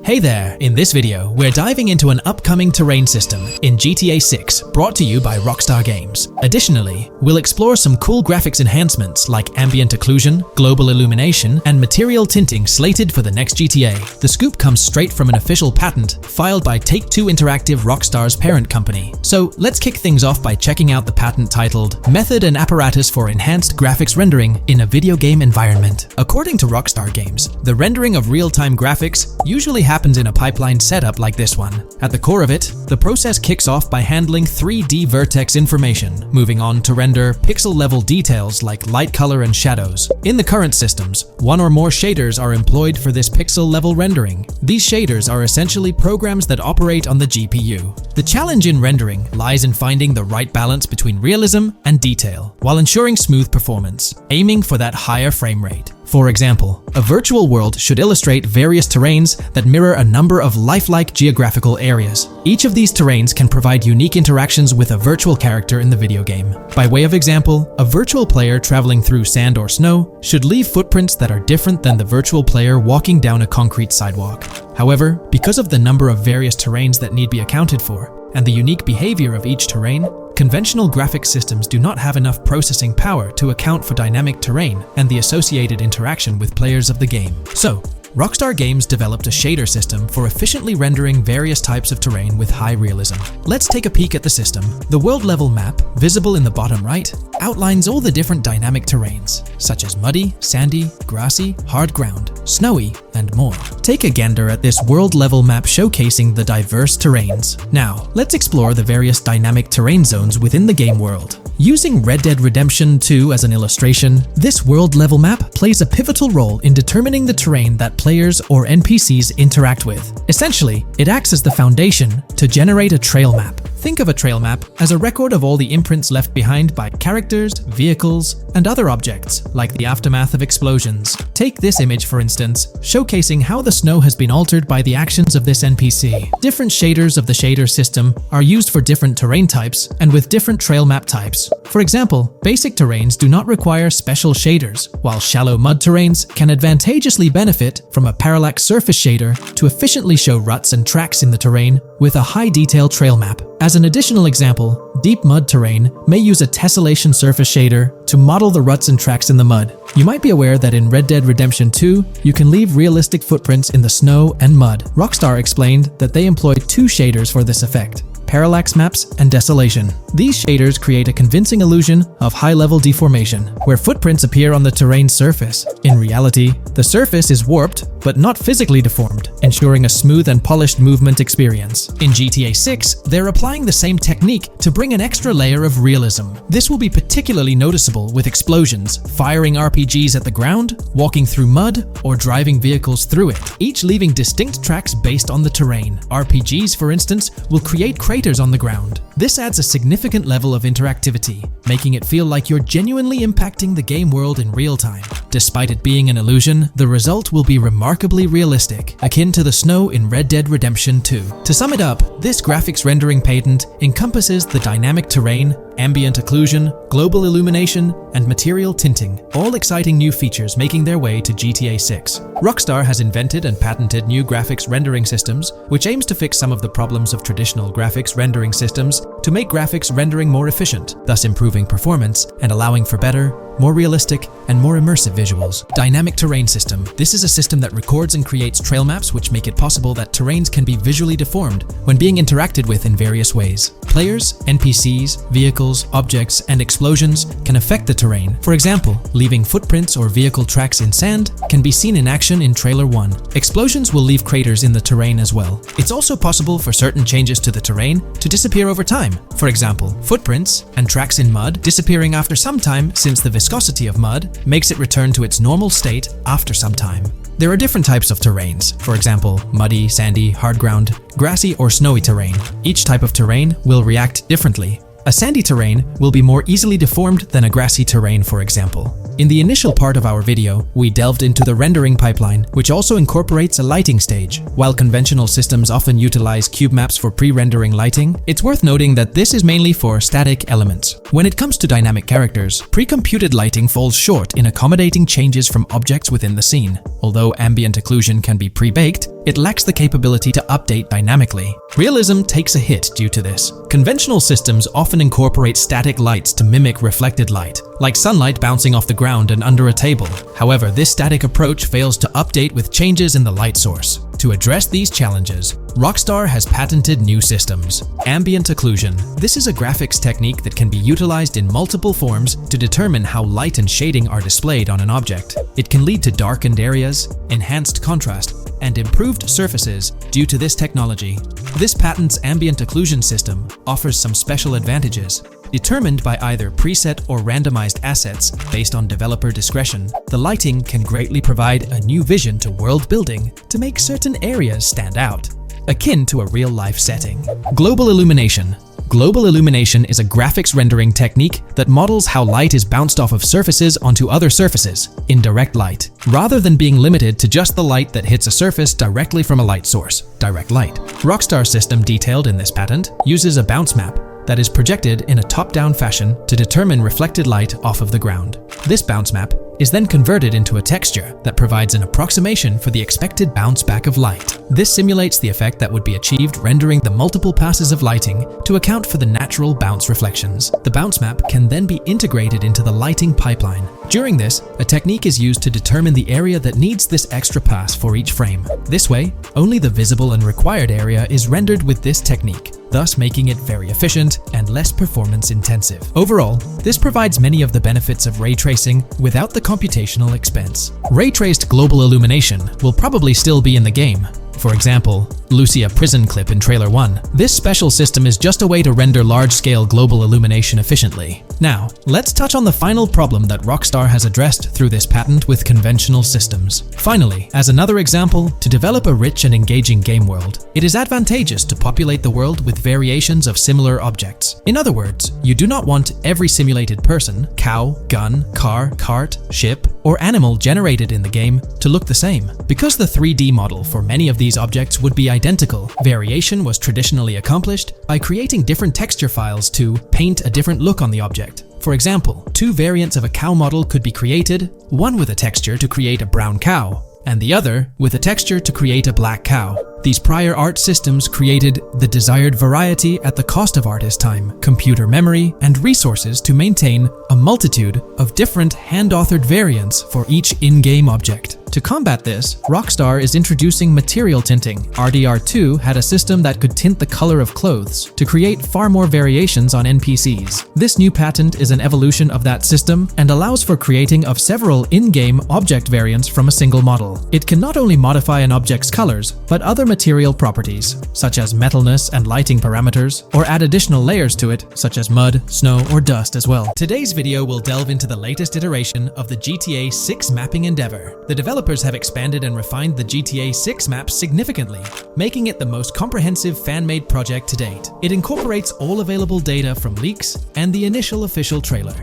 Hey there! In this video, we're diving into an upcoming terrain system in GTA 6 brought to you by Rockstar Games. Additionally, we'll explore some cool graphics enhancements like ambient occlusion, global illumination, and material tinting slated for the next GTA. The scoop comes straight from an official patent filed by Take-Two Interactive, Rockstar's parent company. So let's kick things off by checking out the patent titled Method and Apparatus for Enhanced Graphics Rendering in a Video Game Environment. According to Rockstar Games, the rendering of real-time graphics usually happens in a pipeline setup like this one. At the core of it, the process kicks off by handling 3D vertex information, moving on to render pixel-level details like light, color, and shadows. In the current systems, one or more shaders are employed for this pixel-level rendering. These shaders are essentially programs that operate on the GPU. The challenge in rendering lies in finding the right balance between realism and detail, while ensuring smooth performance, aiming for that higher frame rate. For example, a virtual world should illustrate various terrains that mirror a number of lifelike geographical areas. Each of these terrains can provide unique interactions with a virtual character in the video game. By way of example, a virtual player traveling through sand or snow should leave footprints that are different than the virtual player walking down a concrete sidewalk. However, because of the number of various terrains that need be accounted for, and the unique behavior of each terrain, conventional graphics systems do not have enough processing power to account for dynamic terrain and the associated interaction with players of the game. So, Rockstar Games developed a shader system for efficiently rendering various types of terrain with high realism. Let's take a peek at the system. The world level map, visible in the bottom right, outlines all the different dynamic terrains, such as muddy, sandy, grassy, hard ground, snowy, and more. Take a gander at this world level map showcasing the diverse terrains. Now, let's explore the various dynamic terrain zones within the game world. Using Red Dead Redemption 2 as an illustration, this world-level map plays a pivotal role in determining the terrain that players or NPCs interact with. Essentially, it acts as the foundation to generate a trail map. Think of a trail map as a record of all the imprints left behind by characters, vehicles, and other objects, like the aftermath of explosions. Take this image for instance, showcasing how the snow has been altered by the actions of this NPC. Different shaders of the shader system are used for different terrain types and with different trail map types. For example, basic terrains do not require special shaders, while shallow mud terrains can advantageously benefit from a parallax surface shader to efficiently show ruts and tracks in the terrain with a high-detail trail map. As an additional example, deep mud terrain may use a tessellation surface shader to model the ruts and tracks in the mud. You might be aware that in Red Dead Redemption 2, you can leave realistic footprints in the snow and mud. Rockstar explained that they employed two shaders for this effect: parallax maps and desolation. These shaders create a convincing illusion of high-level deformation, where footprints appear on the terrain's surface. In reality, the surface is warped but not physically deformed, ensuring a smooth and polished movement experience. In GTA 6, they're applying the same technique to bring an extra layer of realism. This will be particularly noticeable with explosions, firing RPGs at the ground, walking through mud, or driving vehicles through it, each leaving distinct tracks based on the terrain. RPGs, for instance, will create craters on the ground. This adds a significant level of interactivity, making it feel like you're genuinely impacting the game world in real time. Despite it being an illusion, the result will be remarkably realistic, akin to the snow in Red Dead Redemption 2. To sum it up, this graphics rendering patent encompasses the dynamic terrain, ambient occlusion, global illumination, and material tinting, all exciting new features making their way to GTA 6. Rockstar has invented and patented new graphics rendering systems, which aims to fix some of the problems of traditional graphics rendering systems to make graphics rendering more efficient, thus improving performance and allowing for better, more realistic, and more immersive visuals. Dynamic Terrain System. This is a system that records and creates trail maps which make it possible that terrains can be visually deformed when being interacted with in various ways. Players, NPCs, vehicles, objects, and explosions can affect the terrain. For example, leaving footprints or vehicle tracks in sand can be seen in action in Trailer 1. Explosions will leave craters in the terrain as well. It's also possible for certain changes to the terrain to disappear over time. For example, footprints and tracks in mud disappearing after some time, since the viscosity of mud makes it return to its normal state after some time. There are different types of terrains, for example, muddy, sandy, hard ground, grassy, or snowy terrain. Each type of terrain will react differently. A sandy terrain will be more easily deformed than a grassy terrain, for example. In the initial part of our video, we delved into the rendering pipeline, which also incorporates a lighting stage. While conventional systems often utilize cube maps for pre-rendering lighting, it's worth noting that this is mainly for static elements. When it comes to dynamic characters, pre-computed lighting falls short in accommodating changes from objects within the scene. Although ambient occlusion can be pre-baked, it lacks the capability to update dynamically. Realism takes a hit due to this. Conventional systems often incorporate static lights to mimic reflected light, like sunlight bouncing off the ground and under a table. However, this static approach fails to update with changes in the light source. To address these challenges, Rockstar has patented new systems. Ambient occlusion. This is a graphics technique that can be utilized in multiple forms to determine how light and shading are displayed on an object. It can lead to darkened areas, enhanced contrast, and improved surfaces due to this technology. This patent's ambient occlusion system offers some special advantages. Determined by either preset or randomized assets based on developer discretion, the lighting can greatly provide a new vision to world building to make certain areas stand out, akin to a real-life setting. Global illumination. Global illumination is a graphics rendering technique that models how light is bounced off of surfaces onto other surfaces in direct light, rather than being limited to just the light that hits a surface directly from a light source, direct light. Rockstar's system detailed in this patent uses a bounce map that is projected in a top-down fashion to determine reflected light off of the ground. This bounce map is then converted into a texture that provides an approximation for the expected bounce back of light. This simulates the effect that would be achieved rendering the multiple passes of lighting to account for the natural bounce reflections. The bounce map can then be integrated into the lighting pipeline. During this, a technique is used to determine the area that needs this extra pass for each frame. This way, only the visible and required area is rendered with this technique, thus making it very efficient and less performance intensive. Overall, this provides many of the benefits of ray tracing without the computational expense. Ray-traced global illumination will probably still be in the game. For example, Lucia prison clip in Trailer 1. This special system is just a way to render large-scale global illumination efficiently. Now, let's touch on the final problem that Rockstar has addressed through this patent with conventional systems. Finally, as another example, to develop a rich and engaging game world, it is advantageous to populate the world with variations of similar objects. In other words, you do not want every simulated person, cow, gun, car, cart, ship, or animal generated in the game to look the same. Because the 3D model for many of these objects would be identical, variation was traditionally accomplished by creating different texture files to paint a different look on the object. For example, two variants of a cow model could be created, one with a texture to create a brown cow, and the other with a texture to create a black cow. These prior art systems created the desired variety at the cost of artist time, computer memory, and resources to maintain a multitude of different hand-authored variants for each in-game object. To combat this, Rockstar is introducing material tinting. RDR2 had a system that could tint the color of clothes to create far more variations on NPCs. This new patent is an evolution of that system and allows for creating of several in-game object variants from a single model. It can not only modify an object's colors, but other material properties, such as metalness and lighting parameters, or add additional layers to it, such as mud, snow, or dust as well. Today's video will delve into the latest iteration of the GTA 6 mapping endeavor. The developers have expanded and refined the GTA 6 map significantly, making it the most comprehensive fan-made project to date. It incorporates all available data from leaks and the initial official trailer.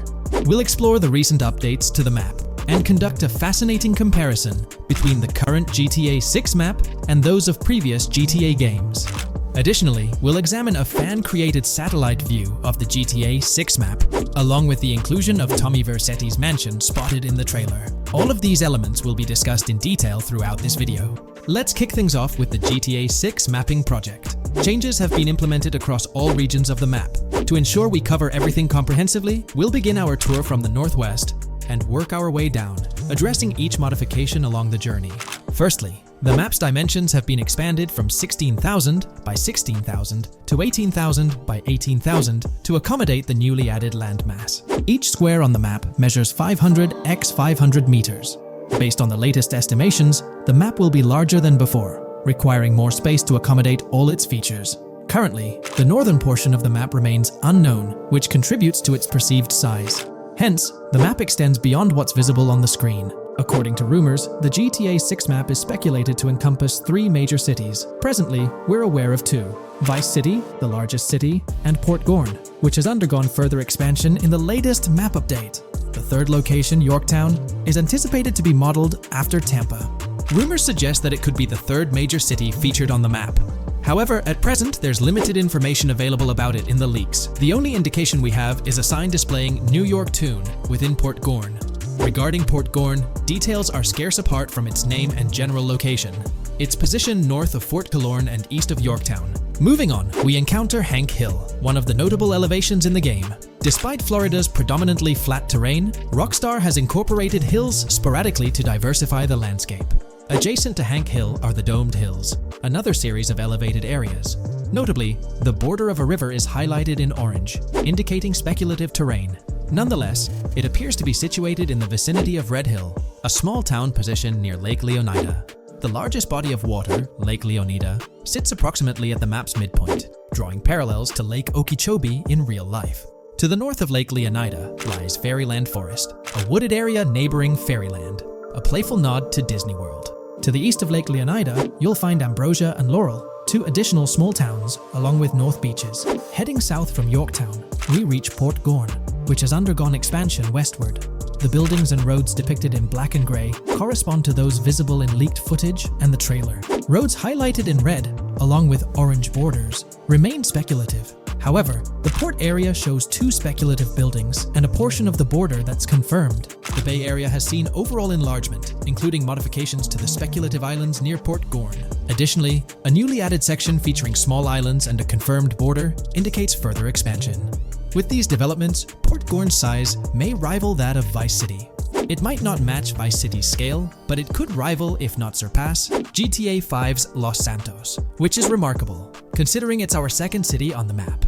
We'll explore the recent updates to the map and conduct a fascinating comparison between the current GTA 6 map and those of previous GTA games. Additionally, we'll examine a fan-created satellite view of the GTA 6 map, along with the inclusion of Tommy Vercetti's mansion spotted in the trailer. All of these elements will be discussed in detail throughout this video. Let's kick things off with the GTA 6 mapping project. Changes have been implemented across all regions of the map. To ensure we cover everything comprehensively, we'll begin our tour from the northwest and work our way down, addressing each modification along the journey. Firstly, the map's dimensions have been expanded from 16,000 by 16,000 to 18,000 by 18,000 to accommodate the newly added landmass. Each square on the map measures 500 x 500 meters. Based on the latest estimations, the map will be larger than before, requiring more space to accommodate all its features. Currently, the northern portion of the map remains unknown, which contributes to its perceived size. Hence, the map extends beyond what's visible on the screen. According to rumors, the GTA 6 map is speculated to encompass 3 major cities. Presently, we're aware of 2. Vice City, the largest city, and Port Gorn, which has undergone further expansion in the latest map update. The third location, Yorktown, is anticipated to be modeled after Tampa. Rumors suggest that it could be the third major city featured on the map. However, at present, there's limited information available about it in the leaks. The only indication we have is a sign displaying New York Tune within Port Gorn. Regarding Port Gorn, details are scarce apart from its name and general location. It's positioned north of Fort Killorn and east of Yorktown. Moving on, we encounter Hank Hill, one of the notable elevations in the game. Despite Florida's predominantly flat terrain, Rockstar has incorporated hills sporadically to diversify the landscape. Adjacent to Hank Hill are the Domed Hills, another series of elevated areas. Notably, the border of a river is highlighted in orange, indicating speculative terrain. Nonetheless, it appears to be situated in the vicinity of Red Hill, a small town positioned near Lake Leonida. The largest body of water, Lake Leonida, sits approximately at the map's midpoint, drawing parallels to Lake Okeechobee in real life. To the north of Lake Leonida lies Fairyland Forest, a wooded area neighboring Fairyland, a playful nod to Disney World. To the east of Lake Leonida, you'll find Ambrosia and Laurel, two additional small towns, along with North Beaches. Heading south from Yorktown, we reach Port Gorn, which has undergone expansion westward. The buildings and roads depicted in black and grey correspond to those visible in leaked footage and the trailer. Roads highlighted in red, along with orange borders, remain speculative. However, the port area shows two speculative buildings and a portion of the border that's confirmed. The Bay Area has seen overall enlargement, including modifications to the speculative islands near Port Gorn. Additionally, a newly added section featuring small islands and a confirmed border indicates further expansion. With these developments, Port Gorn's size may rival that of Vice City. It might not match Vice City's scale, but it could rival, if not surpass, GTA V's Los Santos, which is remarkable, considering it's our second city on the map.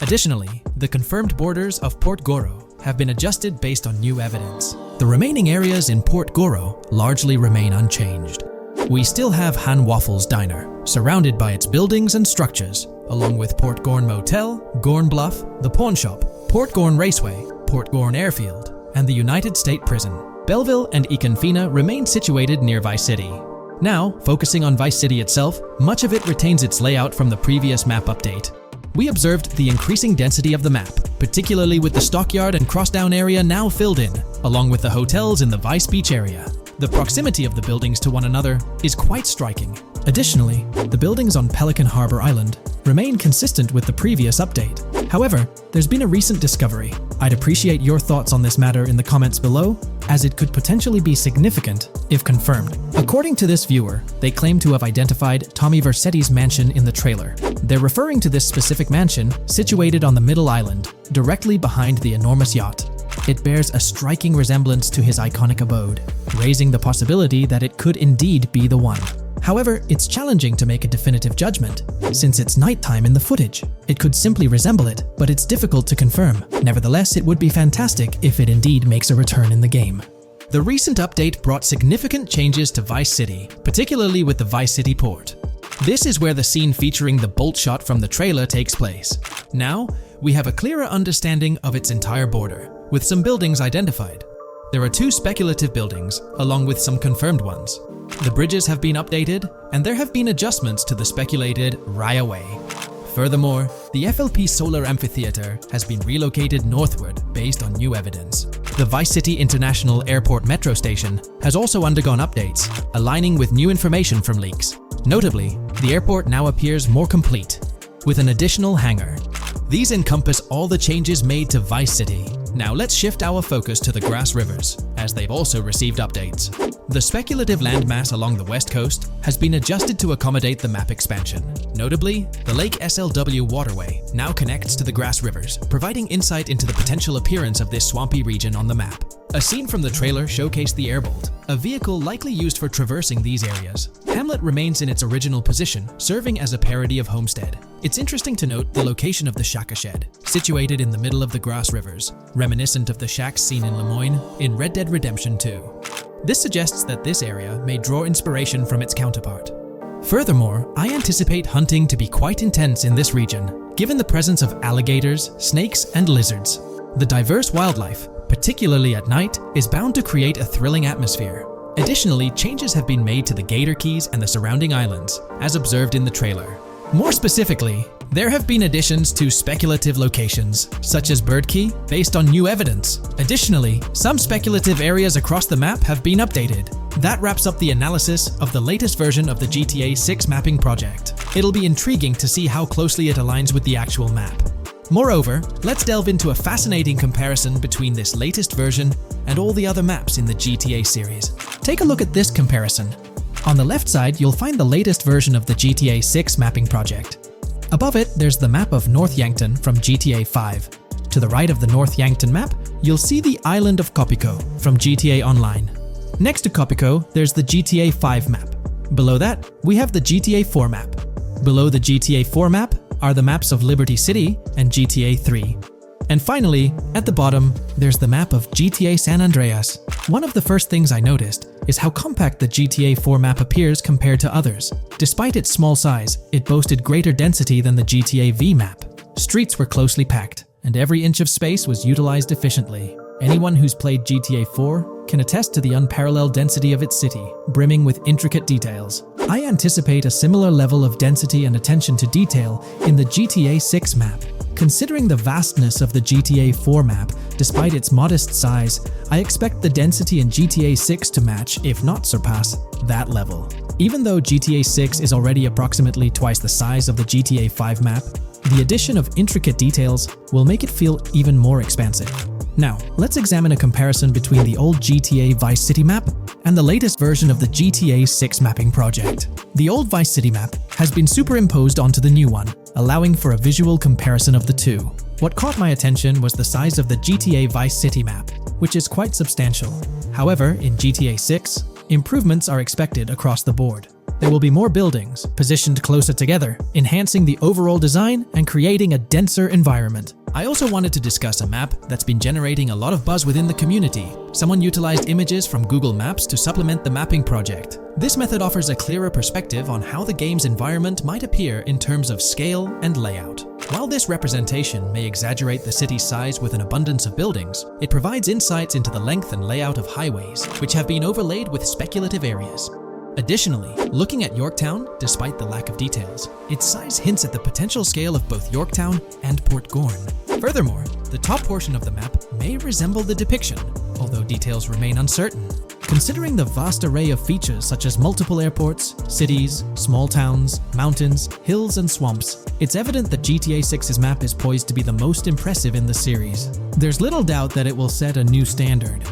Additionally, the confirmed borders of Port Goro have been adjusted based on new evidence. The remaining areas in Port Goro largely remain unchanged. We still have Han Waffles Diner, surrounded by its buildings and structures, along with Port Gorn Motel, Gorn Bluff, the Pawn Shop, Port Gorn Raceway, Port Gorn Airfield, and the United State Prison. Belleville and Econfina remain situated near Vice City. Now, focusing on Vice City itself, much of it retains its layout from the previous map update. We observed the increasing density of the map, particularly with the Stockyard and Crossdown area now filled in, along with the hotels in the Vice Beach area. The proximity of the buildings to one another is quite striking. Additionally, the buildings on Pelican Harbor Island remain consistent with the previous update. However, there's been a recent discovery. I'd appreciate your thoughts on this matter in the comments below, as it could potentially be significant if confirmed. According to this viewer, they claim to have identified Tommy Vercetti's mansion in the trailer. They're referring to this specific mansion situated on the middle island, directly behind the enormous yacht. It bears a striking resemblance to his iconic abode, raising the possibility that it could indeed be the one. However, it's challenging to make a definitive judgment, since it's nighttime in the footage. It could simply resemble it, but it's difficult to confirm. Nevertheless, it would be fantastic if it indeed makes a return in the game. The recent update brought significant changes to Vice City, particularly with the Vice City port. This is where the scene featuring the bolt shot from the trailer takes place. Now, we have a clearer understanding of its entire border, with some buildings identified. There are two speculative buildings, along with some confirmed ones. The bridges have been updated, and there have been adjustments to the speculated Raya Way. Furthermore, the FLP Solar Amphitheater has been relocated northward based on new evidence. The Vice City International Airport metro station has also undergone updates, aligning with new information from leaks. Notably, the airport now appears more complete, with an additional hangar. These encompass all the changes made to Vice City. Now let's shift our focus to the Grass Rivers, as they've also received updates. The speculative landmass along the west coast has been adjusted to accommodate the map expansion. Notably, the Lake SLW waterway now connects to the Grass Rivers, providing insight into the potential appearance of this swampy region on the map. A scene from the trailer showcased the Airbolt, a vehicle likely used for traversing these areas. Hamlet remains in its original position, serving as a parody of Homestead. It's interesting to note the location of the Shaka Shed, situated in the middle of the Grass Rivers, reminiscent of the shacks seen in Lemoyne in Red Dead Redemption 2. This suggests that this area may draw inspiration from its counterpart. Furthermore, I anticipate hunting to be quite intense in this region, given the presence of alligators, snakes, and lizards. The diverse wildlife, particularly at night, is bound to create a thrilling atmosphere. Additionally, changes have been made to the Gator Keys and the surrounding islands, as observed in the trailer. More specifically, There have been additions to speculative locations, such as Birdkey, based on new evidence. Additionally, some speculative areas across the map have been updated. That wraps up the analysis of the latest version of the GTA 6 mapping project. It'll be intriguing to see how closely it aligns with the actual map. Moreover, let's delve into a fascinating comparison between this latest version and all the other maps in the GTA series. Take a look at this comparison. On the left side, you'll find the latest version of the GTA 6 mapping project. Above it, there's the map of North Yankton from GTA 5. To the right of the North Yankton map, you'll see the island of Copico from GTA Online. Next to Copico, there's the GTA 5 map. Below that, we have the GTA 4 map. Below the GTA 4 map are the maps of Liberty City and GTA 3. And finally, at the bottom, there's the map of GTA San Andreas. One of the first things I noticed is how compact the GTA 4 map appears compared to others. Despite its small size, it boasted greater density than the GTA V map. Streets were closely packed, and every inch of space was utilized efficiently. Anyone who's played GTA 4 can attest to the unparalleled density of its city, brimming with intricate details. I anticipate a similar level of density and attention to detail in the GTA 6 map. Considering the vastness of the GTA 4 map, despite its modest size, I expect the density in GTA 6 to match, if not surpass, that level. Even though GTA 6 is already approximately twice the size of the GTA 5 map, the addition of intricate details will make it feel even more expansive. Now, let's examine a comparison between the old GTA Vice City map and the latest version of the GTA 6 mapping project. The old Vice City map has been superimposed onto the new one, allowing for a visual comparison of the two. What caught my attention was the size of the GTA Vice City map, which is quite substantial. However, in GTA 6, improvements are expected across the board. There will be more buildings, positioned closer together, enhancing the overall design and creating a denser environment. I also wanted to discuss a map that's been generating a lot of buzz within the community. Someone utilized images from Google Maps to supplement the mapping project. This method offers a clearer perspective on how the game's environment might appear in terms of scale and layout. While this representation may exaggerate the city's size with an abundance of buildings, it provides insights into the length and layout of highways, which have been overlaid with speculative areas. Additionally, looking at Yorktown, despite the lack of details, its size hints at the potential scale of both Yorktown and Port Gorn. Furthermore, the top portion of the map may resemble the depiction, although details remain uncertain. Considering the vast array of features such as multiple airports, cities, small towns, mountains, hills, and swamps, it's evident that GTA 6's map is poised to be the most impressive in the series. There's little doubt that it will set a new standard.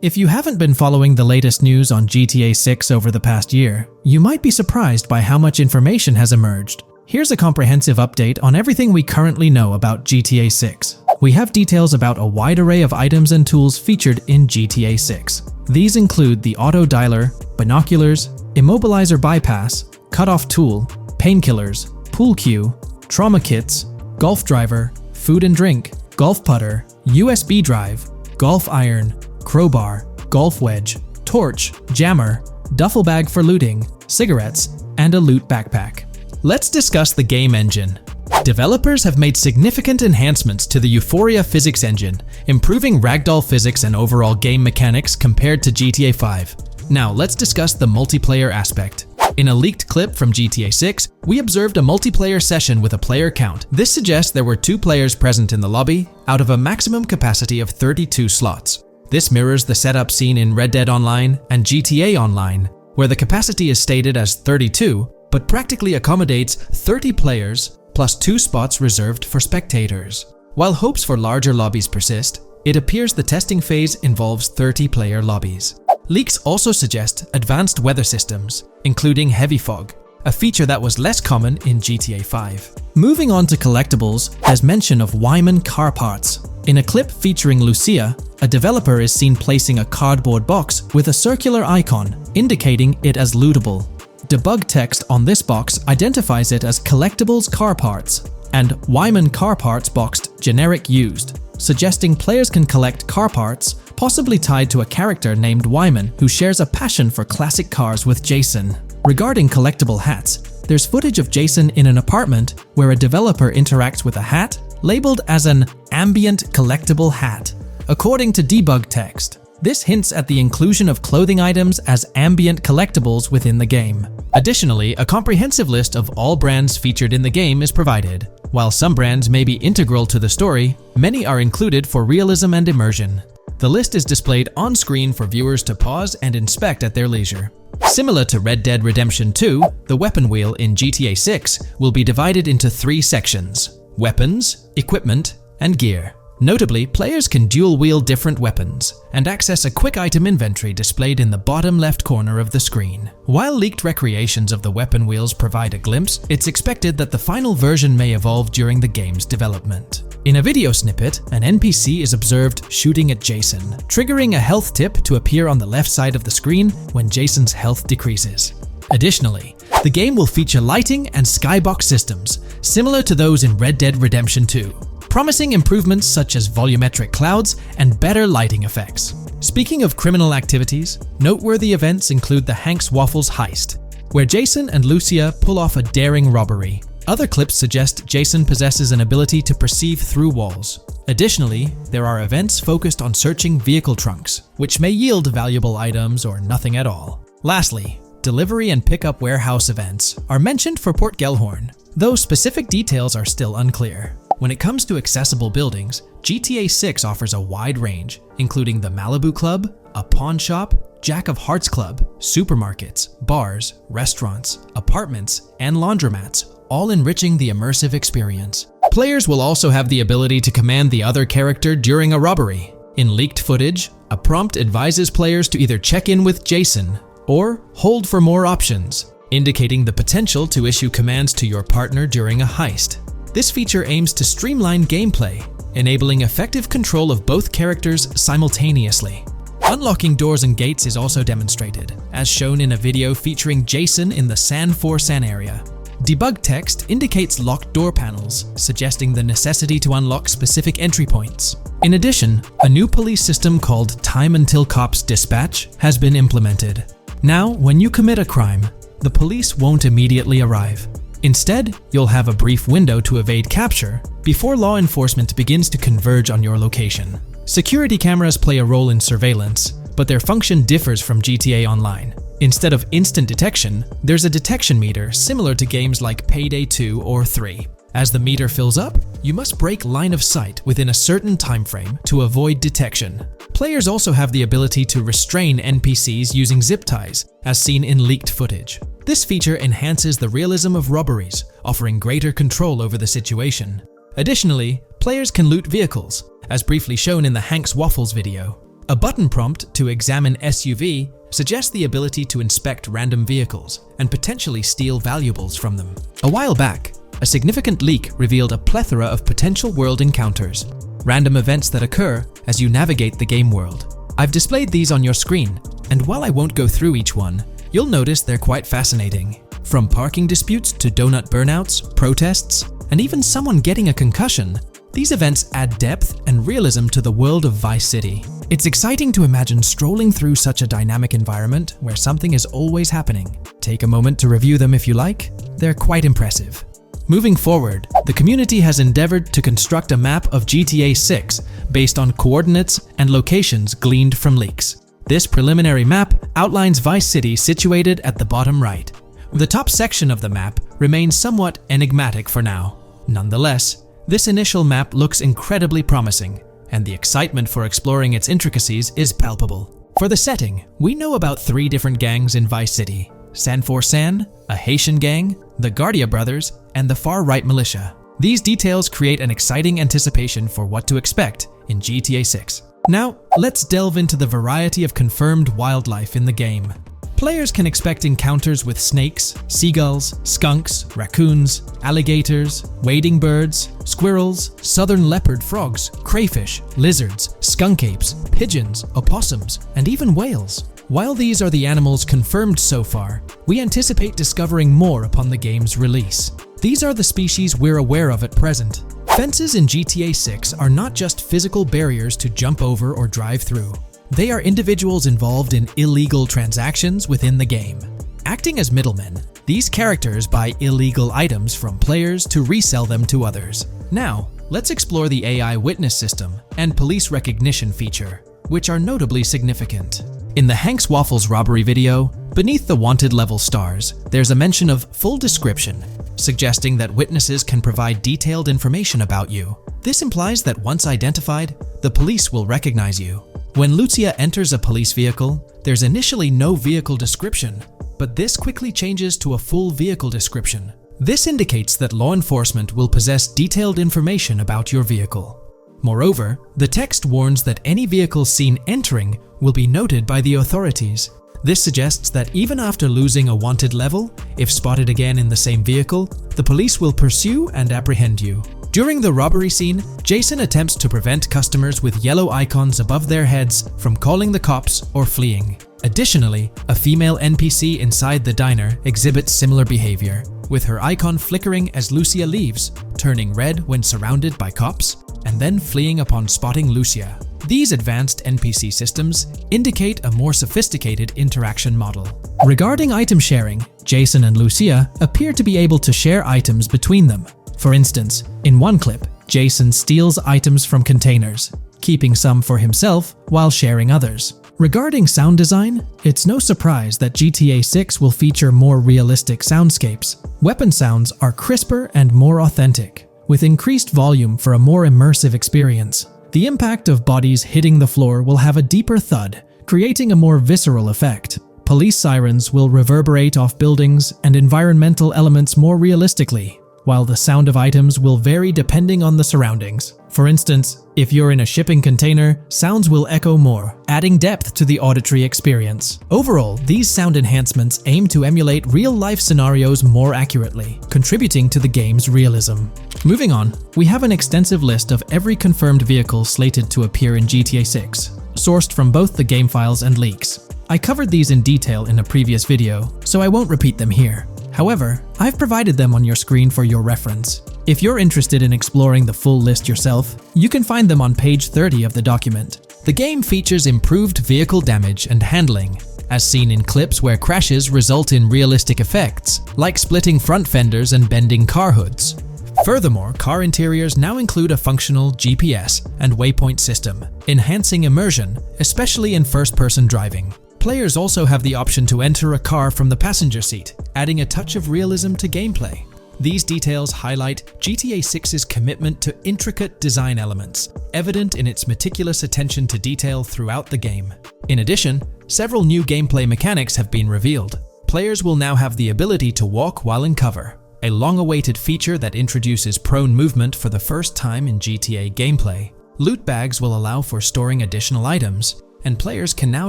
If you haven't been following the latest news on GTA 6 over the past year, you might be surprised by how much information has emerged. Here's a comprehensive update on everything we currently know about GTA 6. We have details about a wide array of items and tools featured in GTA 6. These include the auto dialer, binoculars, immobilizer bypass, cutoff tool, painkillers, pool cue, trauma kits, golf driver, food and drink, golf putter, USB drive, golf iron, crowbar, golf wedge, torch, jammer, duffel bag for looting, cigarettes, and a loot backpack. Let's discuss the game engine. Developers have made significant enhancements to the Euphoria physics engine, improving ragdoll physics and overall game mechanics compared to GTA 5. Now let's discuss the multiplayer aspect. In a leaked clip from GTA 6, we observed a multiplayer session with a player count. This suggests there were 2 players present in the lobby out of a maximum capacity of 32 slots. This mirrors the setup seen in Red Dead Online and GTA Online, where the capacity is stated as 32, but practically accommodates 30 players plus 2 spots reserved for spectators. While hopes for larger lobbies persist, it appears the testing phase involves 30-player lobbies. Leaks also suggest advanced weather systems, including heavy fog, a feature that was less common in GTA 5. Moving on to collectibles, there's mention of Wyman car parts. In a clip featuring Lucia, a developer is seen placing a cardboard box with a circular icon, indicating it as lootable. Debug text on this box identifies it as Collectibles Car Parts and Wyman Car Parts boxed Generic Used, suggesting players can collect car parts, possibly tied to a character named Wyman who shares a passion for classic cars with Jason. Regarding collectible hats, there's footage of Jason in an apartment where a developer interacts with a hat labeled as an ambient collectible hat. According to debug text, This hints at the inclusion of clothing items as ambient collectibles within the game. Additionally, a comprehensive list of all brands featured in the game is provided. While some brands may be integral to the story, many are included for realism and immersion. The list is displayed on screen for viewers to pause and inspect at their leisure. Similar to Red Dead Redemption 2, the weapon wheel in GTA 6 will be divided into 3 sections: weapons, equipment, and gear. Notably, players can dual-wield different weapons and access a quick item inventory displayed in the bottom left corner of the screen. While leaked recreations of the weapon wheels provide a glimpse, it's expected that the final version may evolve during the game's development. In a video snippet, an NPC is observed shooting at Jason, triggering a health tip to appear on the left side of the screen when Jason's health decreases. Additionally, the game will feature lighting and skybox systems, similar to those in Red Dead Redemption 2. Promising improvements such as volumetric clouds and better lighting effects. Speaking of criminal activities, noteworthy events include the Hank's Waffles heist, where Jason and Lucia pull off a daring robbery. Other clips suggest Jason possesses an ability to perceive through walls. Additionally, there are events focused on searching vehicle trunks, which may yield valuable items or nothing at all. Lastly, delivery and pickup warehouse events are mentioned for Port Gellhorn, though specific details are still unclear. When it comes to accessible buildings, GTA 6 offers a wide range, including the Malibu Club, a pawn shop, Jack of Hearts Club, supermarkets, bars, restaurants, apartments, and laundromats, all enriching the immersive experience. Players will also have the ability to command the other character during a robbery. In leaked footage, a prompt advises players to either check in with Jason or hold for more options, indicating the potential to issue commands to your partner during a heist. This feature aims to streamline gameplay, enabling effective control of both characters simultaneously. Unlocking doors and gates is also demonstrated, as shown in a video featuring Jason in the San For-San area. Debug text indicates locked door panels, suggesting the necessity to unlock specific entry points. In addition, a new police system called Time Until Cops Dispatch has been implemented. Now, when you commit a crime, the police won't immediately arrive. Instead, you'll have a brief window to evade capture before law enforcement begins to converge on your location. Security cameras play a role in surveillance, but their function differs from GTA Online. Instead of instant detection, there's a detection meter similar to games like Payday 2 or 3. As the meter fills up, you must break line of sight within a certain time frame to avoid detection. Players also have the ability to restrain NPCs using zip ties, as seen in leaked footage. This feature enhances the realism of robberies, offering greater control over the situation. Additionally, players can loot vehicles, as briefly shown in the Hank's Waffles video. A button prompt to examine SUV suggests the ability to inspect random vehicles and potentially steal valuables from them. A while back, a significant leak revealed a plethora of potential world encounters, random events that occur as you navigate the game world. I've displayed these on your screen, and while I won't go through each one, you'll notice they're quite fascinating. From parking disputes to donut burnouts, protests, and even someone getting a concussion, these events add depth and realism to the world of Vice City. It's exciting to imagine strolling through such a dynamic environment where something is always happening. Take a moment to review them if you like. They're quite impressive. Moving forward, the community has endeavored to construct a map of GTA 6 based on coordinates and locations gleaned from leaks. This preliminary map outlines Vice City situated at the bottom right. The top section of the map remains somewhat enigmatic for now. Nonetheless, this initial map looks incredibly promising, and the excitement for exploring its intricacies is palpable. For the setting, we know about 3 different gangs in Vice City: San For-San, a Haitian gang, the Guardia Brothers, and the far-right militia. These details create an exciting anticipation for what to expect in GTA 6. Now, let's delve into the variety of confirmed wildlife in the game. Players can expect encounters with snakes, seagulls, skunks, raccoons, alligators, wading birds, squirrels, southern leopard frogs, crayfish, lizards, skunk apes, pigeons, opossums, and even whales. While these are the animals confirmed so far, we anticipate discovering more upon the game's release. These are the species we're aware of at present. Fences in GTA 6 are not just physical barriers to jump over or drive through. They are individuals involved in illegal transactions within the game. Acting as middlemen, these characters buy illegal items from players to resell them to others. Now, let's explore the AI witness system and police recognition feature. which are notably significant. In the Hank's Waffles robbery video, beneath the wanted level stars, there's a mention of full description, suggesting that witnesses can provide detailed information about you. This implies that once identified, the police will recognize you. When Lucia enters a police vehicle, there's initially no vehicle description, but this quickly changes to a full vehicle description. This indicates that law enforcement will possess detailed information about your vehicle. Moreover, the text warns that any vehicle seen entering will be noted by the authorities. This suggests that even after losing a wanted level, if spotted again in the same vehicle, the police will pursue and apprehend you. During the robbery scene, Jason attempts to prevent customers with yellow icons above their heads from calling the cops or fleeing. Additionally, a female NPC inside the diner exhibits similar behavior, with her icon flickering as Lucia leaves, turning red when surrounded by cops, and then fleeing upon spotting Lucia. These advanced NPC systems indicate a more sophisticated interaction model. Regarding item sharing, Jason and Lucia appear to be able to share items between them. For instance, in one clip, Jason steals items from containers, keeping some for himself while sharing others. Regarding sound design, it's no surprise that GTA 6 will feature more realistic soundscapes. Weapon sounds are crisper and more authentic, with increased volume for a more immersive experience. The impact of bodies hitting the floor will have a deeper thud, creating a more visceral effect. Police sirens will reverberate off buildings and environmental elements more realistically, while the sound of items will vary depending on the surroundings. For instance, if you're in a shipping container, sounds will echo more, adding depth to the auditory experience. Overall, these sound enhancements aim to emulate real-life scenarios more accurately, contributing to the game's realism. Moving on, we have an extensive list of every confirmed vehicle slated to appear in GTA 6, sourced from both the game files and leaks. I covered these in detail in a previous video, so I won't repeat them here. However, I've provided them on your screen for your reference. If you're interested in exploring the full list yourself, you can find them on page 30 of the document. The game features improved vehicle damage and handling, as seen in clips where crashes result in realistic effects, like splitting front fenders and bending car hoods. Furthermore, car interiors now include a functional GPS and waypoint system, enhancing immersion, especially in first-person driving. Players also have the option to enter a car from the passenger seat, adding a touch of realism to gameplay. These details highlight GTA 6's commitment to intricate design elements, evident in its meticulous attention to detail throughout the game. In addition, several new gameplay mechanics have been revealed. Players will now have the ability to walk while in cover, a long-awaited feature that introduces prone movement for the first time in GTA gameplay. Loot bags will allow for storing additional items, and players can now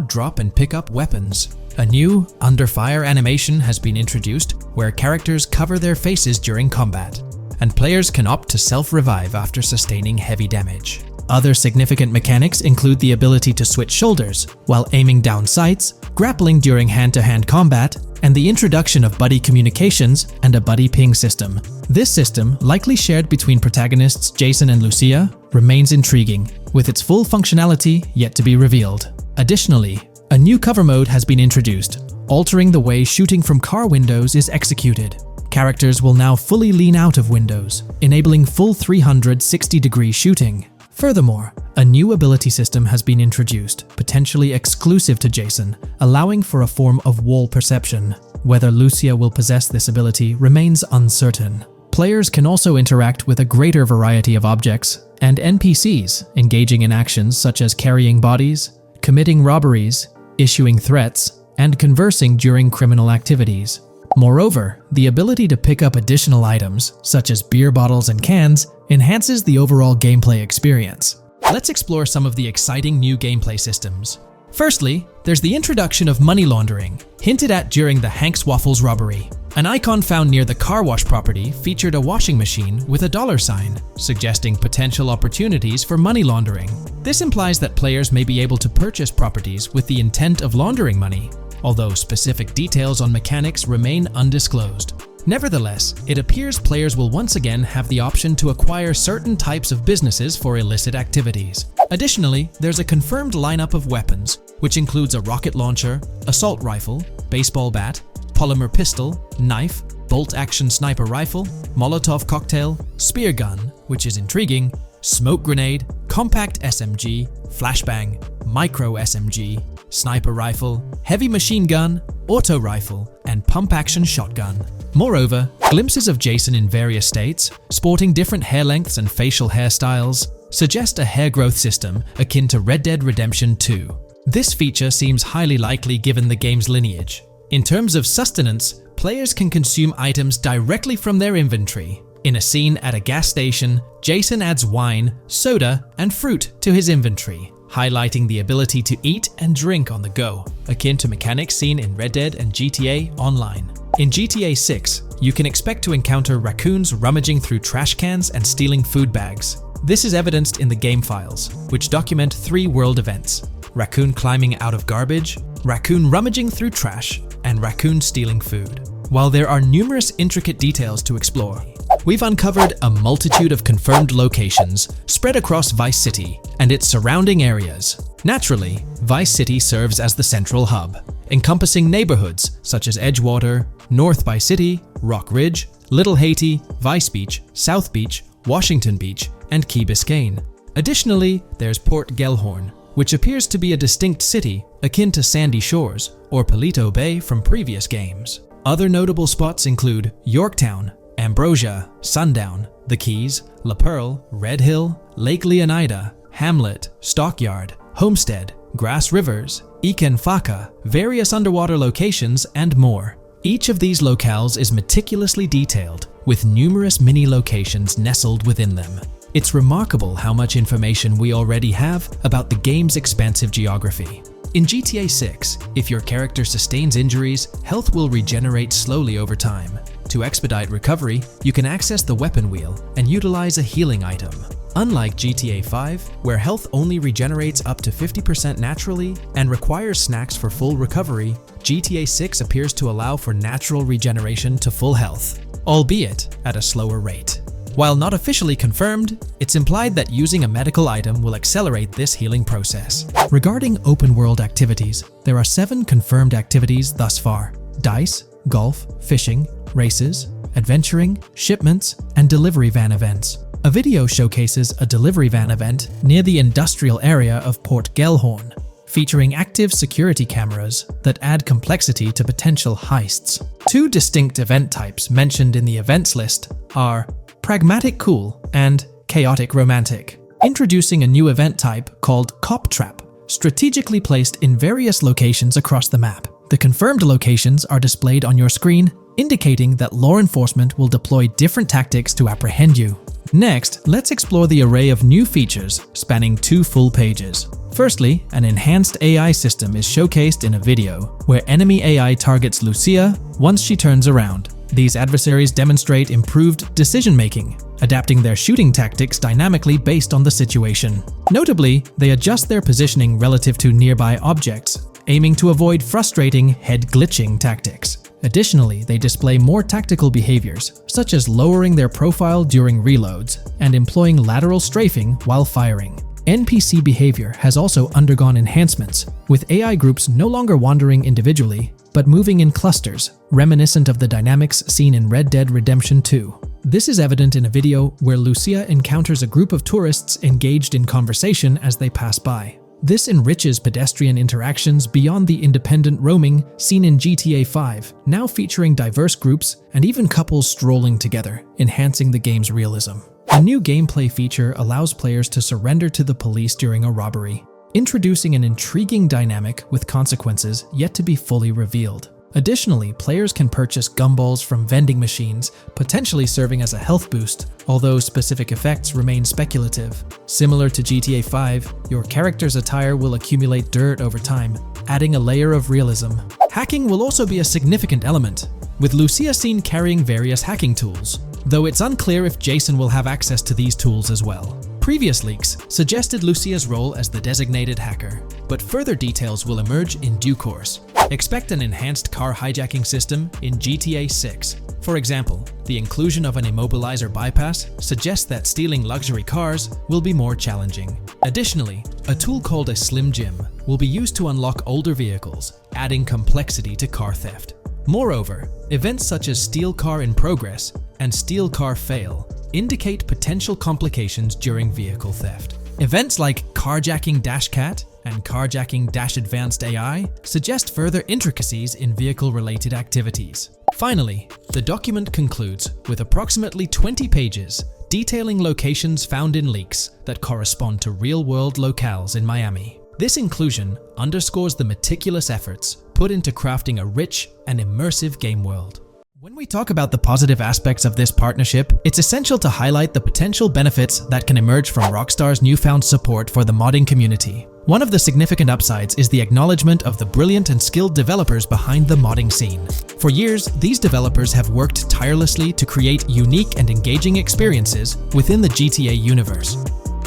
drop and pick up weapons. A new under fire animation has been introduced where characters cover their faces during combat, and players can opt to self-revive after sustaining heavy damage. Other significant mechanics include the ability to switch shoulders while aiming down sights, grappling during hand-to-hand combat, and the introduction of buddy communications and a buddy ping system. This system, likely shared between protagonists Jason and Lucia, remains intriguing, with its full functionality yet to be revealed. Additionally, a new cover mode has been introduced, altering the way shooting from car windows is executed. Characters will now fully lean out of windows, enabling full 360-degree shooting. Furthermore, a new ability system has been introduced, potentially exclusive to Jason, allowing for a form of wall perception. Whether Lucia will possess this ability remains uncertain. Players can also interact with a greater variety of objects and NPCs, engaging in actions such as carrying bodies, committing robberies, issuing threats, and conversing during criminal activities. Moreover, the ability to pick up additional items, such as beer bottles and cans, enhances the overall gameplay experience. Let's explore some of the exciting new gameplay systems. Firstly, there's the introduction of money laundering, hinted at during the Hank's Waffles robbery. An icon found near the car wash property featured a washing machine with a dollar sign, suggesting potential opportunities for money laundering. This implies that players may be able to purchase properties with the intent of laundering money, although specific details on mechanics remain undisclosed. Nevertheless, it appears players will once again have the option to acquire certain types of businesses for illicit activities. Additionally, there's a confirmed lineup of weapons, which includes a rocket launcher, assault rifle, baseball bat, polymer pistol, knife, bolt-action sniper rifle, Molotov cocktail, spear gun, which is intriguing, smoke grenade, compact SMG, flashbang, micro SMG, sniper rifle, heavy machine gun, auto rifle, and pump-action shotgun. Moreover, glimpses of Jason in various states, sporting different hair lengths and facial hairstyles, suggest a hair growth system akin to Red Dead Redemption 2. This feature seems highly likely given the game's lineage. In terms of sustenance, players can consume items directly from their inventory. In a scene at a gas station, Jason adds wine, soda, and fruit to his inventory, highlighting the ability to eat and drink on the go, akin to mechanics seen in Red Dead and GTA Online. In GTA 6, you can expect to encounter raccoons rummaging through trash cans and stealing food bags. This is evidenced in the game files, which document 3 world events: raccoon climbing out of garbage, raccoon rummaging through trash, and raccoon stealing food. While there are numerous intricate details to explore, we've uncovered a multitude of confirmed locations spread across Vice City and its surrounding areas. Naturally, Vice City serves as the central hub, encompassing neighborhoods such as Edgewater, North Vice City, Rock Ridge, Little Haiti, Vice Beach, South Beach, Washington Beach, and Key Biscayne. Additionally, there's Port Gellhorn, which appears to be a distinct city akin to Sandy Shores or Paleto Bay from previous games. Other notable spots include Yorktown, Ambrosia, Sundown, The Keys, La Pearl, Red Hill, Lake Leonida, Hamlet, Stockyard, Homestead, Grass Rivers, Ikenfaka, various underwater locations, and more. Each of these locales is meticulously detailed, with numerous mini locations nestled within them. It's remarkable how much information we already have about the game's expansive geography. In GTA 6, if your character sustains injuries, health will regenerate slowly over time. To expedite recovery, you can access the weapon wheel and utilize a healing item. Unlike GTA 5, where health only regenerates up to 50% naturally and requires snacks for full recovery, GTA 6 appears to allow for natural regeneration to full health, albeit at a slower rate. While not officially confirmed, it's implied that using a medical item will accelerate this healing process. Regarding open-world activities, there are 7 confirmed activities thus far: dice, golf, fishing, races, adventuring, shipments, and delivery van events. A video showcases a delivery van event near the industrial area of Port Gellhorn, featuring active security cameras that add complexity to potential heists. 2 distinct event types mentioned in the events list are Pragmatic Cool and Chaotic Romantic, introducing a new event type called Cop Trap, strategically placed in various locations across the map. The confirmed locations are displayed on your screen, indicating that law enforcement will deploy different tactics to apprehend you. Next, let's explore the array of new features spanning 2 full pages. Firstly, an enhanced AI system is showcased in a video, where enemy AI targets Lucia once she turns around. These adversaries demonstrate improved decision-making, adapting their shooting tactics dynamically based on the situation. Notably, they adjust their positioning relative to nearby objects, aiming to avoid frustrating head-glitching tactics. Additionally, they display more tactical behaviors, such as lowering their profile during reloads and employing lateral strafing while firing. NPC behavior has also undergone enhancements, with AI groups no longer wandering individually, but moving in clusters, reminiscent of the dynamics seen in Red Dead Redemption 2. This is evident in a video where Lucia encounters a group of tourists engaged in conversation as they pass by. This enriches pedestrian interactions beyond the independent roaming seen in GTA 5, now featuring diverse groups and even couples strolling together, enhancing the game's realism. A new gameplay feature allows players to surrender to the police during a robbery, introducing an intriguing dynamic with consequences yet to be fully revealed. Additionally, players can purchase gumballs from vending machines, potentially serving as a health boost, although specific effects remain speculative. Similar to GTA 5, your character's attire will accumulate dirt over time, adding a layer of realism. Hacking will also be a significant element, with Lucia seen carrying various hacking tools, though it's unclear if Jason will have access to these tools as well. Previous leaks suggested Lucia's role as the designated hacker, but further details will emerge in due course. Expect an enhanced car hijacking system in GTA 6. For example, the inclusion of an immobilizer bypass suggests that stealing luxury cars will be more challenging. Additionally, a tool called a Slim Jim will be used to unlock older vehicles, adding complexity to car theft. Moreover, events such as Steal Car in Progress and Steal Car Fail indicate potential complications during vehicle theft. Events like carjacking Dashcat and carjacking Dash-Advanced AI suggest further intricacies in vehicle-related activities. Finally, the document concludes with approximately 20 pages detailing locations found in leaks that correspond to real-world locales in Miami. This inclusion underscores the meticulous efforts put into crafting a rich and immersive game world. When we talk about the positive aspects of this partnership, it's essential to highlight the potential benefits that can emerge from Rockstar's newfound support for the modding community. One of the significant upsides is the acknowledgement of the brilliant and skilled developers behind the modding scene. For years, these developers have worked tirelessly to create unique and engaging experiences within the GTA universe.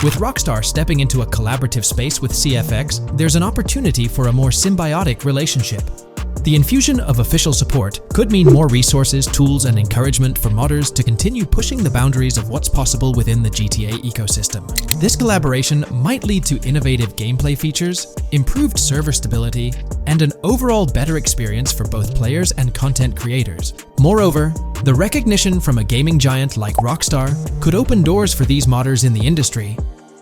With Rockstar stepping into a collaborative space with CFX, there's an opportunity for a more symbiotic relationship. The infusion of official support could mean more resources, tools, and encouragement for modders to continue pushing the boundaries of what's possible within the GTA ecosystem. This collaboration might lead to innovative gameplay features, improved server stability, and an overall better experience for both players and content creators. Moreover, the recognition from a gaming giant like Rockstar could open doors for these modders in the industry.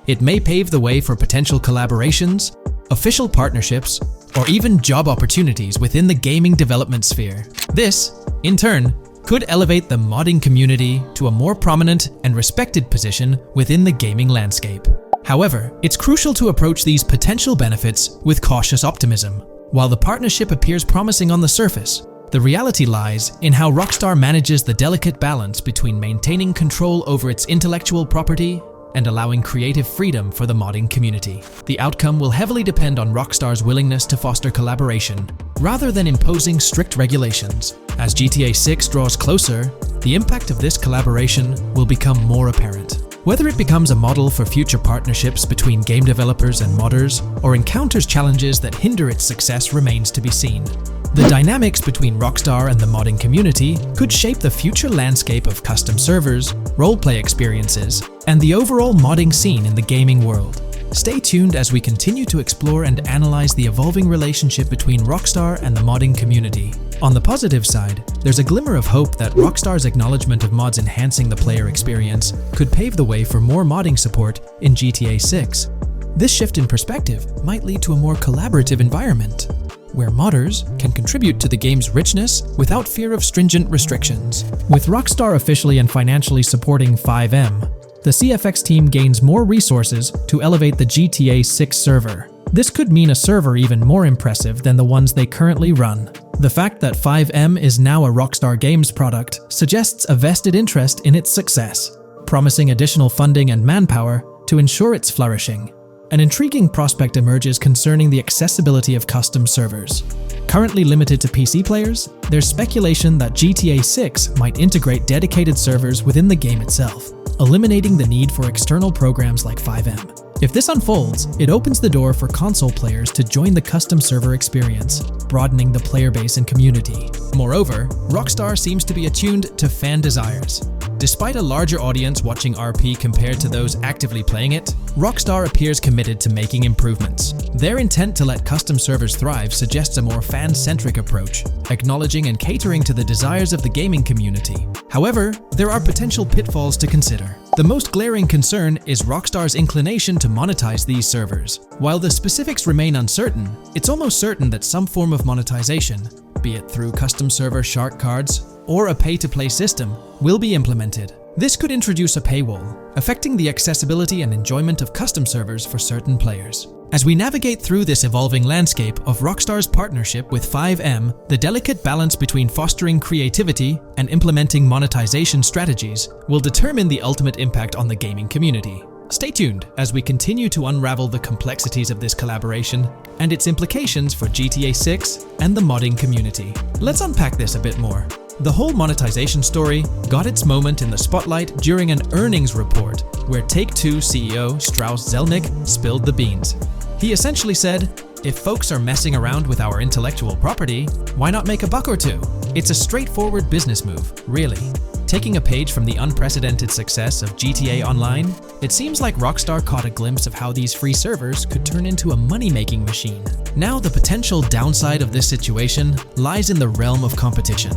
It may pave the way for potential collaborations, official partnerships, or even job opportunities within the gaming development sphere. This, in turn, could elevate the modding community to a more prominent and respected position within the gaming landscape. However, it's crucial to approach these potential benefits with cautious optimism. While the partnership appears promising on the surface, the reality lies in how Rockstar manages the delicate balance between maintaining control over its intellectual property and allowing creative freedom for the modding community. The outcome will heavily depend on Rockstar's willingness to foster collaboration, rather than imposing strict regulations. As GTA 6 draws closer, the impact of this collaboration will become more apparent. Whether it becomes a model for future partnerships between game developers and modders, or encounters challenges that hinder its success remains to be seen. The dynamics between Rockstar and the modding community could shape the future landscape of custom servers, roleplay experiences, and the overall modding scene in the gaming world. Stay tuned as we continue to explore and analyze the evolving relationship between Rockstar and the modding community. On the positive side, there's a glimmer of hope that Rockstar's acknowledgement of mods enhancing the player experience could pave the way for more modding support in GTA 6. This shift in perspective might lead to a more collaborative environment, where modders can contribute to the game's richness without fear of stringent restrictions. With Rockstar officially and financially supporting FiveM, the CFX team gains more resources to elevate the GTA 6 server. This could mean a server even more impressive than the ones they currently run. The fact that FiveM is now a Rockstar Games product suggests a vested interest in its success, promising additional funding and manpower to ensure its flourishing. An intriguing prospect emerges concerning the accessibility of custom servers. Currently limited to PC players, there's speculation that GTA 6 might integrate dedicated servers within the game itself, eliminating the need for external programs like FiveM. If this unfolds, it opens the door for console players to join the custom server experience, broadening the player base and community. Moreover, Rockstar seems to be attuned to fan desires. Despite a larger audience watching RP compared to those actively playing it, Rockstar appears committed to making improvements. Their intent to let custom servers thrive suggests a more fan-centric approach, acknowledging and catering to the desires of the gaming community. However, there are potential pitfalls to consider. The most glaring concern is Rockstar's inclination to monetize these servers. While the specifics remain uncertain, it's almost certain that some form of monetization, be it through custom server shark cards or a pay-to-play system, will be implemented. This could introduce a paywall, affecting the accessibility and enjoyment of custom servers for certain players. As we navigate through this evolving landscape of Rockstar's partnership with FiveM, the delicate balance between fostering creativity and implementing monetization strategies will determine the ultimate impact on the gaming community. Stay tuned as we continue to unravel the complexities of this collaboration and its implications for GTA 6 and the modding community. Let's unpack this a bit more. The whole monetization story got its moment in the spotlight during an earnings report where Take-Two CEO Strauss Zelnick spilled the beans. He essentially said, "If folks are messing around with our intellectual property, why not make a buck or two? It's a straightforward business move, really." Taking a page from the unprecedented success of GTA Online, it seems like Rockstar caught a glimpse of how these free servers could turn into a money-making machine. Now the potential downside of this situation lies in the realm of competition.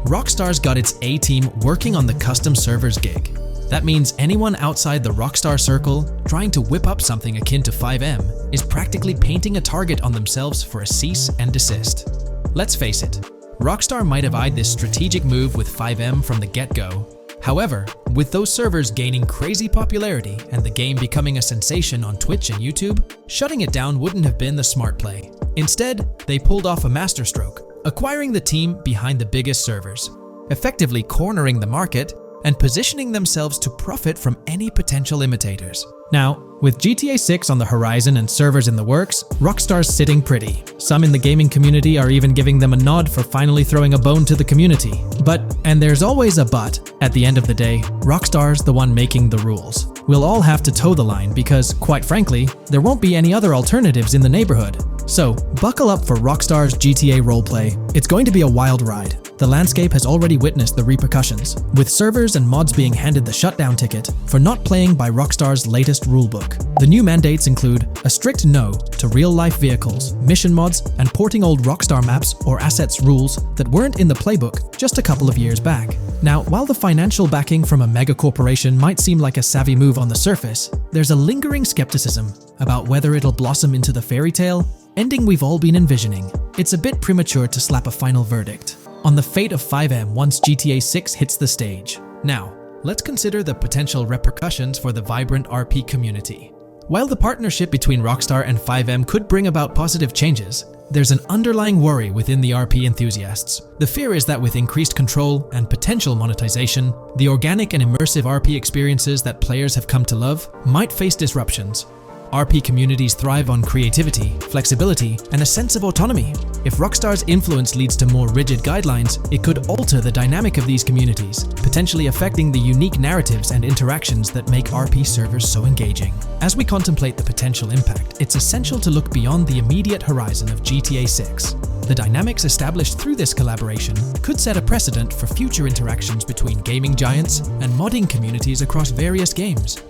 Rockstar's got its A-team working on the custom servers gig. That means anyone outside the Rockstar circle trying to whip up something akin to FiveM is practically painting a target on themselves for a cease and desist. Let's face it, Rockstar might have eyed this strategic move with FiveM from the get-go. However, with those servers gaining crazy popularity and the game becoming a sensation on Twitch and YouTube, shutting it down wouldn't have been the smart play. Instead, they pulled off a masterstroke, acquiring the team behind the biggest servers, effectively cornering the market and positioning themselves to profit from any potential imitators. Now, with GTA 6 on the horizon and servers in the works, Rockstar's sitting pretty. Some in the gaming community are even giving them a nod for finally throwing a bone to the community. But, and there's always a but, at the end of the day, Rockstar's the one making the rules. We'll all have to toe the line because, quite frankly, there won't be any other alternatives in the neighborhood. So, buckle up for Rockstar's GTA roleplay. It's going to be a wild ride. The landscape has already witnessed the repercussions, with servers and mods being handed the shutdown ticket for not playing by Rockstar's latest rulebook. The new mandates include a strict no to real-life vehicles, mission mods, and porting old Rockstar maps or assets rules that weren't in the playbook just a couple of years back. Now, while the financial backing from a mega corporation might seem like a savvy move on the surface, there's a lingering skepticism about whether it'll blossom into the fairy tale ending we've all been envisioning. It's a bit premature to slap a final verdict on the fate of FiveM once GTA 6 hits the stage. Now, let's consider the potential repercussions for the vibrant RP community. While the partnership between Rockstar and FiveM could bring about positive changes, there's an underlying worry within the RP enthusiasts. The fear is that with increased control and potential monetization, the organic and immersive RP experiences that players have come to love might face disruptions. RP communities thrive on creativity, flexibility, and a sense of autonomy. If Rockstar's influence leads to more rigid guidelines, it could alter the dynamic of these communities, potentially affecting the unique narratives and interactions that make RP servers so engaging. As we contemplate the potential impact, it's essential to look beyond the immediate horizon of GTA 6. The dynamics established through this collaboration could set a precedent for future interactions between gaming giants and modding communities across various games.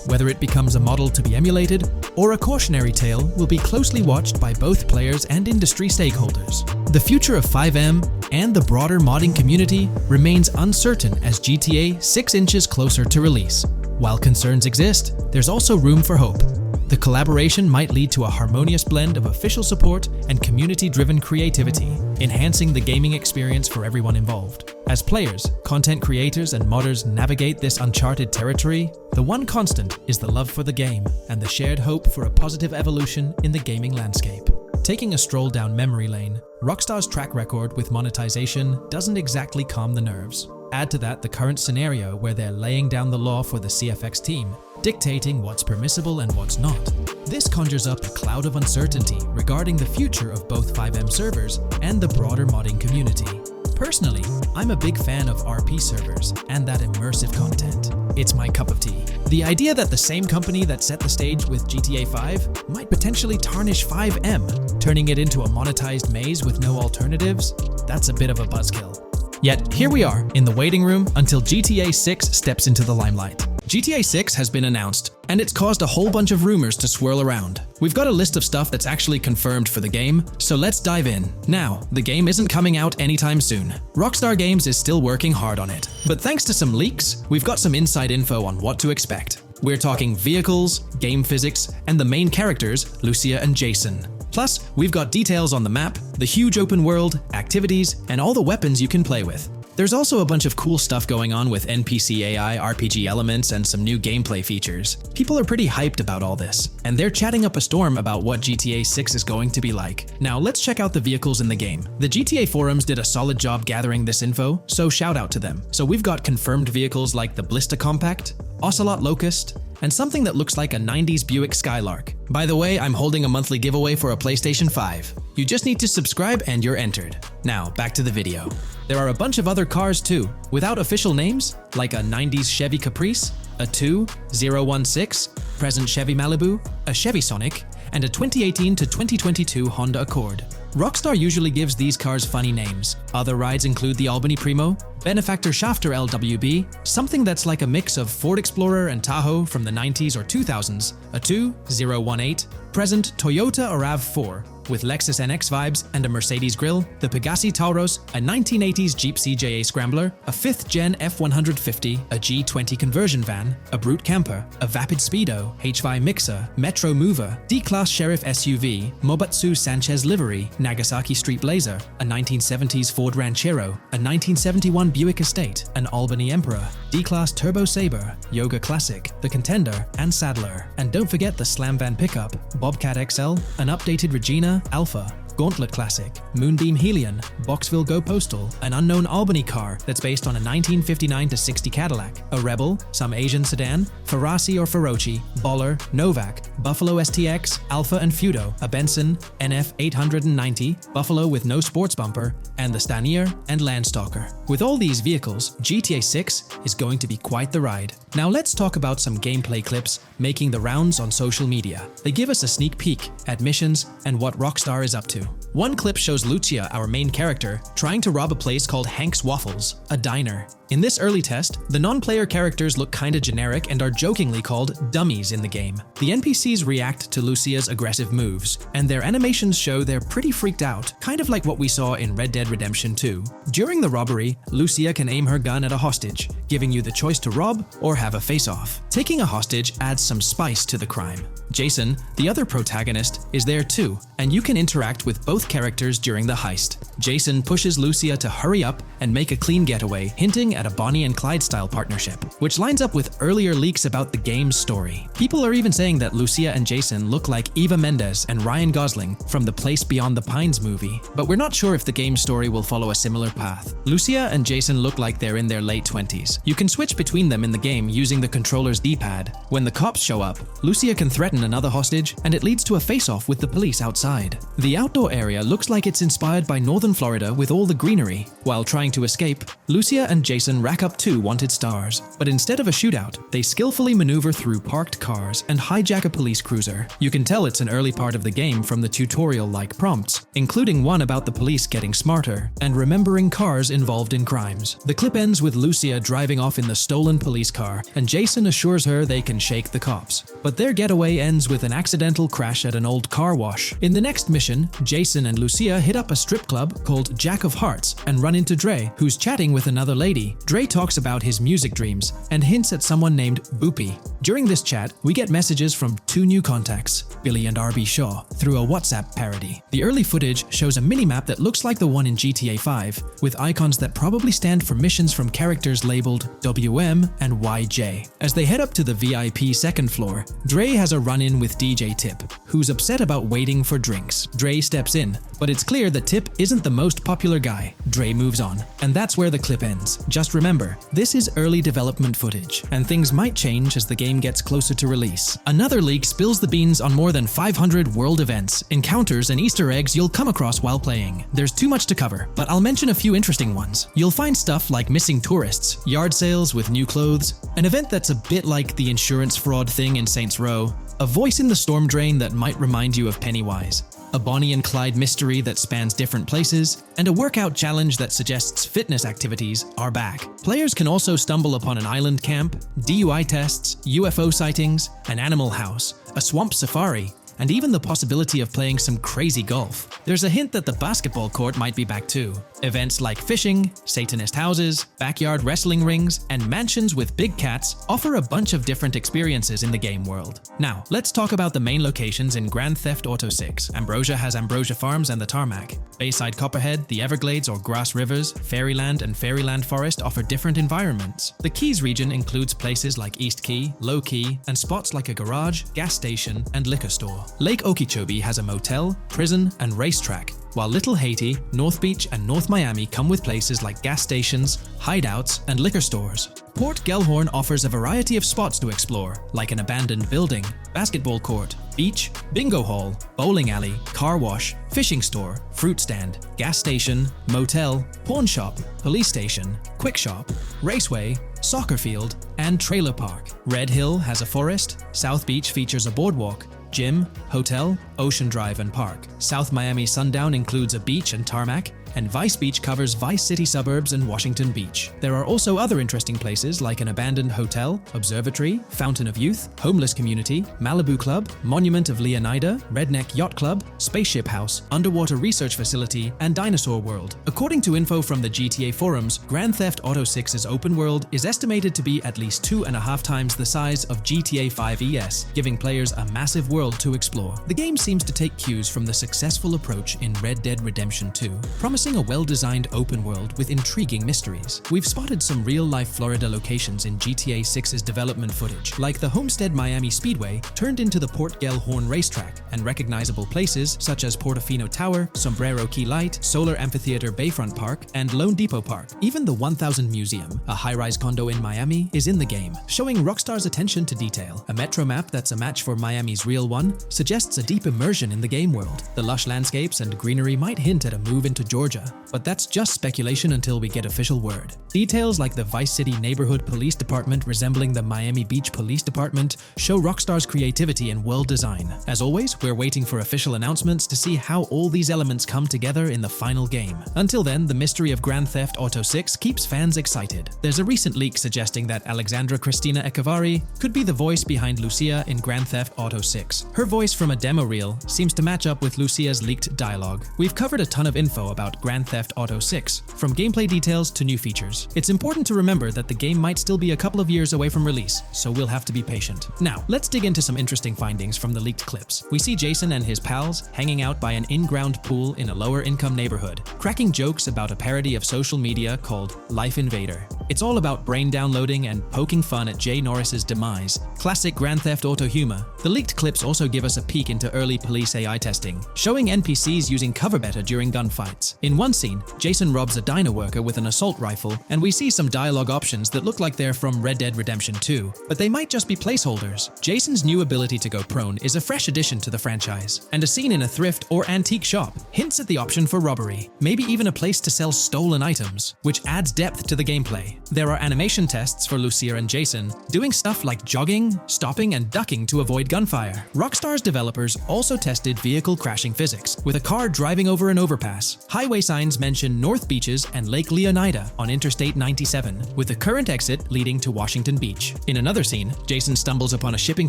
Whether it becomes a model to be emulated or a cautionary tale will be closely watched by both players and industry stakeholders. The future of FiveM and the broader modding community remains uncertain as GTA 6 inches closer to release. While concerns exist, there's also room for hope. The collaboration might lead to a harmonious blend of official support and community-driven creativity, enhancing the gaming experience for everyone involved. As players, content creators, and modders navigate this uncharted territory, the one constant is the love for the game and the shared hope for a positive evolution in the gaming landscape. Taking a stroll down memory lane, Rockstar's track record with monetization doesn't exactly calm the nerves. Add to that the current scenario where they're laying down the law for the CFX team, dictating what's permissible and what's not. This conjures up a cloud of uncertainty regarding the future of both FiveM servers and the broader modding community. Personally, I'm a big fan of RP servers and that immersive content. It's my cup of tea. The idea that the same company that set the stage with GTA 5 might potentially tarnish FiveM, turning it into a monetized maze with no alternatives, that's a bit of a buzzkill. Yet, here we are, in the waiting room until GTA 6 steps into the limelight. GTA 6 has been announced, and it's caused a whole bunch of rumors to swirl around. We've got a list of stuff that's actually confirmed for the game, so let's dive in. Now, the game isn't coming out anytime soon. Rockstar Games is still working hard on it. But thanks to some leaks, we've got some inside info on what to expect. We're talking vehicles, game physics, and the main characters, Lucia and Jason. Plus, we've got details on the map, the huge open world, activities, and all the weapons you can play with. There's also a bunch of cool stuff going on with NPC AI, RPG elements, and some new gameplay features. People are pretty hyped about all this, and they're chatting up a storm about what GTA 6 is going to be like. Now let's check out the vehicles in the game. The GTA forums did a solid job gathering this info, so shout out to them. So we've got confirmed vehicles like the Ballista Compact, Ocelot Locust, and something that looks like a 90s Buick Skylark. By the way, I'm holding a monthly giveaway for a PlayStation 5. You just need to subscribe and you're entered. Now, back to the video. There are a bunch of other cars too, without official names, like a 90s Chevy Caprice, a 2016 present Chevy Malibu, a Chevy Sonic, and a 2018 to 2022 Honda Accord. Rockstar usually gives these cars funny names. Other rides include the Albany Primo, Benefactor Shafter LWB, something that's like a mix of Ford Explorer and Tahoe from the 90s or 2000s, a 2018 present Toyota RAV4, With Lexus NX vibes and a Mercedes grille, the Pegassi Tauros, a 1980s Jeep CJA Scrambler, a 5th Gen F150, a G20 conversion van, a Brute camper, a Vapid Speedo, HY Mixer, Metro Mover, D-Class Sheriff SUV, Mobatsu Sanchez livery, Nagasaki Street Blazer, a 1970s Ford Ranchero, a 1971 Buick Estate, an Albany Emperor, D-Class Turbo Sabre, Yoga Classic, the Contender, and Sadler. And don't forget the Slam Van pickup, Bobcat XL, an updated Regina, Alpha, Gauntlet Classic, Moonbeam Helion, Boxville Go Postal, an unknown Albany car that's based on a 1959-60 Cadillac, a Rebel, some Asian sedan, Ferrari or Feroci, Baller, Novak, Buffalo STX, Alpha and Feudo, a Benson, NF 890, Buffalo with no sports bumper, and the Stanier and Landstalker. With all these vehicles, GTA 6 is going to be quite the ride. Now let's talk about some gameplay clips making the rounds on social media. They give us a sneak peek at missions and what Rockstar is up to. One clip shows Lucia, our main character, trying to rob a place called Hank's Waffles, a diner. In this early test, the non-player characters look kinda generic and are jokingly called dummies in the game. The NPCs react to Lucia's aggressive moves, and their animations show they're pretty freaked out, kind of like what we saw in Red Dead Redemption 2. During the robbery, Lucia can aim her gun at a hostage, giving you the choice to rob or have a face-off. Taking a hostage adds some spice to the crime. Jason, the other protagonist, is there too, and you can interact with both characters during the heist. Jason pushes Lucia to hurry up and make a clean getaway, hinting at a Bonnie and Clyde style partnership, which lines up with earlier leaks about the game's story. People are even saying that Lucia and Jason look like Eva Mendes and Ryan Gosling from the Place Beyond the Pines movie, but we're not sure if the game's story will follow a similar path. Lucia and Jason look like they're in their late 20s. You can switch between them in the game using the controller's D-pad. When the cops show up, Lucia can threaten another hostage, and it leads to a face-off with the police outside. The outdoor area looks like it's inspired by northern Florida with all the greenery. While trying to escape, Lucia and Jason rack up 2 wanted stars, but instead of a shootout, they skillfully maneuver through parked cars and hijack a police cruiser. You can tell it's an early part of the game from the tutorial-like prompts, including one about the police getting smarter and remembering cars involved in crimes. The clip ends with Lucia driving off in the stolen police car, and Jason assures her they can shake the cops. But their getaway ends with an accidental crash at an old car wash. In the next mission, Jason and Lucia hit up a strip club called Jack of Hearts and run into Dre, who's chatting with another lady. Dre talks about his music dreams and hints at someone named Boopy. During this chat, we get messages from 2 new contacts, Billy and RB Shaw, through a WhatsApp parody. The early footage shows a minimap that looks like the one in GTA 5, with icons that probably stand for missions from characters labeled WM and YJ. As they head up to the VIP second floor, Dre has a run-in with DJ Tip, who's upset about waiting for drinks. Dre steps in, but it's clear that Tip isn't the most popular guy. Dre moves on, and that's where the clip ends. Just remember, this is early development footage, and things might change as the game gets closer to release. Another leak spills the beans on more than 500 world events, encounters, and Easter eggs you'll come across while playing. There's too much to cover, but I'll mention a few interesting ones. You'll find stuff like missing tourists, yard sales with new clothes, an event that's a bit like the insurance fraud thing in Saints Row, a voice in the storm drain that might remind you of Pennywise, a Bonnie and Clyde mystery that spans different places, and a workout challenge that suggests fitness activities are back. Players can also stumble upon an island camp, DUI tests, UFO sightings, an animal house, a swamp safari, and even the possibility of playing some crazy golf. There's a hint that the basketball court might be back too. Events like fishing, Satanist houses, backyard wrestling rings, and mansions with big cats offer a bunch of different experiences in the game world. Now, let's talk about the main locations in Grand Theft Auto 6. Ambrosia has Ambrosia Farms and the Tarmac. Bayside Copperhead, the Everglades or Grass Rivers, Fairyland and Fairyland Forest offer different environments. The Keys region includes places like East Key, Low Key, and spots like a garage, gas station, and liquor store. Lake Okeechobee has a motel, prison, and racetrack, while Little Haiti, North Beach, and North Miami come with places like gas stations, hideouts, and liquor stores. Port Gellhorn offers a variety of spots to explore, like an abandoned building, basketball court, beach, bingo hall, bowling alley, car wash, fishing store, fruit stand, gas station, motel, pawn shop, police station, quick shop, raceway, soccer field, and trailer park. Red Hill has a forest, South Beach features a boardwalk, gym, hotel, Ocean Drive and park. South Miami Sundown includes a beach and tarmac, and Vice Beach covers Vice City suburbs and Washington Beach. There are also other interesting places like an abandoned hotel, observatory, Fountain of Youth, homeless community, Malibu Club, Monument of Leonida, Redneck Yacht Club, Spaceship House, underwater research facility, and Dinosaur World. According to info from the GTA forums, Grand Theft Auto 6's open world is estimated to be at least 2.5 times the size of GTA 5 ES, giving players a massive world to explore. The game seems to take cues from the successful approach in Red Dead Redemption 2, promising a well-designed open world with intriguing mysteries. We've spotted some real-life Florida locations in GTA 6's development footage, like the Homestead Miami Speedway turned into the Port Gellhorn racetrack, and recognizable places such as Portofino Tower, Sombrero Key Light, Solar Amphitheater Bayfront Park, and Lone Depot Park. Even the 1000 Museum, a high-rise condo in Miami, is in the game, showing Rockstar's attention to detail. A metro map that's a match for Miami's real one suggests a deep immersion in the game world. The lush landscapes and greenery might hint at a move into Georgia, but that's just speculation until we get official word. Details like the Vice City Neighborhood Police Department resembling the Miami Beach Police Department show Rockstar's creativity and world design. As always, we're waiting for official announcements to see how all these elements come together in the final game. Until then, the mystery of Grand Theft Auto 6 keeps fans excited. There's a recent leak suggesting that Alexandra Christina Echevarri could be the voice behind Lucia in Grand Theft Auto 6. Her voice from a demo reel seems to match up with Lucia's leaked dialogue. We've covered a ton of info about Grand Theft Auto 6, from gameplay details to new features. It's important to remember that the game might still be a couple of years away from release, so we'll have to be patient. Now, let's dig into some interesting findings from the leaked clips. We see Jason and his pals hanging out by an in-ground pool in a lower-income neighborhood, cracking jokes about a parody of social media called Life Invader. It's all about brain downloading and poking fun at Jay Norris's demise. Classic Grand Theft Auto humor. The leaked clips also give us a peek into early police AI testing, showing NPCs using cover better during gunfights. In one scene, Jason robs a diner worker with an assault rifle, and we see some dialogue options that look like they're from Red Dead Redemption 2, but they might just be placeholders. Jason's new ability to go prone is a fresh addition to the franchise, and a scene in a thrift or antique shop hints at the option for robbery, maybe even a place to sell stolen items, which adds depth to the gameplay. There are animation tests for Lucia and Jason, doing stuff like jogging, stopping, and ducking to avoid gunfire. Rockstar's developers also tested vehicle crashing physics, with a car driving over an overpass. Highway signs mention North Beaches and Lake Leonida on Interstate 97, with the current exit leading to Washington Beach. In another scene, Jason stumbles upon a shipping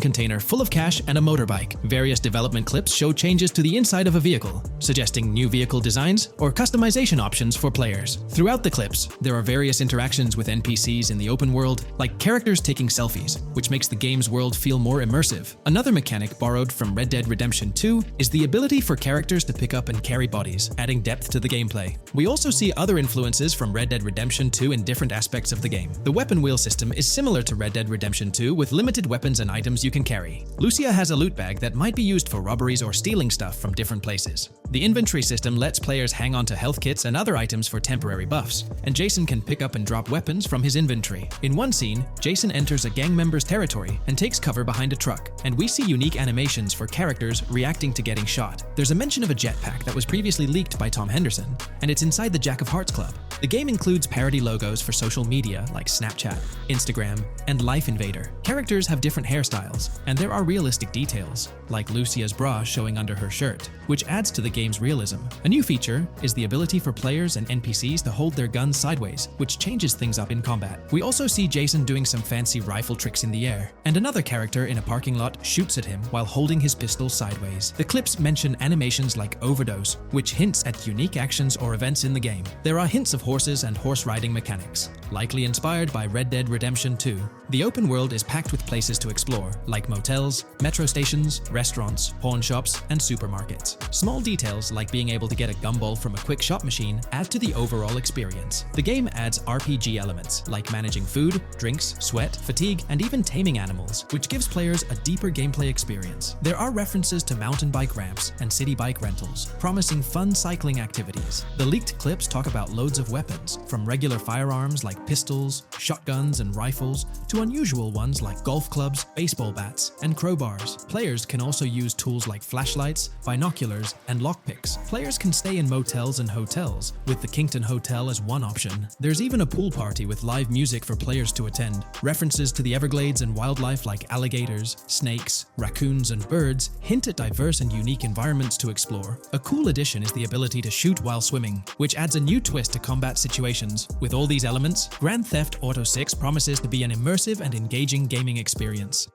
container full of cash and a motorbike. Various development clips show changes to the inside of a vehicle, suggesting new vehicle designs or customization options for players. Throughout the clips, there are various interactions with NPCs in the open world, like characters taking selfies, which makes the game's world feel more immersive. Another mechanic borrowed from Red Dead Redemption 2 is the ability for characters to pick up and carry bodies, adding depth to the gameplay. We also see other influences from Red Dead Redemption 2 in different aspects of the game. The weapon wheel system is similar to Red Dead Redemption 2 with limited weapons and items you can carry. Lucia has a loot bag that might be used for robberies or stealing stuff from different places. The inventory system lets players hang on to health kits and other items for temporary buffs, and Jason can pick up and drop weapons from his inventory. In one scene, Jason enters a gang member's territory and takes cover behind a truck, and we see unique animations for characters reacting to getting shot. There's a mention of a jetpack that was previously leaked by Tom Henderson, and it's inside the Jack of Hearts Club. The game includes parody logos for social media like Snapchat, Instagram, and Life Invader. Characters have different hairstyles, and there are realistic details, like Lucia's bra showing under her shirt, which adds to the game's realism. A new feature is the ability for players and NPCs to hold their guns sideways, which changes things up in combat. We also see Jason doing some fancy rifle tricks in the air, and another character in a parking lot shoots at him while holding his pistol sideways. The clips mention animations like Overdose, which hints at unique actions or events in the game. There are hints of horses and horse riding mechanics, likely inspired by Red Dead Redemption 2. The open world is packed with places to explore, like motels, metro stations, restaurants, pawn shops, and supermarkets. Small details like being able to get a gumball from a quick shop machine add to the overall experience. The game adds RPG elements, like managing food, drinks, sweat, fatigue, and even taming animals, which gives players a deeper gameplay experience. There are references to mountain bike ramps and city bike rentals, promising fun cycling activities. The leaked clips talk about loads of weapons weapons, from regular firearms like pistols, shotguns, and rifles, to unusual ones like golf clubs, baseball bats, and crowbars. Players can also use tools like flashlights, binoculars, and lockpicks. Players can stay in motels and hotels, with the Kington Hotel as one option. There's even a pool party with live music for players to attend. References to the Everglades and wildlife like alligators, snakes, raccoons, and birds hint at diverse and unique environments to explore. A cool addition is the ability to shoot while swimming, which adds a new twist to combat situations. With all these elements, Grand Theft Auto 6 promises to be an immersive and engaging gaming experience.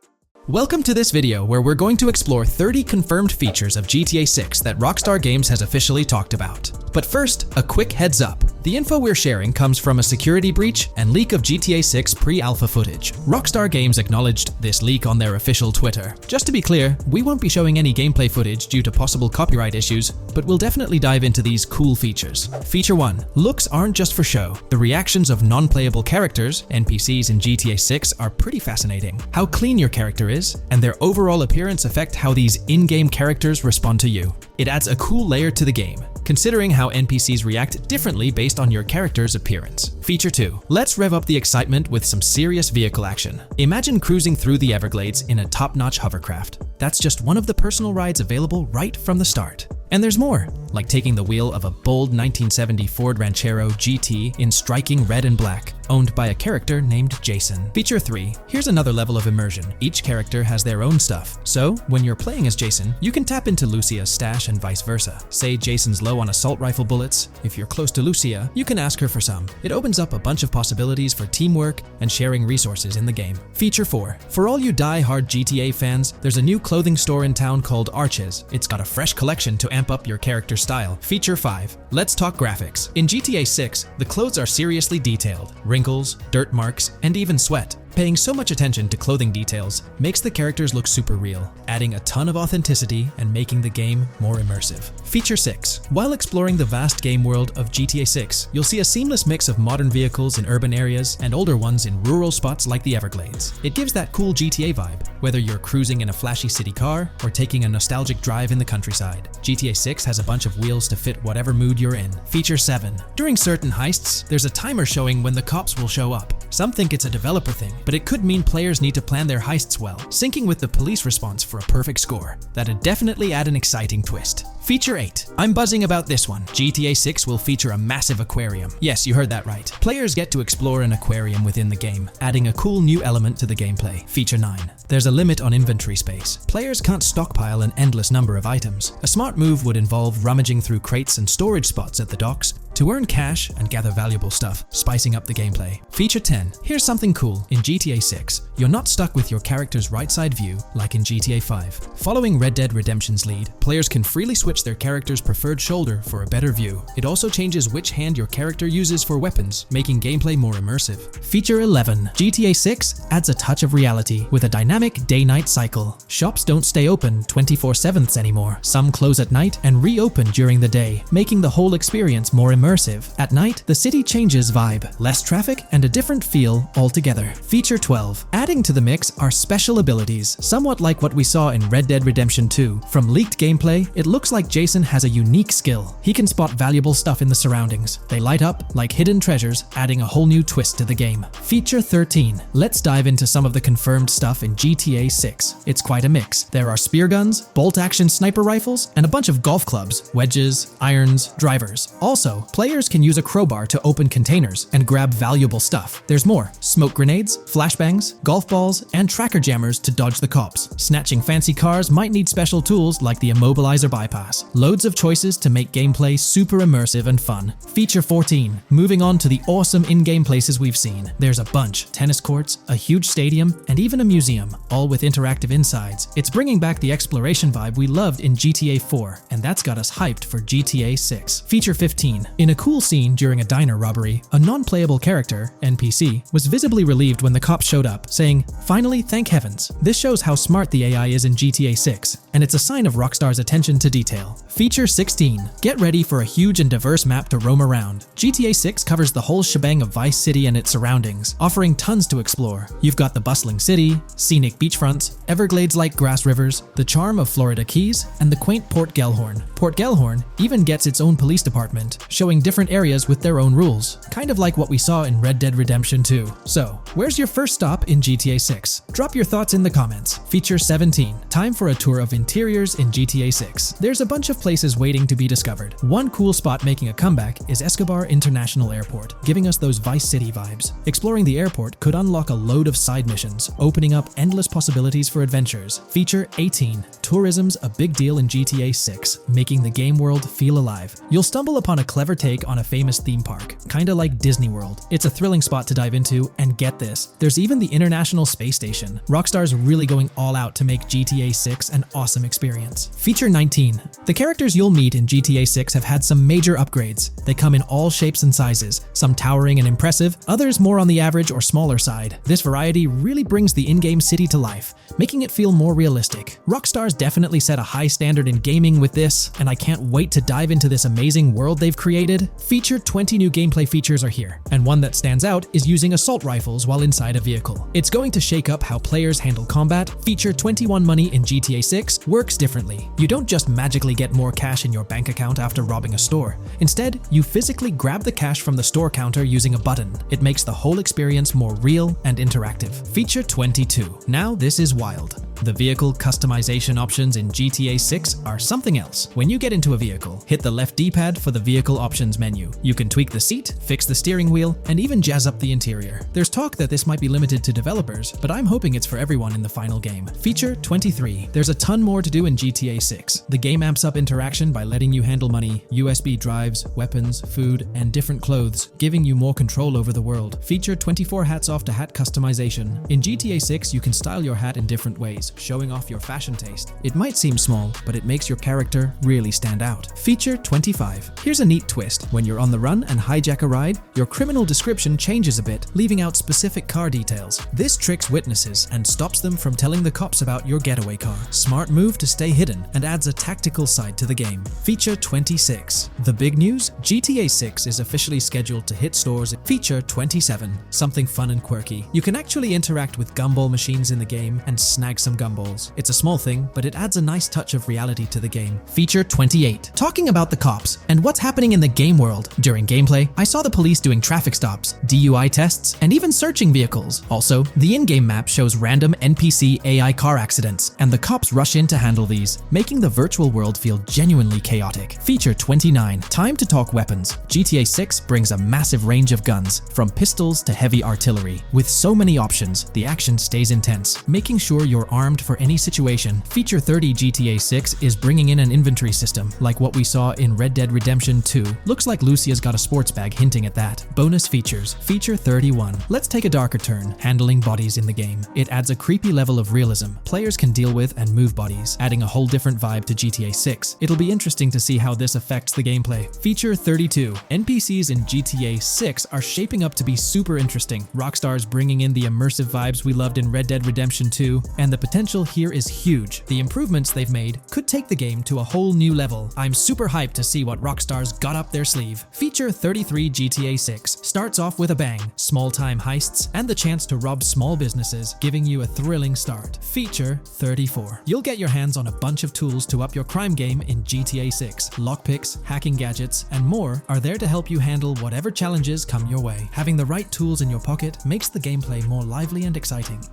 Welcome to this video where we're going to explore 30 confirmed features of GTA 6 that Rockstar Games has officially talked about. But first, a quick heads up. The info we're sharing comes from a security breach and leak of GTA 6 pre-alpha footage. Rockstar Games acknowledged this leak on their official Twitter. Just to be clear, we won't be showing any gameplay footage due to possible copyright issues, but we'll definitely dive into these cool features. Feature 1. Looks aren't just for show. The reactions of non-playable characters, NPCs in GTA 6, are pretty fascinating. How clean your character is, and their overall appearance affect how these in-game characters respond to you. It adds a cool layer to the game, considering how NPCs react differently based on your character's appearance. Feature 2. Let's rev up the excitement with some serious vehicle action. Imagine cruising through the Everglades in a top-notch hovercraft. That's just one of the personal rides available right from the start. And there's more, like taking the wheel of a bold 1970 Ford Ranchero GT in striking red and black, owned by a character named Jason. Feature 3. Here's another level of immersion. Each character has their own stuff, so when you're playing as Jason, you can tap into Lucia's stash and vice versa. Say Jason's low on assault rifle bullets. If you're close to Lucia, you can ask her for some. It opens up a bunch of possibilities for teamwork and sharing resources in the game. Feature 4. For all you die-hard GTA fans, there's a new clothing store in town called Arches. It's got a fresh collection to amp up your character's style. Feature 5. Let's talk graphics. In GTA 6, the clothes are seriously detailed. Wrinkles, dirt marks, and even sweat. Paying so much attention to clothing details makes the characters look super real, adding a ton of authenticity and making the game more immersive. Feature 6. While exploring the vast game world of GTA 6, you'll see a seamless mix of modern vehicles in urban areas and older ones in rural spots like the Everglades. It gives that cool GTA vibe, whether you're cruising in a flashy city car or taking a nostalgic drive in the countryside. GTA 6 has a bunch of wheels to fit whatever mood you're in. Feature 7. During certain heists, there's a timer showing when the cops will show up. Some think it's a developer thing, but it could mean players need to plan their heists well, syncing with the police response for a perfect score. That'd definitely add an exciting twist. Feature 8. I'm buzzing about this one. GTA 6 will feature a massive aquarium. Yes, you heard that right. Players get to explore an aquarium within the game, adding a cool new element to the gameplay. Feature 9. There's a limit on inventory space. Players can't stockpile an endless number of items. A smart move would involve rummaging through crates and storage spots at the docks to earn cash and gather valuable stuff, spicing up the gameplay. Feature 10. Here's something cool. In GTA 6, you're not stuck with your character's right side view like in GTA 5. Following Red Dead Redemption's lead, players can freely switch their character's preferred shoulder for a better view. It also changes which hand your character uses for weapons, making gameplay more immersive. Feature 11. GTA 6 adds a touch of reality with a dynamic day-night cycle. Shops don't stay open 24/7 anymore. Some close at night and reopen during the day, making the whole experience more immersive. At night, the city changes vibe, less traffic, and a different feel altogether. Feature 12. Adding to the mix are special abilities, somewhat like what we saw in Red Dead Redemption 2. From leaked gameplay, it looks like Jason has a unique skill. He can spot valuable stuff in the surroundings. They light up like hidden treasures, adding a whole new twist to the game. Feature 13. Let's dive into some of the confirmed stuff in GTA 6. It's quite a mix. There are spear guns, bolt-action sniper rifles, and a bunch of golf clubs, wedges, irons, drivers. Also, players can use a crowbar to open containers and grab valuable stuff. There's more: smoke grenades, flashbangs, golf balls, and tracker jammers to dodge the cops. Snatching fancy cars might need special tools like the immobilizer bypass. Loads of choices to make gameplay super immersive and fun. Feature 14. Moving on to the awesome in-game places we've seen. There's a bunch: tennis courts, a huge stadium, and even a museum, all with interactive insides. It's bringing back the exploration vibe we loved in GTA 4, and that's got us hyped for GTA 6. Feature 15. In a cool scene during a diner robbery, a non-playable character, NPC, was visibly relieved when the cops showed up, saying, "Finally, thank heavens." This shows how smart the AI is in GTA 6. and it's a sign of Rockstar's attention to detail. Feature 16. Get ready for a huge and diverse map to roam around. GTA 6 covers the whole shebang of Vice City and its surroundings, offering tons to explore. You've got the bustling city, scenic beachfronts, Everglades-like grass rivers, the charm of Florida Keys, and the quaint Port Gellhorn. Port Gellhorn even gets its own police department, showing different areas with their own rules, kind of like what we saw in Red Dead Redemption 2. So, where's your first stop in GTA 6? Drop your thoughts in the comments. Feature 17. Time for a tour of interiors in GTA 6. There's a bunch of places waiting to be discovered. One cool spot making a comeback is Escobar International Airport, giving us those Vice City vibes. Exploring the airport could unlock a load of side missions, opening up endless possibilities for adventures. Feature 18. Tourism's a big deal in GTA 6, making the game world feel alive. You'll stumble upon a clever take on a famous theme park, kinda like Disney World. It's a thrilling spot to dive into, and get this, there's even the International Space Station. Rockstar's really going all out to make GTA 6 an awesome experience. Feature 19. The characters you'll meet in GTA 6 have had some major upgrades. They come in all shapes and sizes, some towering and impressive, others more on the average or smaller side. This variety really brings the in-game city to life, making it feel more realistic. Rockstar's definitely set a high standard in gaming with this, and I can't wait to dive into this amazing world they've created. Feature 20 new gameplay features are here, and one that stands out is using assault rifles while inside a vehicle. It's going to shake up how players handle combat. Feature 21 money in GTA 6 works differently. You don't just magically get more cash in your bank account after robbing a store. Instead, you physically grab the cash from the store counter using a button. It makes the whole experience more real and interactive. Feature 22. Now this is wild. The vehicle customization options in GTA 6 are something else. When you get into a vehicle, hit the left D-pad for the vehicle options menu. You can tweak the seat, fix the steering wheel, and even jazz up the interior. There's talk that this might be limited to developers, but I'm hoping it's for everyone in the final game. Feature 23. There's a ton more to do in GTA 6. The game amps up interaction by letting you handle money, USB drives, weapons, food, and different clothes, giving you more control over the world. Feature 24 hats off to hat customization. In GTA 6, you can style your hat in different ways, showing off your fashion taste. It might seem small, but it makes your character really stand out. Feature 25. Here's a neat twist. When you're on the run and hijack a ride, your criminal description changes a bit, leaving out specific car details. This tricks witnesses and stops them from telling the cops about your getaway car. Smart move to stay hidden and adds a tactical side to the game. Feature 26. The big news? GTA 6 is officially scheduled to hit stores. Feature 27. Something fun and quirky. You can actually interact with gumball machines in the game and snag some gumballs. It's a small thing, but it adds a nice touch of reality to the game. Feature 28. Talking about the cops and what's happening in the game world. During gameplay, I saw the police doing traffic stops, DUI tests, and even searching vehicles. Also, the in-game map shows random NPC AI car accidents, and the cops rush in to handle these, making the virtual world feel genuinely chaotic. Feature 29. Time to talk weapons. GTA 6 brings a massive range of guns, from pistols to heavy artillery. With so many options, the action stays intense, making sure you're armed for any situation. Feature 30 GTA 6 is bringing in an inventory system, like what we saw in Red Dead Redemption 2. Looks like Lucia's got a sports bag hinting at that. Bonus features. Feature 31. Let's take a darker turn, handling bodies in the game. It adds a creepy level of realism. Players can deal with and move bodies, adding a whole different vibe to GTA 6. It'll be interesting to see how this affects the gameplay. Feature 32. NPCs in GTA 6 are shaping up to be super interesting. Rockstar's bringing in the immersive vibes we loved in Red Dead Redemption 2, and the potential here is huge. The improvements they've made could take the game to a whole new level. I'm super hyped to see what Rockstar's got up their sleeve. Feature 33 GTA 6 starts off with a bang, small-time heists, and the chance to rob small businesses, giving you a thrilling start. Feature 34. You'll get your hands on a bunch of tools to up your crime game in GTA 6. Lockpicks, hacking gadgets, and more are there to help you handle whatever challenges come your way. Having the right tools in your pocket makes the gameplay more lively and exciting.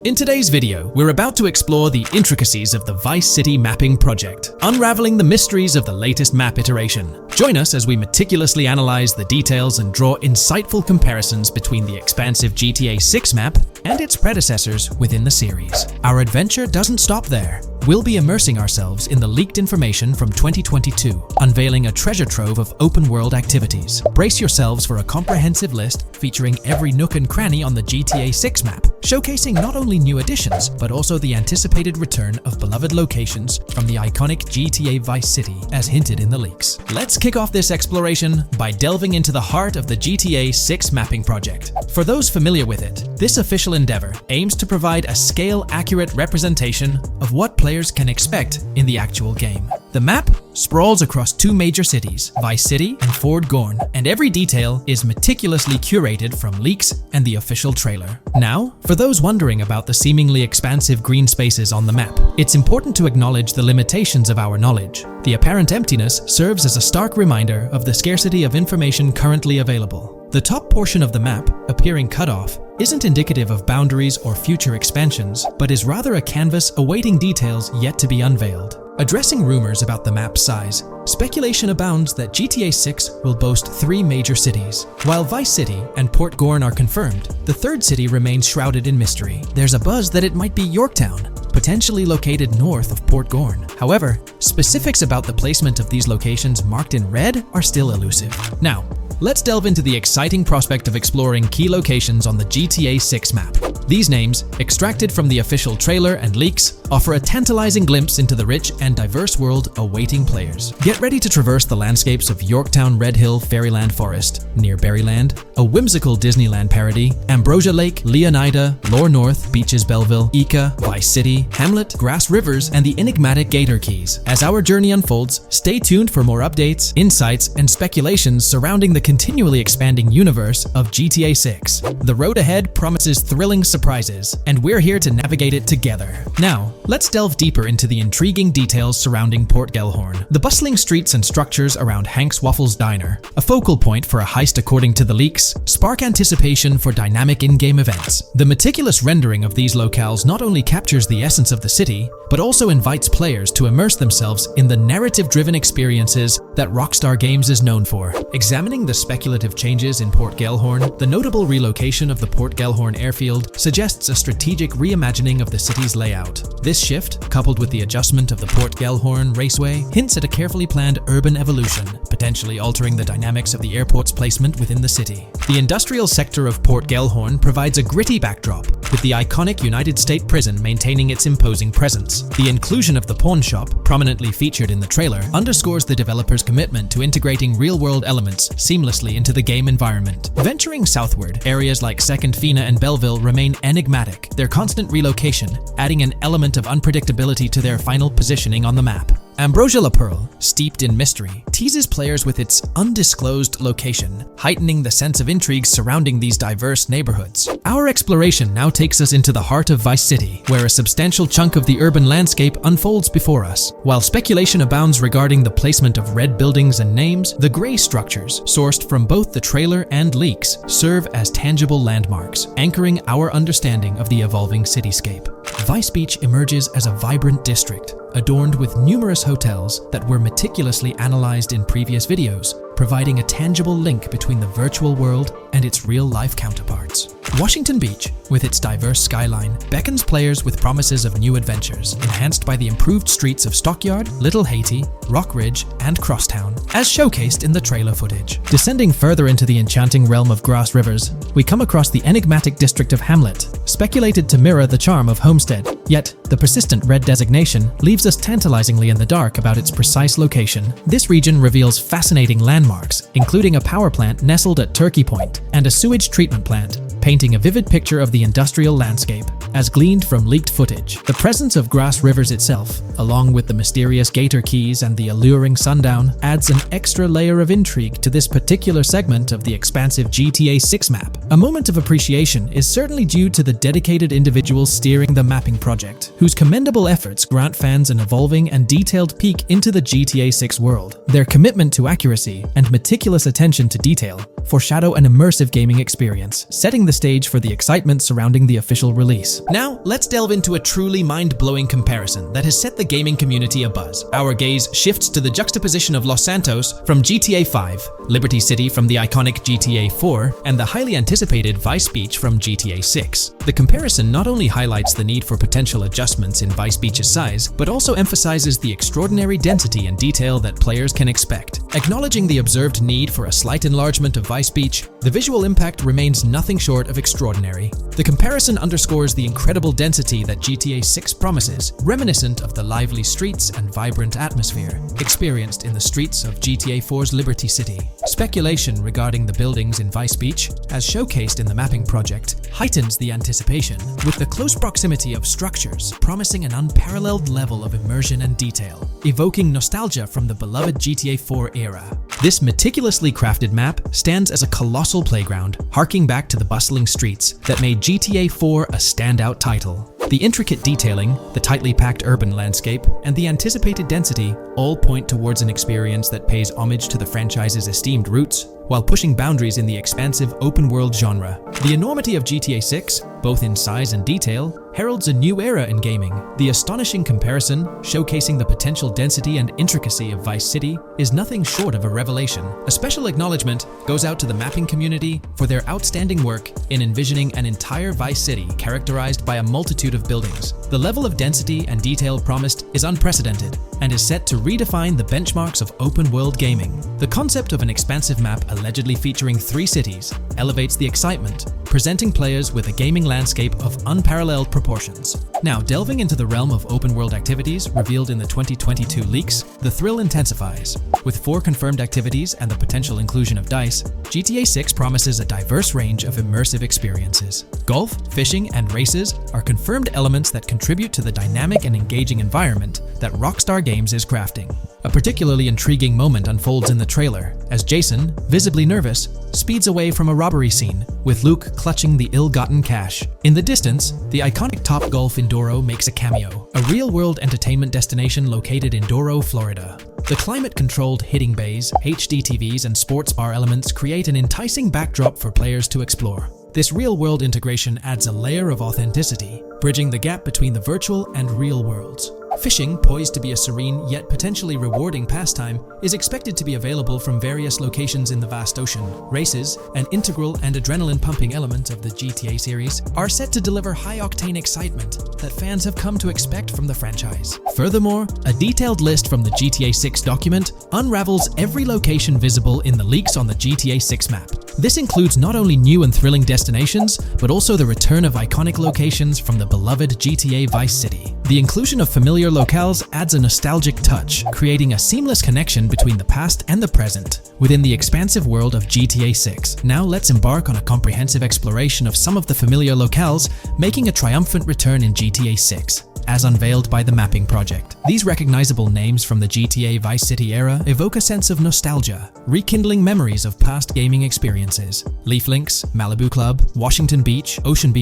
In today's video, we're about to explore the intricacies of the Vice City mapping project, unraveling the mysteries of the latest map iteration. Join us as we meticulously analyze the details and draw insightful comparisons between the expansive GTA 6 map and its predecessors within the series. Our adventure doesn't stop there. We'll be immersing ourselves in the leaked information from 2022, unveiling a treasure trove of open-world activities. Brace yourselves for a comprehensive list featuring every nook and cranny on the GTA 6 map, showcasing not only new additions, but also the anticipated return of beloved locations from the iconic GTA Vice City, as hinted in the leaks. Let's kick off this exploration by delving into the heart of the GTA 6 mapping project. For those familiar with it, this official endeavor aims to provide a scale-accurate representation of what players players can expect in the actual game. The map sprawls across two major cities, Vice City and Fort Gorn, and every detail is meticulously curated from leaks and the official trailer. Now, for those wondering about the seemingly expansive green spaces on the map, it's important to acknowledge the limitations of our knowledge. The apparent emptiness serves as a stark reminder of the scarcity of information currently available. The top portion of the map, appearing cut off, isn't indicative of boundaries or future expansions, but is rather a canvas awaiting details yet to be unveiled. Addressing rumors about the map's size, speculation abounds that GTA 6 will boast 3 major cities. While Vice City and Port Gorn are confirmed, the third city remains shrouded in mystery. There's a buzz that it might be Yorktown, potentially located north of Port Gorn. However, specifics about the placement of these locations marked in red are still elusive. Now, let's delve into the exciting prospect of exploring key locations on the GTA 6 map. These names, extracted from the official trailer and leaks, offer a tantalizing glimpse into the rich and diverse world awaiting players. Get ready to traverse the landscapes of Yorktown Red Hill Fairyland Forest, near Berryland, a whimsical Disneyland parody, Ambrosia Lake, Leonida, Lore North, Beaches Belleville, Ica, Vice City, Hamlet, Grass Rivers, and the enigmatic Gator Keys. As our journey unfolds, stay tuned for more updates, insights, and speculations surrounding the continually expanding universe of GTA 6. The road ahead promises thrilling surprises, and we're here to navigate it together. Now, let's delve deeper into the intriguing details surrounding Port Gellhorn. The bustling streets and structures around Hank's Waffles Diner, a focal point for a heist according to the leaks, spark anticipation for dynamic in-game events. The meticulous rendering of these locales not only captures the essence of the city, but also invites players to immerse themselves in the narrative-driven experiences that Rockstar Games is known for. Examining the speculative changes in Port Gellhorn, the notable relocation of the Port Gellhorn airfield suggests a strategic reimagining of the city's layout. This shift, coupled with the adjustment of the Port Gellhorn Raceway, hints at a carefully planned urban evolution, potentially altering the dynamics of the airport's placement within the city. The industrial sector of Port Gellhorn provides a gritty backdrop, with the iconic United States Prison maintaining its imposing presence. The inclusion of the pawn shop, prominently featured in the trailer, underscores the developer's commitment to integrating real-world elements seamlessly into the game environment. Venturing southward, areas like Second Fina and Belleville remain enigmatic, their constant relocation adding an element of unpredictability to their final positioning on the map. Ambrosia La Pearl, steeped in mystery, teases players with its undisclosed location, heightening the sense of intrigue surrounding these diverse neighborhoods. Our exploration now takes us into the heart of Vice City, where a substantial chunk of the urban landscape unfolds before us. While speculation abounds regarding the placement of red buildings and names, the gray structures, sourced from both the trailer and leaks, serve as tangible landmarks, anchoring our understanding of the evolving cityscape. Vice Beach emerges as a vibrant district, adorned with numerous hotels that were meticulously analyzed in previous videos, providing a tangible link between the virtual world and its real-life counterparts. Washington Beach, with its diverse skyline, beckons players with promises of new adventures, enhanced by the improved streets of Stockyard, Little Haiti, Rock Ridge, and Crosstown, as showcased in the trailer footage. Descending further into the enchanting realm of Grass Rivers, we come across the enigmatic district of Hamlet, speculated to mirror the charm of Homestead. Yet, the persistent red designation leaves us tantalizingly in the dark about its precise location. This region reveals fascinating landmarks, including a power plant nestled at Turkey Point and a sewage treatment plant, painting a vivid picture of the industrial landscape, as gleaned from leaked footage. The presence of Grass Rivers itself, along with the mysterious Gator Keys and the alluring sundown, adds an extra layer of intrigue to this particular segment of the expansive GTA 6 map. A moment of appreciation is certainly due to the dedicated individuals steering the mapping project, whose commendable efforts grant fans an evolving and detailed peek into the GTA 6 world. Their commitment to accuracy and meticulous attention to detail foreshadow an immersive gaming experience, setting the stage for the excitement surrounding the official release. Now, let's delve into a truly mind-blowing comparison that has set the gaming community abuzz. Our gaze shifts to the juxtaposition of Los Santos from GTA 5, Liberty City from the iconic GTA 4, and the highly anticipated Vice Beach from GTA 6. The comparison not only highlights the need for potential adjustments in Vice Beach's size, but also emphasizes the extraordinary density and detail that players can expect. Acknowledging the observed need for a slight enlargement of Vice Beach, the visual impact remains nothing short of extraordinary. The comparison underscores the incredible density that GTA 6 promises, reminiscent of the lively streets and vibrant atmosphere experienced in the streets of GTA 4's Liberty City. Speculation regarding the buildings in Vice Beach has showcased showcased in the mapping project, heightens the anticipation with the close proximity of structures promising an unparalleled level of immersion and detail, evoking nostalgia from the beloved GTA 4 era. This meticulously crafted map stands as a colossal playground, harking back to the bustling streets that made GTA 4 a standout title. The intricate detailing, the tightly packed urban landscape, and the anticipated density all point towards an experience that pays homage to the franchise's esteemed roots, while pushing boundaries in the expansive open-world genre. The enormity of GTA 6, both in size and detail, heralds a new era in gaming. The astonishing comparison, showcasing the potential density and intricacy of Vice City, is nothing short of a revelation. A special acknowledgement goes out to the mapping community for their outstanding work in envisioning an entire Vice City characterized by a multitude of buildings. The level of density and detail promised is unprecedented and is set to redefine the benchmarks of open-world gaming. The concept of an expansive map allegedly featuring 3 cities elevates the excitement, presenting players with a gaming landscape of unparalleled proportions. Now, delving into the realm of open-world activities revealed in the 2022 leaks, the thrill intensifies. With 4 confirmed activities and the potential inclusion of DICE, GTA 6 promises a diverse range of immersive experiences. Golf, fishing, and races are confirmed elements that contribute to the dynamic and engaging environment that Rockstar Games is crafting. A particularly intriguing moment unfolds in the trailer, as Jason, visibly nervous, speeds away from a robbery scene, with Luke clutching the ill-gotten cash. In the distance, the iconic Topgolf in Doro makes a cameo, a real-world entertainment destination located in Doro, Florida. The climate-controlled hitting bays, HD TVs, and sports bar elements create an enticing backdrop for players to explore. This real-world integration adds a layer of authenticity, bridging the gap between the virtual and real worlds. Fishing, poised to be a serene yet potentially rewarding pastime, is expected to be available from various locations in the vast ocean. Races, an integral and adrenaline-pumping element of the GTA series, are set to deliver high-octane excitement that fans have come to expect from the franchise. Furthermore, a detailed list from the GTA 6 document unravels every location visible in the leaks on the GTA 6 map. This includes not only new and thrilling destinations, but also the return of iconic locations from the beloved GTA Vice City. The inclusion of familiar locales adds a nostalgic touch, creating a seamless connection between the past and the present within the expansive world of GTA 6. Now let's embark on a comprehensive exploration of some of the familiar locales making a triumphant return in GTA 6. As unveiled by the mapping project. These recognizable names from the GTA Vice City era evoke a sense of nostalgia, rekindling memories of past gaming experiences. Leaf Links, Malibu Club, Washington Beach, Ocean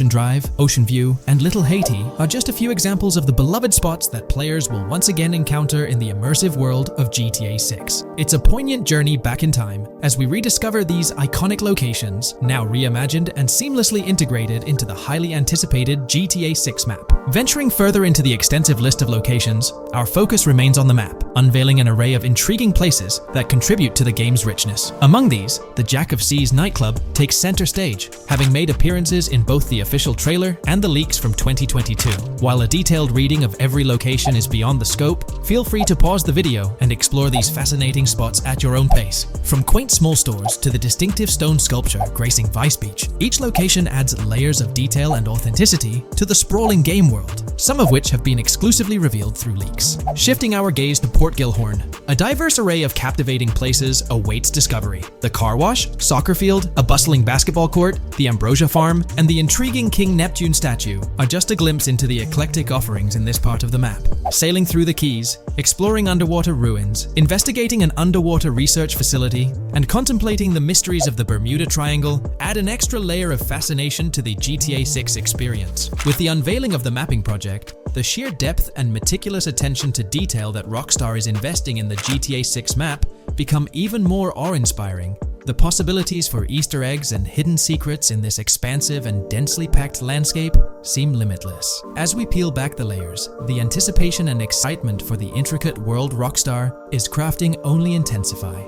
Drive, Ocean View, and Little Haiti are just a few examples of the beloved spots that players will once again encounter in the immersive world of GTA 6. It's a poignant journey back in time as we rediscover these iconic locations, now reimagined and seamlessly integrated into the highly anticipated GTA 6 map. Venturing further into the extensive list of locations, our focus remains on the map, unveiling an array of intriguing places that contribute to the game's richness. Among these, the Jack of Seas nightclub takes center stage, having made appearances in both the official trailer and the leaks from 2022. While a detailed reading of every location is beyond the scope, feel free to pause the video and explore these fascinating spots at your own pace. From quaint small stores to the distinctive stone sculpture gracing Vice Beach, each location adds layers of detail and authenticity to the sprawling game world, some of which have been exclusively revealed through leaks. Shifting our gaze to Port Gilhorn, a diverse array of captivating places awaits discovery. The car wash, soccer field, a bustling basketball court, the Ambrosia Farm, and the intriguing King Neptune statue are just a glimpse into the eclectic offerings in this part of the map. Sailing through the Keys, exploring underwater ruins, investigating an underwater research facility, and contemplating the mysteries of the Bermuda Triangle add an extra layer of fascination to the GTA 6 experience. With the unveiling of the mapping project, the sheer depth and meticulous attention to detail that Rockstar is investing in the GTA 6 map become even more awe-inspiring. The possibilities for Easter eggs and hidden secrets in this expansive and densely packed landscape seem limitless. As we peel back the layers, the anticipation and excitement for the intricate world Rockstar is crafting only intensify.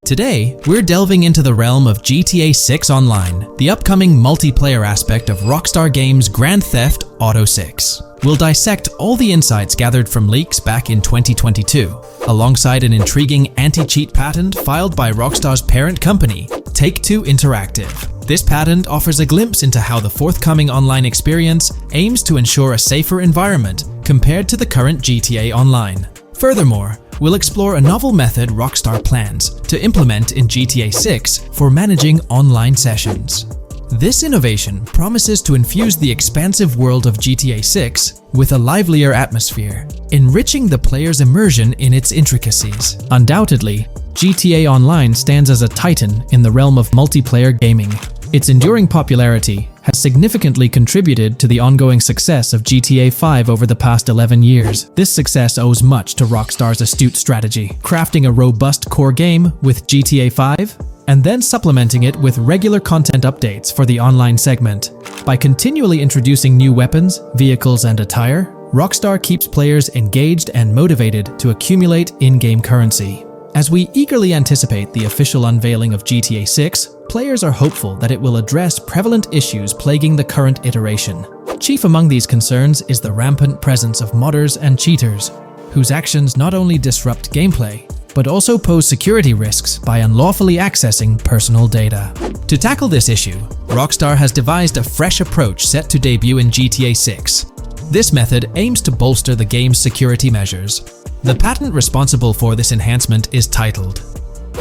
Today, we're delving into the realm of GTA 6 Online, the upcoming multiplayer aspect of Rockstar Games' Grand Theft Auto 6. We'll dissect all the insights gathered from leaks back in 2022, alongside an intriguing anti-cheat patent filed by Rockstar's parent company, Take-Two Interactive. This patent offers a glimpse into how the forthcoming online experience aims to ensure a safer environment compared to the current GTA Online. Furthermore, we'll explore a novel method Rockstar plans to implement in GTA 6 for managing online sessions. This innovation promises to infuse the expansive world of GTA 6 with a livelier atmosphere, enriching the player's immersion in its intricacies. Undoubtedly, GTA Online stands as a titan in the realm of multiplayer gaming. Its enduring popularity has significantly contributed to the ongoing success of GTA 5 over the past 11 years. This success owes much to Rockstar's astute strategy, crafting a robust core game with GTA 5 and then supplementing it with regular content updates for the online segment. By continually introducing new weapons, vehicles, and attire, Rockstar keeps players engaged and motivated to accumulate in-game currency. As we eagerly anticipate the official unveiling of GTA 6, players are hopeful that it will address prevalent issues plaguing the current iteration. Chief among these concerns is the rampant presence of modders and cheaters, whose actions not only disrupt gameplay, but also pose security risks by unlawfully accessing personal data. To tackle this issue, Rockstar has devised a fresh approach set to debut in GTA 6. This method aims to bolster the game's security measures. The patent responsible for this enhancement is titled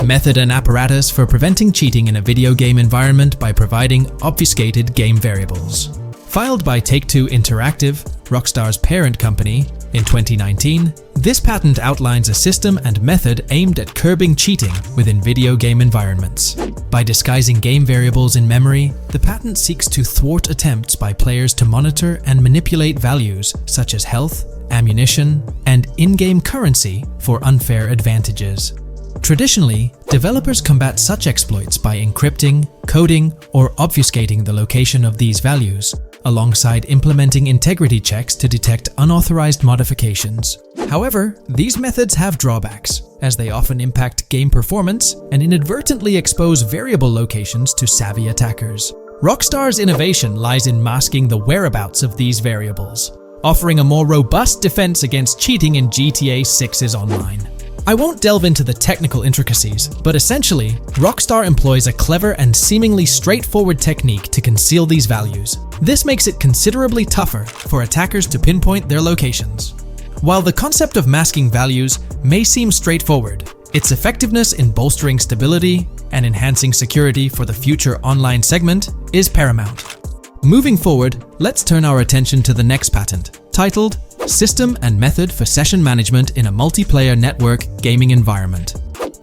Method and Apparatus for Preventing Cheating in a Video Game Environment by Providing Obfuscated Game Variables. Filed by Take-Two Interactive, Rockstar's parent company, in 2019, this patent outlines a system and method aimed at curbing cheating within video game environments. By disguising game variables in memory, the patent seeks to thwart attempts by players to monitor and manipulate values such as health, ammunition, and in-game currency for unfair advantages. Traditionally, developers combat such exploits by encrypting, coding, or obfuscating the location of these values, alongside implementing integrity checks to detect unauthorized modifications. However, these methods have drawbacks, as they often impact game performance and inadvertently expose variable locations to savvy attackers. Rockstar's innovation lies in masking the whereabouts of these variables, offering a more robust defense against cheating in GTA 6's online. I won't delve into the technical intricacies, but essentially, Rockstar employs a clever and seemingly straightforward technique to conceal these values. This makes it considerably tougher for attackers to pinpoint their locations. While the concept of masking values may seem straightforward, its effectiveness in bolstering stability and enhancing security for the future online segment is paramount. Moving forward, let's turn our attention to the next patent, titled System and Method for Session Management in a Multiplayer Network Gaming Environment.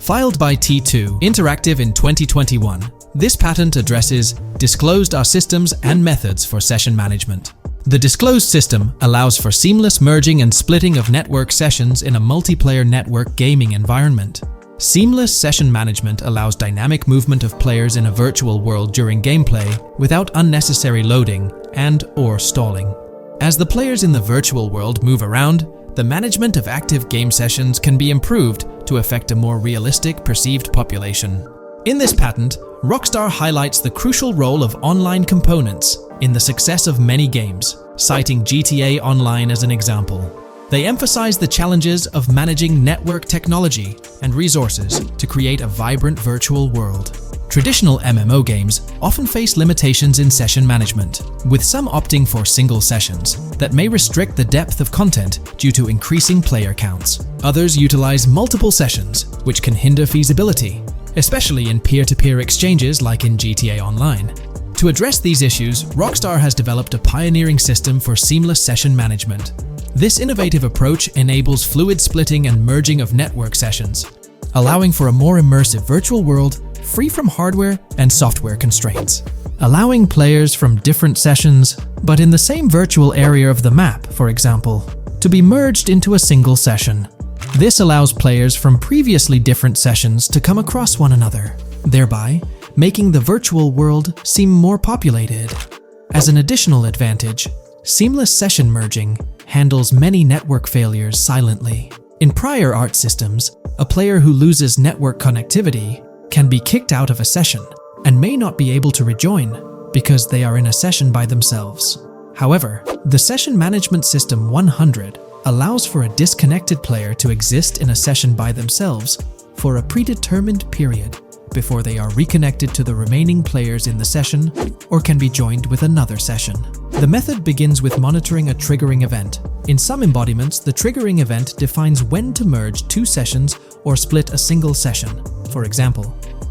Filed by T2 Interactive in 2021, this patent addresses disclosed are systems and methods for session management. The disclosed system allows for seamless merging and splitting of network sessions in a multiplayer network gaming environment. Seamless session management allows dynamic movement of players in a virtual world during gameplay without unnecessary loading and/or stalling. As the players in the virtual world move around, the management of active game sessions can be improved to affect a more realistic perceived population. In this patent, Rockstar highlights the crucial role of online components in the success of many games, citing GTA Online as an example. They emphasize the challenges of managing network technology and resources to create a vibrant virtual world. Traditional MMO games often face limitations in session management, with some opting for single sessions that may restrict the depth of content due to increasing player counts. Others utilize multiple sessions, which can hinder feasibility, especially in peer-to-peer exchanges like in GTA Online. To address these issues, Rockstar has developed a pioneering system for seamless session management. This innovative approach enables fluid splitting and merging of network sessions, allowing for a more immersive virtual world free from hardware and software constraints. Allowing players from different sessions, but in the same virtual area of the map, for example, to be merged into a single session. This allows players from previously different sessions to come across one another, thereby making the virtual world seem more populated. As an additional advantage, seamless session merging handles many network failures silently. In prior art systems, a player who loses network connectivity can be kicked out of a session and may not be able to rejoin because they are in a session by themselves. However, the Session Management System 100 allows for a disconnected player to exist in a session by themselves for a predetermined period before they are reconnected to the remaining players in the session or can be joined with another session. The method begins with monitoring a triggering event. In some embodiments, the triggering event defines when to merge two sessions or split a single session. For example,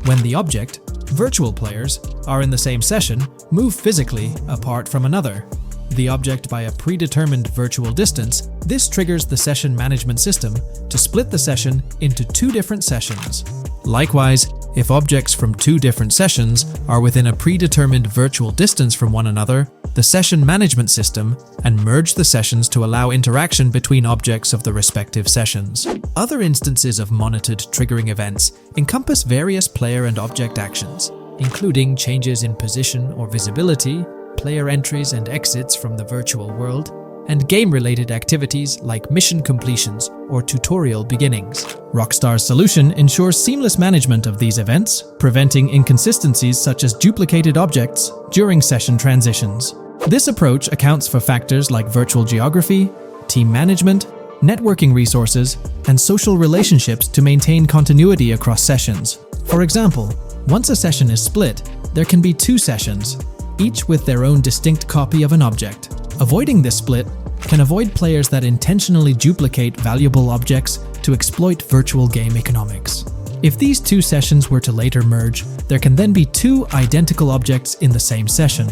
when the object, virtual players, are in the same session, move physically apart from another, the object by a predetermined virtual distance, this triggers the session management system to split the session into two different sessions. Likewise, if objects from two different sessions are within a predetermined virtual distance from one another, the session management system and merge the sessions to allow interaction between objects of the respective sessions. Other instances of monitored triggering events encompass various player and object actions, including changes in position or visibility, player entries and exits from the virtual world, and game-related activities like mission completions or tutorial beginnings. Rockstar's solution ensures seamless management of these events, preventing inconsistencies such as duplicated objects during session transitions. This approach accounts for factors like virtual geography, team management, networking resources, and social relationships to maintain continuity across sessions. For example, once a session is split, there can be two sessions, each with their own distinct copy of an object. Avoiding this split can avoid players that intentionally duplicate valuable objects to exploit virtual game economics. If these two sessions were to later merge, there can then be two identical objects in the same session.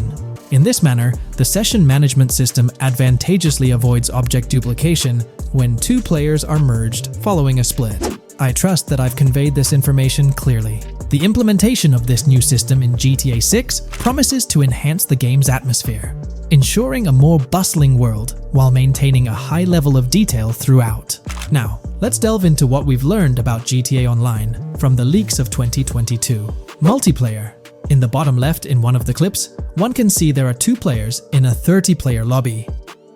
In this manner, the session management system advantageously avoids object duplication when two players are merged following a split. I trust that I've conveyed this information clearly. The implementation of this new system in GTA 6 promises to enhance the game's atmosphere, ensuring a more bustling world while maintaining a high level of detail throughout. Now, let's delve into what we've learned about GTA Online from the leaks of 2022. Multiplayer. In the bottom left in one of the clips, one can see there are two players in a 30-player lobby.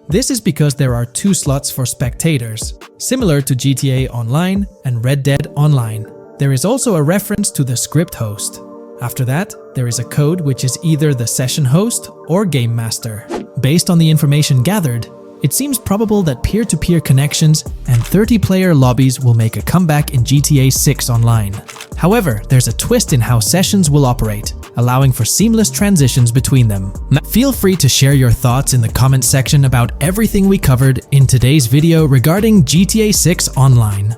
This is because there are two slots for spectators, similar to GTA Online and Red Dead Online. There is also a reference to the script host. After that, there is a code which is either the session host or game master. Based on the information gathered, it seems probable that peer-to-peer connections and 30-player lobbies will make a comeback in GTA 6 Online. However, there's a twist in how sessions will operate, allowing for seamless transitions between them. Now, feel free to share your thoughts in the comments section about everything we covered in today's video regarding GTA 6 Online.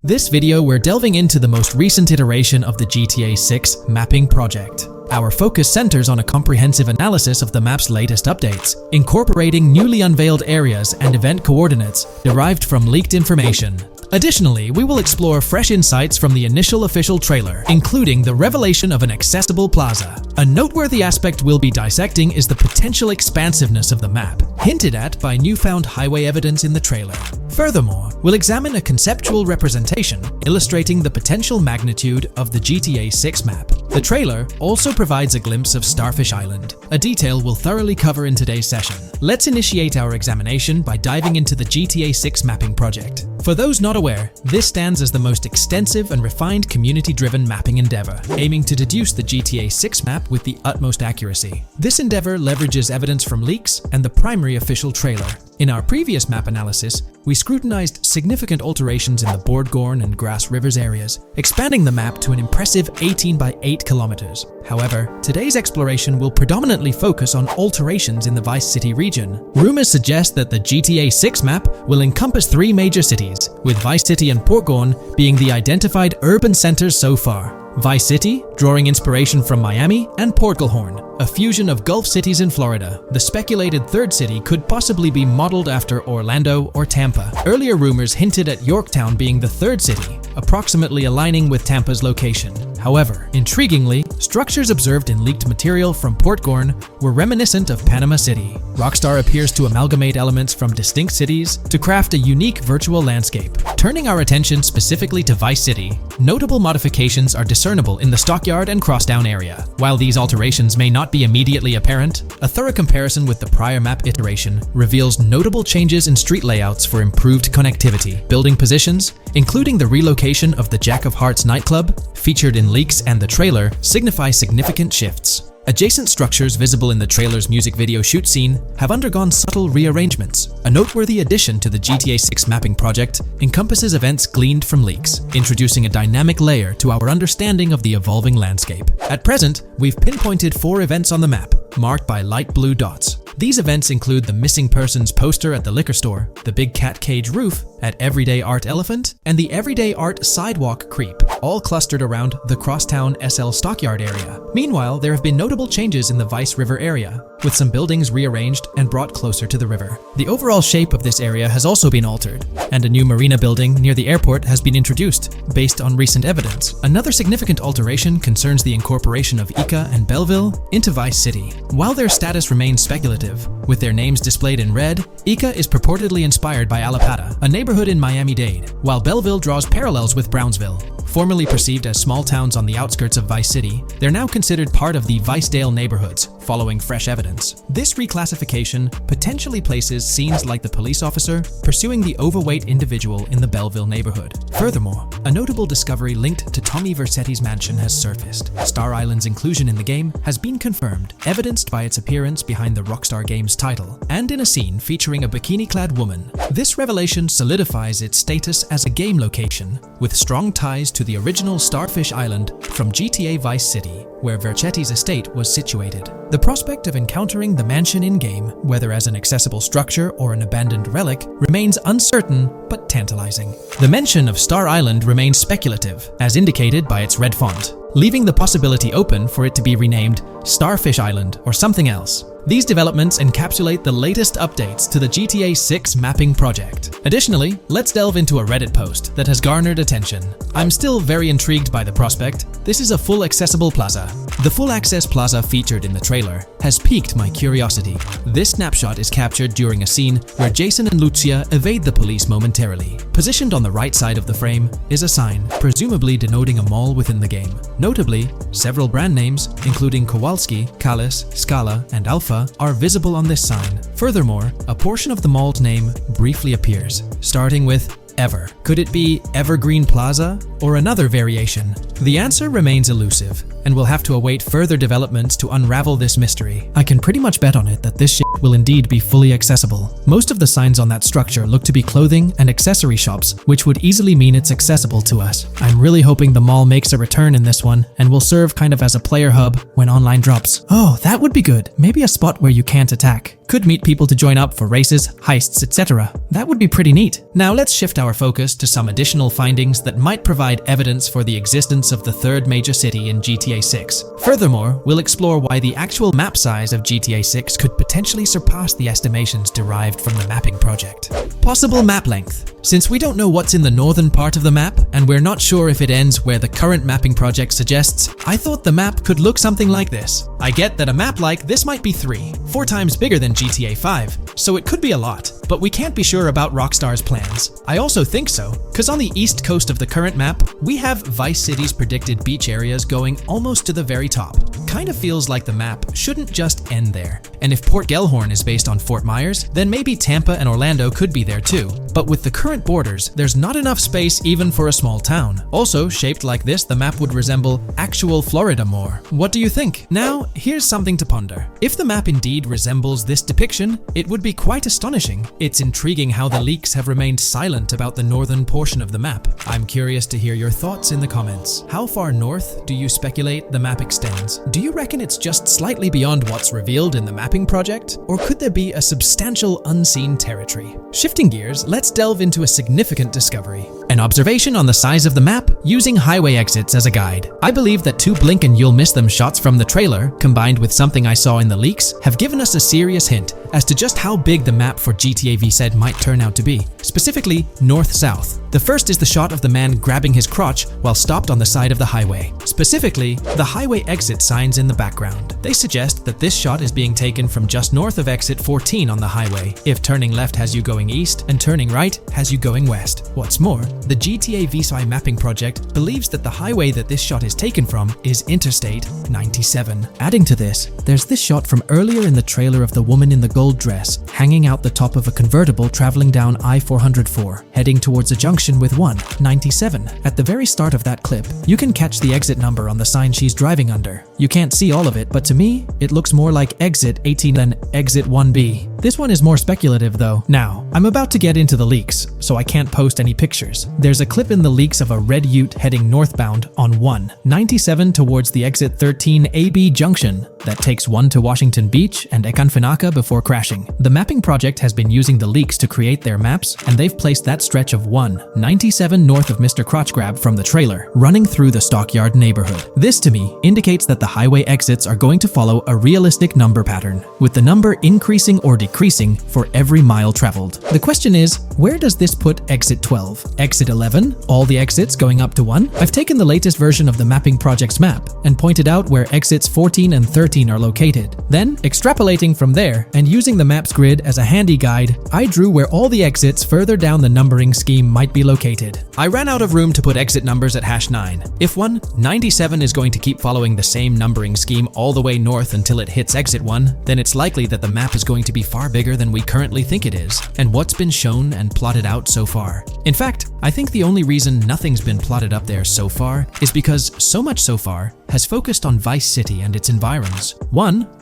This video, we're delving into the most recent iteration of the GTA 6 mapping project. Our focus centers on a comprehensive analysis of the map's latest updates, incorporating newly unveiled areas and event coordinates derived from leaked information. Additionally, we will explore fresh insights from the initial official trailer, including the revelation of an accessible plaza. A noteworthy aspect we'll be dissecting is the potential expansiveness of the map, hinted at by newfound highway evidence in the trailer. Furthermore, we'll examine a conceptual representation illustrating the potential magnitude of the GTA 6 map. The trailer also provides a glimpse of Starfish Island, a detail we'll thoroughly cover in today's session. Let's initiate our examination by diving into the GTA 6 mapping project. For those not aware, this stands as the most extensive and refined community-driven mapping endeavor, aiming to deduce the GTA 6 map with the utmost accuracy. This endeavor leverages evidence from leaks and the primary official trailer. In our previous map analysis, we scrutinized significant alterations in the Bordgorn and Grass Rivers areas, expanding the map to an impressive 18 by 8 kilometers. However, today's exploration will predominantly focus on alterations in the Vice City region. Rumors suggest that the GTA 6 map will encompass 3 major cities, with Vice City and Portgorn being the identified urban centers so far. Vice City, drawing inspiration from Miami, and Portgorn, a fusion of Gulf cities in Florida. The speculated third city could possibly be modeled after Orlando or Tampa. Earlier rumors hinted at Yorktown being the third city, approximately aligning with Tampa's location. However, intriguingly, structures observed in leaked material from Portgorn were reminiscent of Panama City. Rockstar appears to amalgamate elements from distinct cities to craft a unique virtual landscape. Turning our attention specifically to Vice City, notable modifications are discernible in the Stockyard and Crosstown area. While these alterations may not be immediately apparent, a thorough comparison with the prior map iteration reveals notable changes in street layouts for improved connectivity. Building positions, including the relocation of the Jack of Hearts nightclub, featured in leaks and the trailer, signify significant shifts. Adjacent structures visible in the trailer's music video shoot scene have undergone subtle rearrangements. A noteworthy addition to the GTA 6 mapping project encompasses events gleaned from leaks, introducing a dynamic layer to our understanding of the evolving landscape. At present, we've pinpointed 4 events on the map, marked by light blue dots. These events include the missing persons poster at the liquor store, the big cat cage roof at Everyday Art Elephant, and the Everyday Art Sidewalk Creep, all clustered around the Crosstown SL Stockyard area. Meanwhile, there have been notable changes in the Vice River area, with some buildings rearranged and brought closer to the river. The overall shape of this area has also been altered, and a new marina building near the airport has been introduced, based on recent evidence. Another significant alteration concerns the incorporation of Ica and Belleville into Vice City. While their status remains speculative, with their names displayed in red, Ica is purportedly inspired by Allapattah, a neighborhood in Miami-Dade, while Belleville draws parallels with Brownsville. Formerly perceived as small towns on the outskirts of Vice City, they're now considered part of the Vicedale neighborhoods, following fresh evidence. This reclassification potentially places scenes like the police officer pursuing the overweight individual in the Belleville neighborhood. Furthermore, a notable discovery linked to Tommy Vercetti's mansion has surfaced. Star Island's inclusion in the game has been confirmed, evidenced by its appearance behind the Rockstar Games title, and in a scene featuring a bikini-clad woman. This revelation solidifies its status as a game location, with strong ties to the original Starfish Island from GTA Vice City, where Vercetti's estate was situated. The prospect of encountering the mansion in-game, whether as an accessible structure or an abandoned relic, remains uncertain but tantalizing. The mention of Star Island remains speculative, as indicated by its red font, leaving the possibility open for it to be renamed Starfish Island or something else. These developments encapsulate the latest updates to the GTA 6 mapping project. Additionally, let's delve into a Reddit post that has garnered attention. I'm still very intrigued by the prospect. This is a full accessible plaza. The full access plaza featured in the trailer has piqued my curiosity. This snapshot is captured during a scene where Jason and Lucia evade the police momentarily. Positioned on the right side of the frame is a sign, presumably denoting a mall within the game. Notably, several brand names, including Kowalski, Callis, Scala, and Alpha, are visible on this sign. Furthermore, a portion of the mall's name briefly appears, starting with Ever. Could it be Evergreen Plaza or another variation? The answer remains elusive, and we'll have to await further developments to unravel this mystery. I can pretty much bet on it that this shit will indeed be fully accessible. Most of the signs on that structure look to be clothing and accessory shops, which would easily mean it's accessible to us. I'm really hoping the mall makes a return in this one and will serve kind of as a player hub when online drops. Oh, that would be good. Maybe a spot where you can't attack. Could meet people to join up for races, heists, etc. That would be pretty neat. Now let's shift our focus to some additional findings that might provide evidence for the existence of the third major city in GTA 6. Furthermore, we'll explore why the actual map size of GTA 6 could potentially surpass the estimations derived from the mapping project. Possible map length. Since we don't know what's in the northern part of the map, and we're not sure if it ends where the current mapping project suggests, I thought the map could look something like this. I get that a map like this might be 4 times bigger than GTA 5, so it could be a lot, but we can't be sure about Rockstar's plans. I also think so, because on the east coast of the current map, we have Vice City's predicted beach areas going almost to the very top. Kind of feels like the map shouldn't just end there. And if Port Gellhorn is based on Fort Myers, then maybe Tampa and Orlando could be there too. But with the current borders, there's not enough space even for a small town. Also, shaped like this, the map would resemble actual Florida more. What do you think? Now, here's something to ponder. If the map indeed resembles this depiction, it would be quite astonishing. It's intriguing how the leaks have remained silent about the northern portion of the map. I'm curious to hear your thoughts in the comments. How far north do you speculate the map extends? Do you reckon it's just slightly beyond what's revealed in the mapping project? Or could there be a substantial unseen territory? Shifting gears, let's delve into a significant discovery. An observation on the size of the map using highway exits as a guide. I believe that 2 blink and you'll miss them shots from the trailer, combined with something I saw in the leaks, have given us a serious hint as to just how big the map for GTA VZ might turn out to be. Specifically, north-south. The first is the shot of the man grabbing his crotch while stopped on the side of the highway. Specifically, the highway exit signs in the background. They suggest that this shot is being taken from just north of exit 14 on the highway, if turning left has you going east and turning right has you going west. What's more, the GTA VSI mapping project Project believes that the highway that this shot is taken from is Interstate 97. Adding to this, there's this shot from earlier in the trailer of the woman in the gold dress hanging out the top of a convertible traveling down I-404, heading towards a junction with 197. At the very start of that clip, you can catch the exit number on the sign she's driving under. You can't see all of it, but to me, it looks more like exit 18 than exit 1B. This one is more speculative though. Now, I'm about to get into the leaks, so I can't post any pictures. There's a clip in the leaks of a red ute heading northbound on 197 towards the exit 13 AB junction that takes 1 to Washington Beach and Ekanfinaka before crashing. The mapping project has been using the leaks to create their maps, and they've placed that stretch of 197 north of Mr. Crotchgrab from the trailer, running through the Stockyard neighborhood. This to me indicates that the highway exits are going to follow a realistic number pattern, with the number increasing or decreasing for every mile traveled. The question is, where does this put exit 12? Exit 11? All the exits going up to 1? I've taken the latest version of the mapping project's map and pointed out where exits 14 and 13 are located. Then, extrapolating from there and using the map's grid as a handy guide, I drew where all the exits further down the numbering scheme might be located. I ran out of room to put exit numbers at #9. If 197 is going to keep following the same numbering scheme all the way north until it hits exit 1, then it's likely that the map is going to be far bigger than we currently think it is, and what's been shown and plotted out so far. In fact, I think the only reason nothing's been plotted up there so far is because so much so far has focused on Vice City and its environs.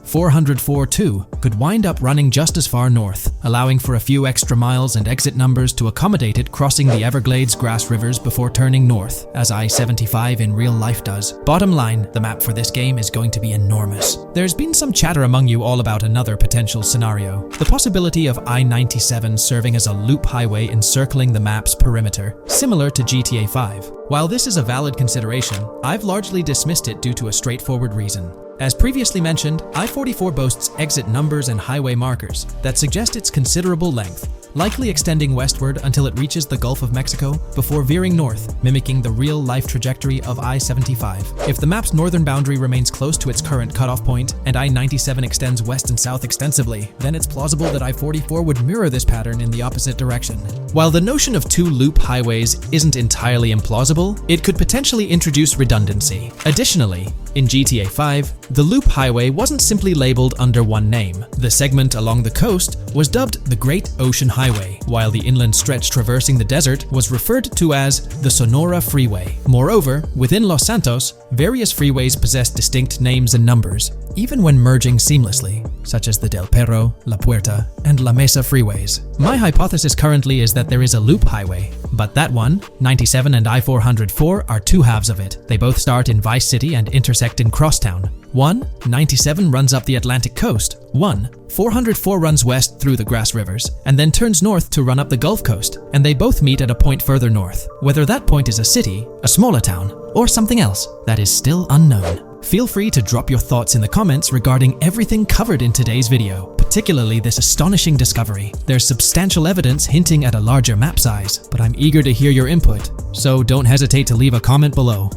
404.2 could wind up running just as far north, allowing for a few extra miles and exit numbers to accommodate it crossing the Everglades grass rivers before turning north, as I-75 in real life does. Bottom line, the map for this game is going to be enormous. There's been some chatter among you all about another potential scenario, the possibility of I-97 serving as a loop highway encircling the map's perimeter, similar to GTA 5. While this is a valid consideration, I've largely dismissed it due to a straightforward reason. As previously mentioned, I-44 boasts exit numbers and highway markers that suggest its considerable length, likely extending westward until it reaches the Gulf of Mexico before veering north, mimicking the real-life trajectory of I-75. If the map's northern boundary remains close to its current cutoff point and I-97 extends west and south extensively, then it's plausible that I-44 would mirror this pattern in the opposite direction. While the notion of two loop highways isn't entirely implausible, it could potentially introduce redundancy. Additionally, in GTA 5, the loop highway wasn't simply labeled under one name. The segment along the coast was dubbed the Great Ocean Highway, while the inland stretch traversing the desert was referred to as the Sonora Freeway. Moreover, within Los Santos, various freeways possess distinct names and numbers, even when merging seamlessly, such as the Del Perro, La Puerta, and La Mesa freeways. My hypothesis currently is that there is a loop highway, but that one, 97 and I-404, are two halves of it. They both start in Vice City and intersect in Crosstown. 197 runs up the Atlantic coast. 404 runs west through the grass rivers, and then turns north to run up the Gulf Coast, and they both meet at a point further north. Whether that point is a city, a smaller town, or something else, that is still unknown. Feel free to drop your thoughts in the comments regarding everything covered in today's video, particularly this astonishing discovery. There's substantial evidence hinting at a larger map size, but I'm eager to hear your input, so don't hesitate to leave a comment below.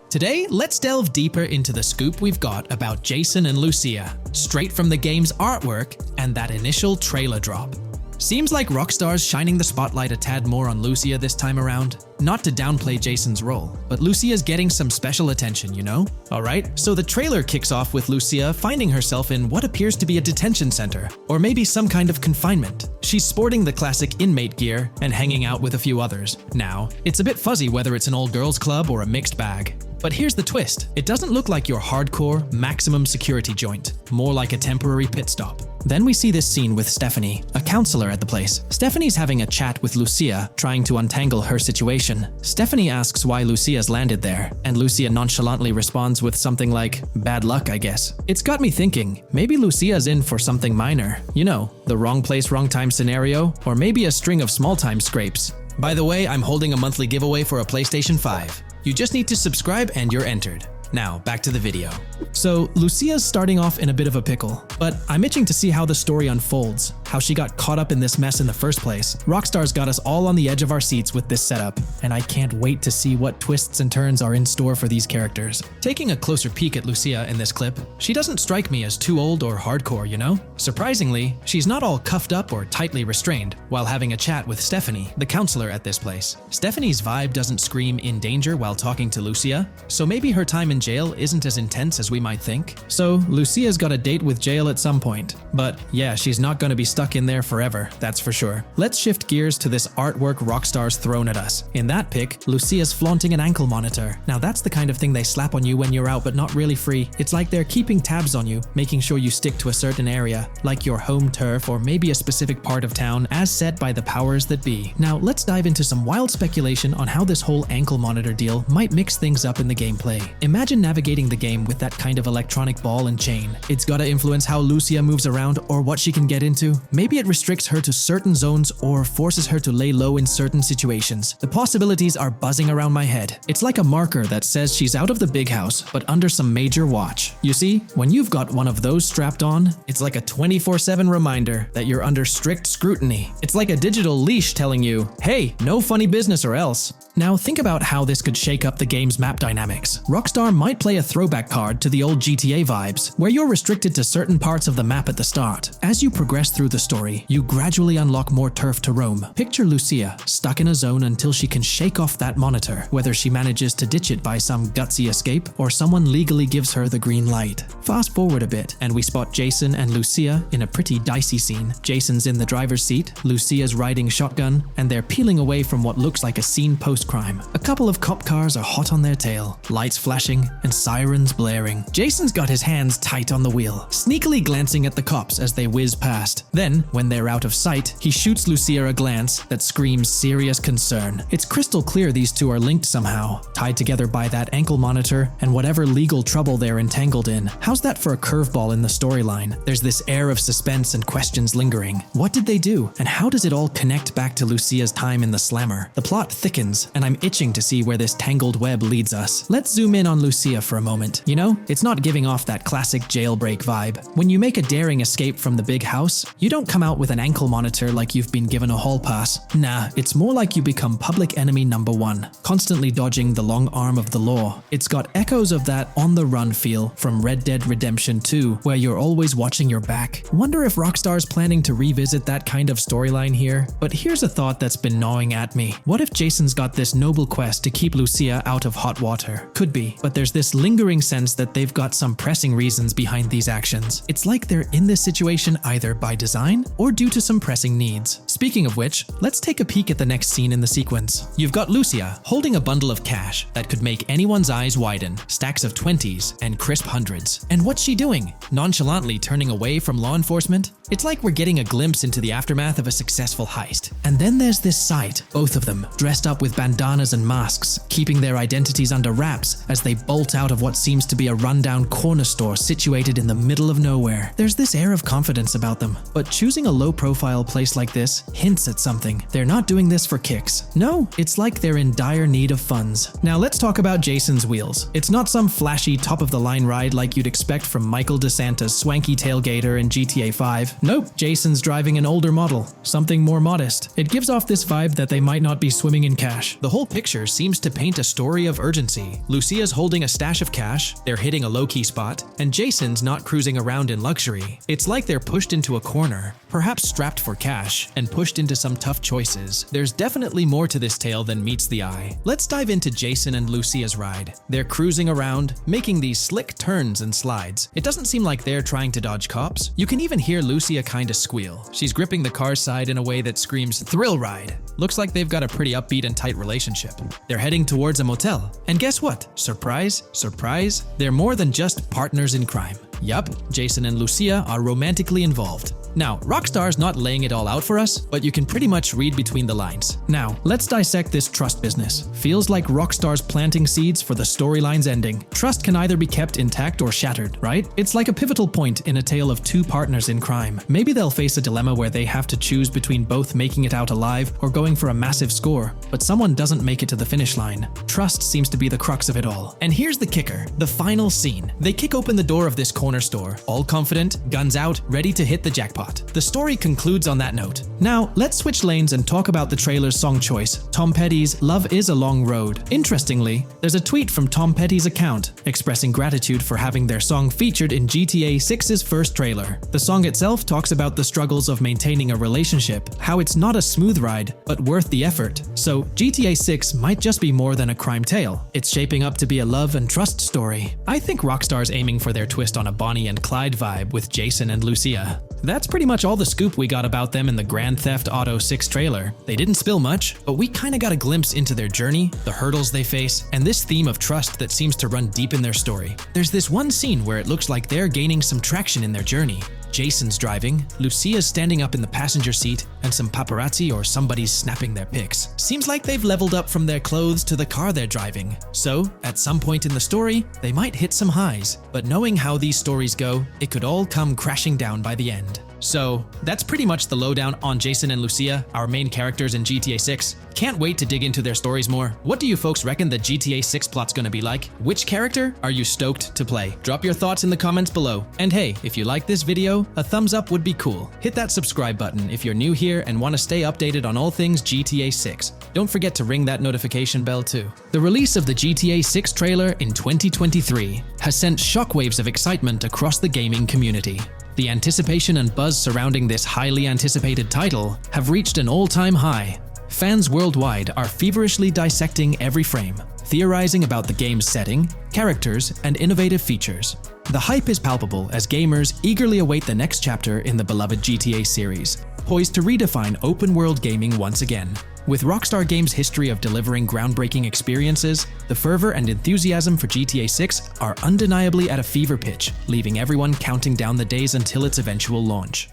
Today, let's delve deeper into the scoop we've got about Jason and Lucia, straight from the game's artwork and that initial trailer drop. Seems like Rockstar's shining the spotlight a tad more on Lucia this time around. Not to downplay Jason's role, but Lucia's getting some special attention, you know? Alright, so the trailer kicks off with Lucia finding herself in what appears to be a detention center, or maybe some kind of confinement. She's sporting the classic inmate gear and hanging out with a few others. Now, it's a bit fuzzy whether it's an all girls club or a mixed bag. But here's the twist. It doesn't look like your hardcore, maximum security joint, more like a temporary pit stop. Then we see this scene with Stephanie, a counselor at the place. Stephanie's having a chat with Lucia, trying to untangle her situation. Stephanie asks why Lucia's landed there, and Lucia nonchalantly responds with something like, "Bad luck, I guess." It's got me thinking, maybe Lucia's in for something minor. You know, the wrong place, wrong time scenario, or maybe a string of small-time scrapes. By the way, I'm holding a monthly giveaway for a PlayStation 5. You just need to subscribe and you're entered. Now, back to the video. So, Lucia's starting off in a bit of a pickle, but I'm itching to see how the story unfolds. how she got caught up in this mess in the first place. Rockstar's got us all on the edge of our seats with this setup, and I can't wait to see what twists and turns are in store for these characters. Taking a closer peek at Lucia in this clip, she doesn't strike me as too old or hardcore, you know? Surprisingly, she's not all cuffed up or tightly restrained while having a chat with Stephanie, the counselor at this place. Stephanie's vibe doesn't scream in danger while talking to Lucia, so maybe her time in jail isn't as intense as we might think. So Lucia's got a date with jail at some point, but yeah, she's not going to be stuck in there forever, that's for sure. Let's shift gears to this artwork Rockstar's thrown at us. In that pic, Lucia's flaunting an ankle monitor. Now that's the kind of thing they slap on you when you're out but not really free. It's like they're keeping tabs on you, making sure you stick to a certain area, like your home turf or maybe a specific part of town as set by the powers that be. Now let's dive into some wild speculation on how this whole ankle monitor deal might mix things up in the gameplay. Imagine navigating the game with that kind of electronic ball and chain. It's gotta influence how Lucia moves around or what she can get into. Maybe it restricts her to certain zones or forces her to lay low in certain situations. The possibilities are buzzing around my head. It's like a marker that says she's out of the big house, but under some major watch. You see, when you've got one of those strapped on, it's like a 24/7 reminder that you're under strict scrutiny. It's like a digital leash telling you, hey, no funny business or else. Now think about how this could shake up the game's map dynamics. Rockstar might play a throwback card to the old GTA vibes, where you're restricted to certain parts of the map at the start. As you progress through the story, you gradually unlock more turf to roam. Picture Lucia, stuck in a zone until she can shake off that monitor, whether she manages to ditch it by some gutsy escape or someone legally gives her the green light. Fast forward a bit, and we spot Jason and Lucia in a pretty dicey scene. Jason's in the driver's seat, Lucia's riding shotgun, and they're peeling away from what looks like a scene post-crime. A couple of cop cars are hot on their tail, lights flashing and sirens blaring. Jason's got his hands tight on the wheel, sneakily glancing at the cops as they whiz past. Then, when they're out of sight, he shoots Lucia a glance that screams serious concern. It's crystal clear these two are linked somehow, tied together by that ankle monitor and whatever legal trouble they're entangled in. How's that for a curveball in the storyline? There's this air of suspense and questions lingering. What did they do? And how does it all connect back to Lucia's time in the slammer? The plot thickens, and I'm itching to see where this tangled web leads us. Let's zoom in on Lucia for a moment. You know, it's not giving off that classic jailbreak vibe. When you make a daring escape from the big house, you don't come out with an ankle monitor like you've been given a hall pass. Nah, it's more like you become public enemy number one, constantly dodging the long arm of the law. It's got echoes of that on-the-run feel from Red Dead Redemption 2, where you're always watching your back. Wonder if Rockstar's planning to revisit that kind of storyline here? But here's a thought that's been gnawing at me. What if Jason's got this noble quest to keep Lucia out of hot water? Could be, but there's this lingering sense that they've got some pressing reasons behind these actions. It's like they're in this situation either by design or due to some pressing needs. Speaking of which, let's take a peek at the next scene in the sequence. You've got Lucia holding a bundle of cash that could make anyone's eyes widen, stacks of 20s and crisp hundreds. And what's she doing? Nonchalantly turning away from law enforcement? It's like we're getting a glimpse into the aftermath of a successful heist. And then there's this sight, both of them, dressed up with bandanas and masks, keeping their identities under wraps as they bolt out of what seems to be a rundown corner store situated in the middle of nowhere. There's this air of confidence about them, but choosing a low-profile place like this hints at something. They're not doing this for kicks. No, it's like they're in dire need of funds. Now let's talk about Jason's wheels. It's not some flashy top-of-the-line ride like you'd expect from Michael DeSanta's swanky tailgater in GTA 5. Nope, Jason's driving an older model, something more modest. It gives off this vibe that they might not be swimming in cash. The whole picture seems to paint a story of urgency. Lucia's holding a stash of cash, they're hitting a low-key spot, and Jason's not cruising around in luxury. It's like they're pushed into a corner, perhaps strapped for cash, and pushed into some tough choices. There's definitely more to this tale than meets the eye. Let's dive into Jason and Lucia's ride. They're cruising around, making these slick turns and slides. It doesn't seem like they're trying to dodge cops. You can even hear Lucia kinda squeal. She's gripping the car's side in a way that screams thrill ride. Looks like they've got a pretty upbeat and tight relationship. They're heading towards a motel. And guess what? Surprise, surprise, they're more than just partners in crime. Yup, Jason and Lucia are romantically involved. Now, Rockstar's not laying it all out for us, but you can pretty much read between the lines. Now, let's dissect this trust business. Feels like Rockstar's planting seeds for the storyline's ending. Trust can either be kept intact or shattered, right? It's like a pivotal point in a tale of two partners in crime. Maybe they'll face a dilemma where they have to choose between both making it out alive or going for a massive score, but someone doesn't make it to the finish line. Trust seems to be the crux of it all. And here's the kicker, the final scene. They kick open the door of this corner store, all confident, guns out, ready to hit the jackpot. jackpot. The story concludes on that note. Now, let's switch lanes and talk about the trailer's song choice, Tom Petty's Love Is a Long Road. Interestingly, there's a tweet from Tom Petty's account expressing gratitude for having their song featured in GTA 6's first trailer. The song itself talks about the struggles of maintaining a relationship, how it's not a smooth ride, but worth the effort. So, GTA 6 might just be more than a crime tale. It's shaping up to be a love and trust story. I think Rockstar's aiming for their twist on a Bonnie and Clyde vibe with Jason and Lucia. That's pretty much all the scoop we got about them in the Grand Theft Auto 6 trailer. They didn't spill much, but we kinda got a glimpse into their journey, the hurdles they face, and this theme of trust that seems to run deep in their story. There's this one scene where it looks like they're gaining some traction in their journey. Jason's driving, Lucia's standing up in the passenger seat, and some paparazzi or somebody's snapping their pics. Seems like they've leveled up from their clothes to the car they're driving. So, at some point in the story, they might hit some highs. But knowing how these stories go, it could all come crashing down by the end. So, that's pretty much the lowdown on Jason and Lucia, our main characters in GTA 6. Can't wait to dig into their stories more. What do you folks reckon the GTA 6 plot's gonna be like? Which character are you stoked to play? Drop your thoughts in the comments below. And hey, if you like this video, a thumbs up would be cool. Hit that subscribe button if you're new here and want to stay updated on all things GTA 6. Don't forget to ring that notification bell too. The release of the GTA 6 trailer in 2023 has sent shockwaves of excitement across the gaming community. The anticipation and buzz surrounding this highly anticipated title have reached an all-time high. Fans worldwide are feverishly dissecting every frame, theorizing about the game's setting, characters, and innovative features. The hype is palpable as gamers eagerly await the next chapter in the beloved GTA series, poised to redefine open-world gaming once again. With Rockstar Games' history of delivering groundbreaking experiences, the fervor and enthusiasm for GTA 6 are undeniably at a fever pitch, leaving everyone counting down the days until its eventual launch.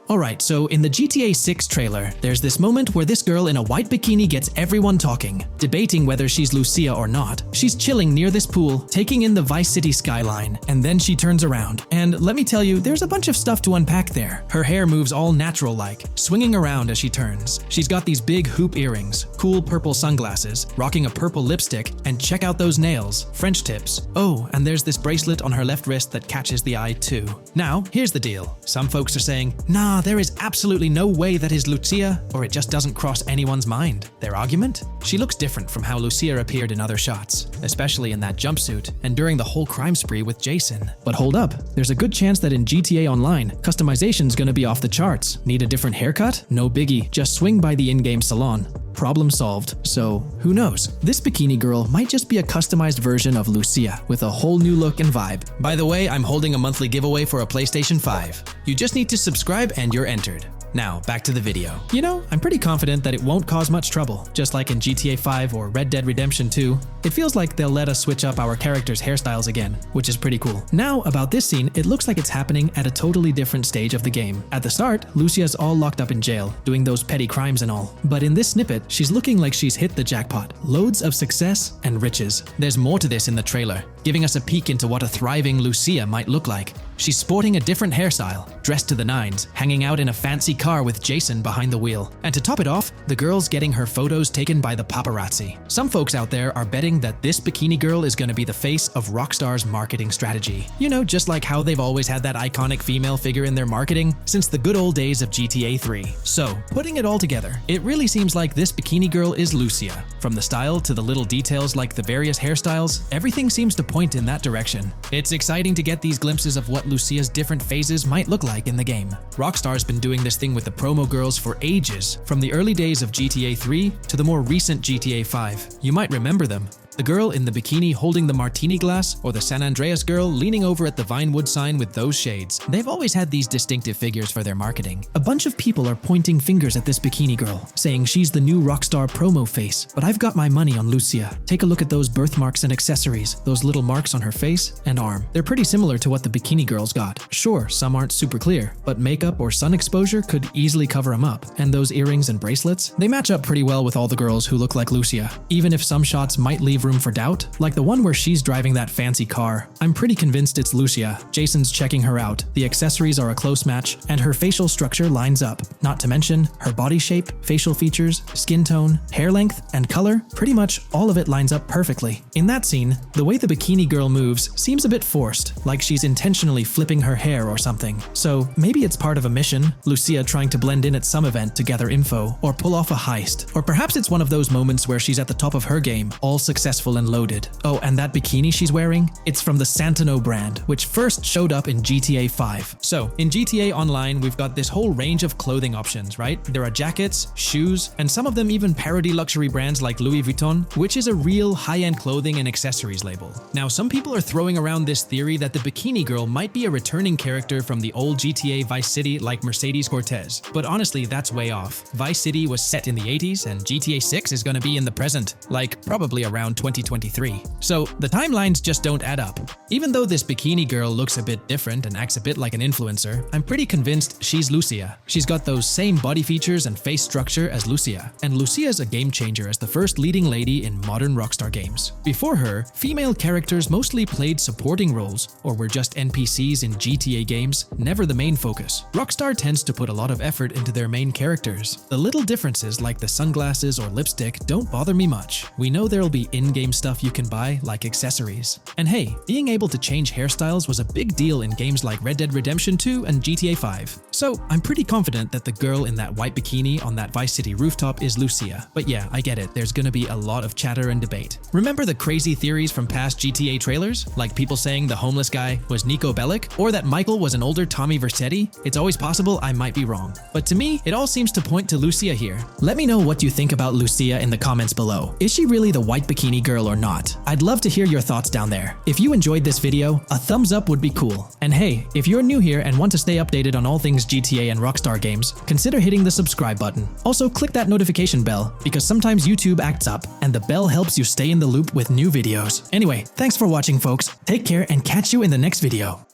Alright, so in the GTA 6 trailer, there's this moment where this girl in a white bikini gets everyone talking, debating whether she's Lucia or not. She's chilling near this pool, taking in the Vice City skyline, and then she turns around. And let me tell you, there's a bunch of stuff to unpack there. Her hair moves all natural-like, swinging around as she turns. She's got these big hoop earrings, cool purple sunglasses, rocking a purple lipstick, and check out those nails, French tips. Oh, and there's this bracelet on her left wrist that catches the eye too. Now, here's the deal. Some folks are saying, nah, there is absolutely no way that is Lucia, or it just doesn't cross anyone's mind. Their argument? She looks different from how Lucia appeared in other shots, especially in that jumpsuit and during the whole crime spree with Jason. But hold up, there's a good chance that in GTA Online, customization's gonna be off the charts. Need a different haircut? No biggie, just swing by the in-game salon. Problem solved. So, who knows? This bikini girl might just be a customized version of Lucia with a whole new look and vibe. By the way, I'm holding a monthly giveaway for a PlayStation 5. You just need to subscribe and you're entered. Now, back to the video. You know, I'm pretty confident that it won't cause much trouble, just like in GTA 5 or Red Dead Redemption 2. It feels like they'll let us switch up our characters' hairstyles again, which is pretty cool. Now, about this scene, it looks like it's happening at a totally different stage of the game. At the start, Lucia's all locked up in jail, doing those petty crimes and all. But in this snippet, she's looking like she's hit the jackpot. Loads of success and riches. There's more to this in the trailer, giving us a peek into what a thriving Lucia might look like. She's sporting a different hairstyle, dressed to the nines, hanging out in a fancy car with Jason behind the wheel. And to top it off, the girl's getting her photos taken by the paparazzi. Some folks out there are betting that this bikini girl is gonna be the face of Rockstar's marketing strategy. You know, just like how they've always had that iconic female figure in their marketing since the good old days of GTA 3. So, putting it all together, it really seems like this bikini girl is Lucia. From the style to the little details like the various hairstyles, everything seems to point in that direction. It's exciting to get these glimpses of what Lucia's different phases might look like in the game. Rockstar's been doing this thing with the promo girls for ages, from the early days of GTA 3 to the more recent GTA 5. You might remember them. The girl in the bikini holding the martini glass, or the San Andreas girl leaning over at the Vinewood sign with those shades. They've always had these distinctive figures for their marketing. A bunch of people are pointing fingers at this bikini girl, saying she's the new Rockstar promo face, but I've got my money on Lucia. Take a look at those birthmarks and accessories, those little marks on her face and arm. They're pretty similar to what the bikini girl's got. Sure, some aren't super clear, but makeup or sun exposure could easily cover them up. And those earrings and bracelets? They match up pretty well with all the girls who look like Lucia, even if some shots might leave room room for doubt, like the one where she's driving that fancy car. I'm pretty convinced it's Lucia. Jason's checking her out, the accessories are a close match, and her facial structure lines up. Not to mention, her body shape, facial features, skin tone, hair length, and color, pretty much all of it lines up perfectly. In that scene, the way the bikini girl moves seems a bit forced, like she's intentionally flipping her hair or something. So maybe it's part of a mission, Lucia trying to blend in at some event to gather info, or pull off a heist. Or perhaps it's one of those moments where she's at the top of her game, all successful and loaded. Oh, and that bikini she's wearing? It's from the Santino brand, which first showed up in GTA 5. So, in GTA Online, we've got this whole range of clothing options, right? There are jackets, shoes, and some of them even parody luxury brands like Louis Vuitton, which is a real high-end clothing and accessories label. Now, some people are throwing around this theory that the bikini girl might be a returning character from the old GTA Vice City like Mercedes Cortez, but honestly, that's way off. Vice City was set in the 80s, and GTA 6 is gonna be in the present, like probably around 2023. So the timelines just don't add up. Even though this bikini girl looks a bit different and acts a bit like an influencer, I'm pretty convinced she's Lucia. She's got those same body features and face structure as Lucia, and Lucia's a game changer as the first leading lady in modern Rockstar games. Before her, female characters mostly played supporting roles or were just NPCs in GTA games, never the main focus. Rockstar tends to put a lot of effort into their main characters. The little differences like the sunglasses or lipstick don't bother me much. We know there'll be in-game stuff you can buy, like accessories. And hey, being able to change hairstyles was a big deal in games like Red Dead Redemption 2 and GTA 5. So I'm pretty confident that the girl in that white bikini on that Vice City rooftop is Lucia. But yeah, I get it, there's gonna be a lot of chatter and debate. Remember the crazy theories from past GTA trailers? Like people saying the homeless guy was Niko Bellic, or that Michael was an older Tommy Vercetti? It's always possible I might be wrong. But to me, it all seems to point to Lucia here. Let me know what you think about Lucia in the comments below. Is she really the white bikini girl or not? I'd love to hear your thoughts down there. If you enjoyed this video, a thumbs up would be cool. And hey, if you're new here and want to stay updated on all things GTA and Rockstar games, consider hitting the subscribe button. Also, click that notification bell, because sometimes YouTube acts up, and the bell helps you stay in the loop with new videos. Anyway, thanks for watching, folks. Take care and catch you in the next video.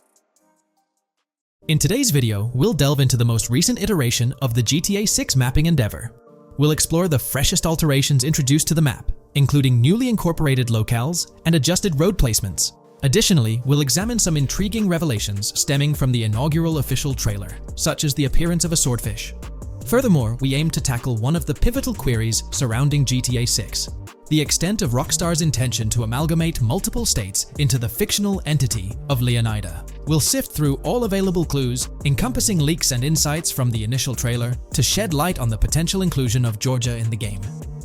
In today's video, we'll delve into the most recent iteration of the GTA 6 mapping endeavor. We'll explore the freshest alterations introduced to the map, including newly incorporated locales and adjusted road placements. Additionally, we'll examine some intriguing revelations stemming from the inaugural official trailer, such as the appearance of a swordfish. Furthermore, we aim to tackle one of the pivotal queries surrounding GTA 6, the extent of Rockstar's intention to amalgamate multiple states into the fictional entity of Leonida. We'll sift through all available clues, encompassing leaks and insights from the initial trailer, to shed light on the potential inclusion of Georgia in the game.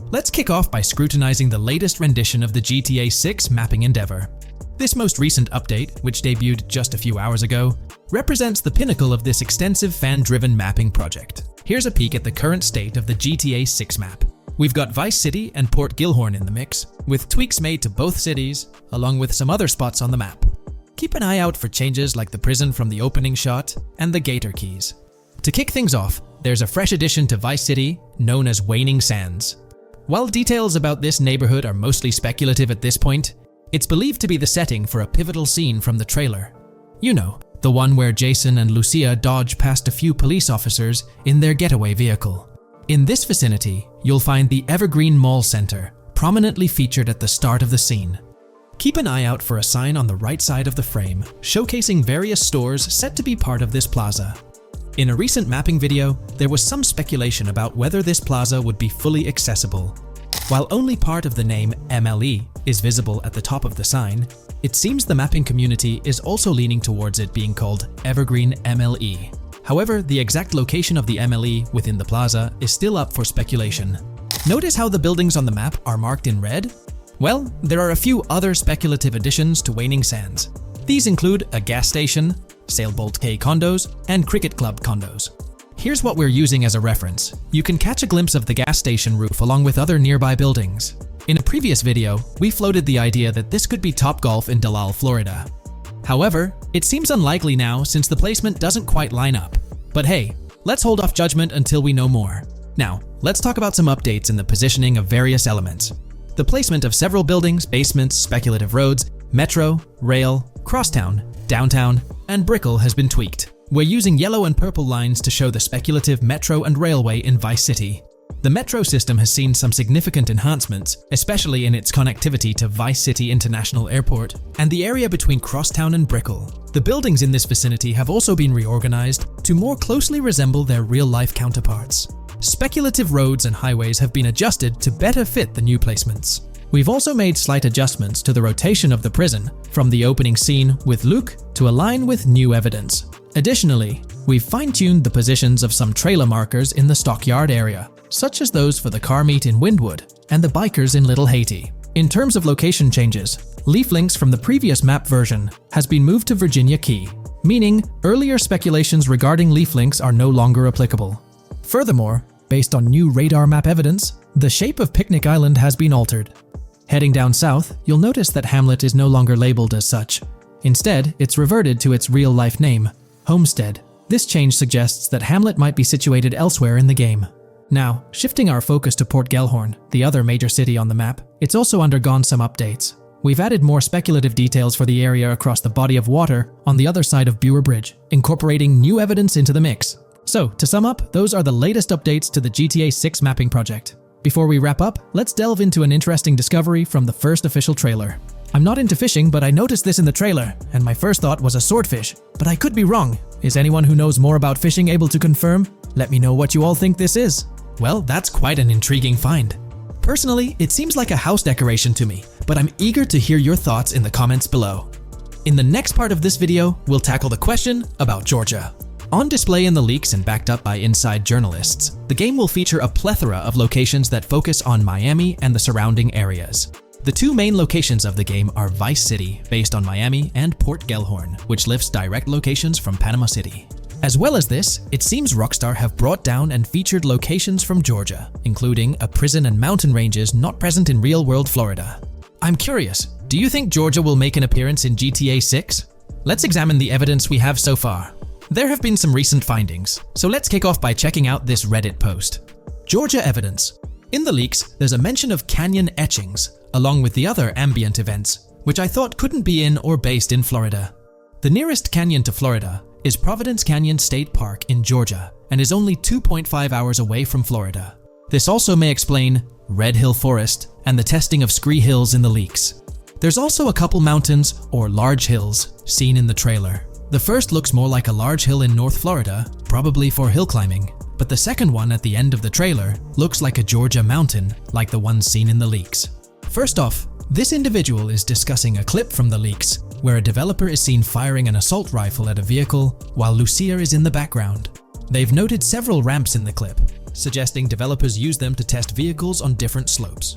Let's kick off by scrutinizing the latest rendition of the GTA 6 mapping endeavor. This most recent update, which debuted just a few hours ago, represents the pinnacle of this extensive fan-driven mapping project. Here's a peek at the current state of the GTA 6 map. We've got Vice City and Port Gilhorn in the mix, with tweaks made to both cities, along with some other spots on the map. Keep an eye out for changes like the prison from the opening shot and the Gator Keys. To kick things off, there's a fresh addition to Vice City known as Waning Sands. While details about this neighborhood are mostly speculative at this point, it's believed to be the setting for a pivotal scene from the trailer. You know, the one where Jason and Lucia dodge past a few police officers in their getaway vehicle. In this vicinity, you'll find the Evergreen Mall Center, prominently featured at the start of the scene. Keep an eye out for a sign on the right side of the frame, showcasing various stores set to be part of this plaza. In a recent mapping video, there was some speculation about whether this plaza would be fully accessible. While only part of the name MLE is visible at the top of the sign, it seems the mapping community is also leaning towards it being called Evergreen MLE. However, the exact location of the MLE within the plaza is still up for speculation. Notice how the buildings on the map are marked in red? Well, there are a few other speculative additions to Waning Sands. These include a gas station, Sailbolt K condos, and Cricket Club condos. Here's what we're using as a reference. You can catch a glimpse of the gas station roof along with other nearby buildings. In a previous video, we floated the idea that this could be Topgolf in Dalal, Florida. However, it seems unlikely now since the placement doesn't quite line up. But hey, let's hold off judgment until we know more. Now, let's talk about some updates in the positioning of various elements. The placement of several buildings, basements, speculative roads, metro, rail, crosstown, downtown, and Brickell has been tweaked. We're using yellow and purple lines to show the speculative metro and railway in Vice City. The metro system has seen some significant enhancements, especially in its connectivity to Vice City International Airport and the area between Crosstown and Brickell. The buildings in this vicinity have also been reorganized to more closely resemble their real-life counterparts. Speculative roads and highways have been adjusted to better fit the new placements. We've also made slight adjustments to the rotation of the prison from the opening scene with Luke to align with new evidence. Additionally, we've fine-tuned the positions of some trailer markers in the stockyard area, such as those for the car meet in Windwood and the bikers in Little Haiti. In terms of location changes, Leaf Links from the previous map version has been moved to Virginia Key, meaning earlier speculations regarding Leaf Links are no longer applicable. Furthermore, based on new radar map evidence, the shape of Picnic Island has been altered. Heading down south, you'll notice that Hamlet is no longer labeled as such. Instead, it's reverted to its real-life name, Homestead. This change suggests that Hamlet might be situated elsewhere in the game. Now, shifting our focus to Port Gellhorn, the other major city on the map, it's also undergone some updates. We've added more speculative details for the area across the body of water on the other side of Bure Bridge, incorporating new evidence into the mix. So, to sum up, those are the latest updates to the GTA 6 mapping project. Before we wrap up, let's delve into an interesting discovery from the first official trailer. I'm not into fishing, but I noticed this in the trailer, and my first thought was a swordfish, but I could be wrong. Is anyone who knows more about fishing able to confirm? Let me know what you all think this is. Well, that's quite an intriguing find. Personally, it seems like a house decoration to me, but I'm eager to hear your thoughts in the comments below. In the next part of this video, we'll tackle the question about Georgia. On display in the leaks and backed up by inside journalists, the game will feature a plethora of locations that focus on Miami and the surrounding areas. The two main locations of the game are Vice City, based on Miami, and Port Gellhorn, which lifts direct locations from Panama City. As well as this, it seems Rockstar have brought down and featured locations from Georgia, including a prison and mountain ranges not present in real-world Florida. I'm curious, do you think Georgia will make an appearance in GTA 6? Let's examine the evidence we have so far. There have been some recent findings, so let's kick off by checking out this Reddit post. Georgia evidence. In the leaks, there's a mention of canyon etchings, along with the other ambient events, which I thought couldn't be in or based in Florida. The nearest canyon to Florida is Providence Canyon State Park in Georgia and is only 2.5 hours away from Florida. This also may explain Red Hill Forest and the testing of Scree Hills in the leaks. There's also a couple mountains or large hills seen in the trailer. The first looks more like a large hill in North Florida, probably for hill climbing, but the second one at the end of the trailer looks like a Georgia mountain, like the one seen in the leaks. First off, this individual is discussing a clip from the leaks, where a developer is seen firing an assault rifle at a vehicle while Lucia is in the background. They've noted several ramps in the clip, suggesting developers use them to test vehicles on different slopes.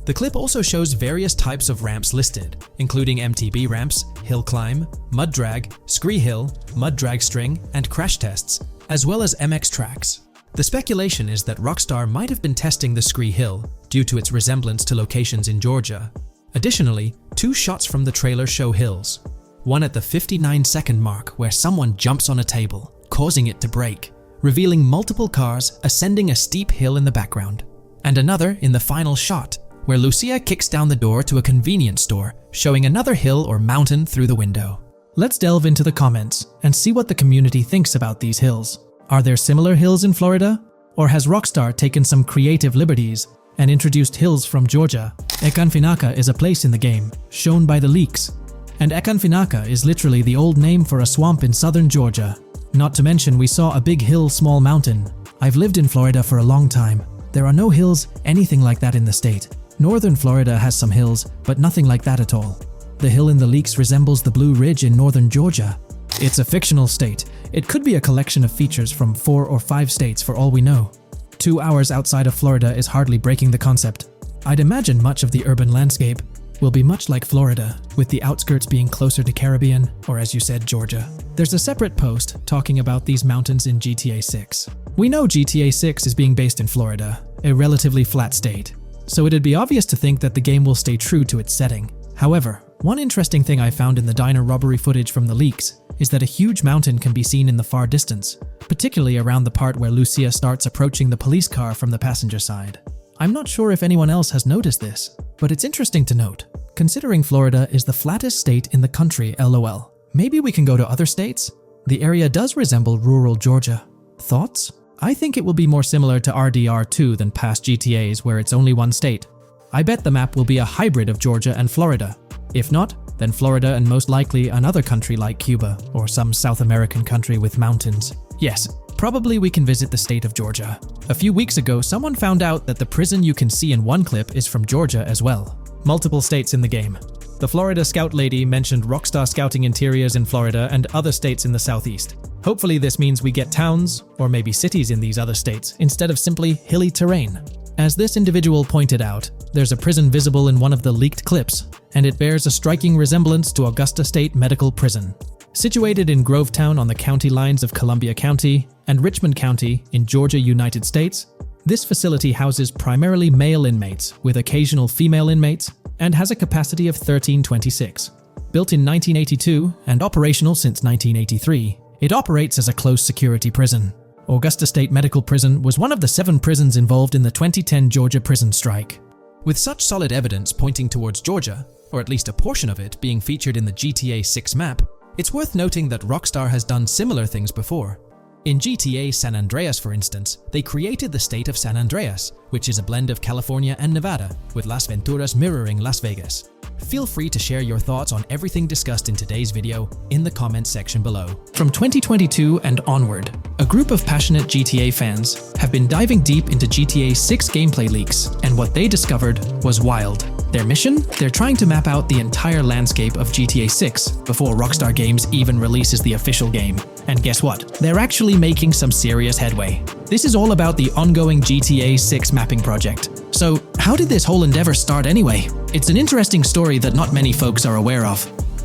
The clip also shows various types of ramps listed, including MTB ramps, hill climb, mud drag, Scree Hill, mud drag string, and crash tests, as well as MX tracks. The speculation is that Rockstar might have been testing the Scree Hill due to its resemblance to locations in Georgia. Additionally, two shots from the trailer show hills. One at the 59-second mark where someone jumps on a table, causing it to break, revealing multiple cars ascending a steep hill in the background. And another in the final shot, where Lucia kicks down the door to a convenience store, showing another hill or mountain through the window. Let's delve into the comments and see what the community thinks about these hills. Are there similar hills in Florida? Or has Rockstar taken some creative liberties and introduced hills from Georgia? Ekanfinaka is a place in the game, shown by the leaks. And Ekanfinaka is literally the old name for a swamp in southern Georgia. Not to mention we saw a big hill, small mountain. I've lived in Florida for a long time. There are no hills, anything like that in the state. Northern Florida has some hills, but nothing like that at all. The hill in the leaks resembles the Blue Ridge in northern Georgia. It's a fictional state. It could be a collection of features from 4 or 5 states for all we know. 2 hours outside of Florida is hardly breaking the concept. I'd imagine much of the urban landscape will be much like Florida, with the outskirts being closer to Caribbean, or as you said, Georgia. There's a separate post talking about these mountains in GTA 6. We know GTA 6 is being based in Florida, a relatively flat state, so it'd be obvious to think that the game will stay true to its setting. However, one interesting thing I found in the diner robbery footage from the leaks is that a huge mountain can be seen in the far distance, particularly around the part where Lucia starts approaching the police car from the passenger side. I'm not sure if anyone else has noticed this, but it's interesting to note, considering Florida is the flattest state in the country, LOL. Maybe we can go to other states? The area does resemble rural Georgia. Thoughts? I think it will be more similar to RDR2 than past GTAs where it's only one state. I bet the map will be a hybrid of Georgia and Florida. If not, then Florida and most likely another country like Cuba or some South American country with mountains. Yes, probably we can visit the state of Georgia. A few weeks ago, someone found out that the prison you can see in one clip is from Georgia as well. Multiple states in the game. The Florida Scout lady mentioned Rockstar Scouting interiors in Florida and other states in the southeast. Hopefully this means we get towns, or maybe cities in these other states, instead of simply hilly terrain. As this individual pointed out, there's a prison visible in one of the leaked clips, and it bears a striking resemblance to Augusta State Medical Prison. Situated in Grovetown on the county lines of Columbia County and Richmond County in Georgia, United States, this facility houses primarily male inmates with occasional female inmates and has a capacity of 1326. Built in 1982 and operational since 1983, it operates as a close-security prison. Augusta State Medical Prison was one of the 7 prisons involved in the 2010 Georgia prison strike. With such solid evidence pointing towards Georgia, or at least a portion of it being featured in the GTA 6 map, it's worth noting that Rockstar has done similar things before. In GTA San Andreas, for instance, they created the state of San Andreas, which is a blend of California and Nevada, with Las Venturas mirroring Las Vegas. Feel free to share your thoughts on everything discussed in today's video in the comments section below. From 2022 and onward, a group of passionate GTA fans have been diving deep into GTA 6 gameplay leaks, and what they discovered was wild. Their mission? They're trying to map out the entire landscape of GTA 6 before Rockstar Games even releases the official game. And guess what? They're actually making some serious headway. This is all about the ongoing GTA 6 mapping project. So, how did this whole endeavor start anyway? It's an interesting story that not many folks are aware of.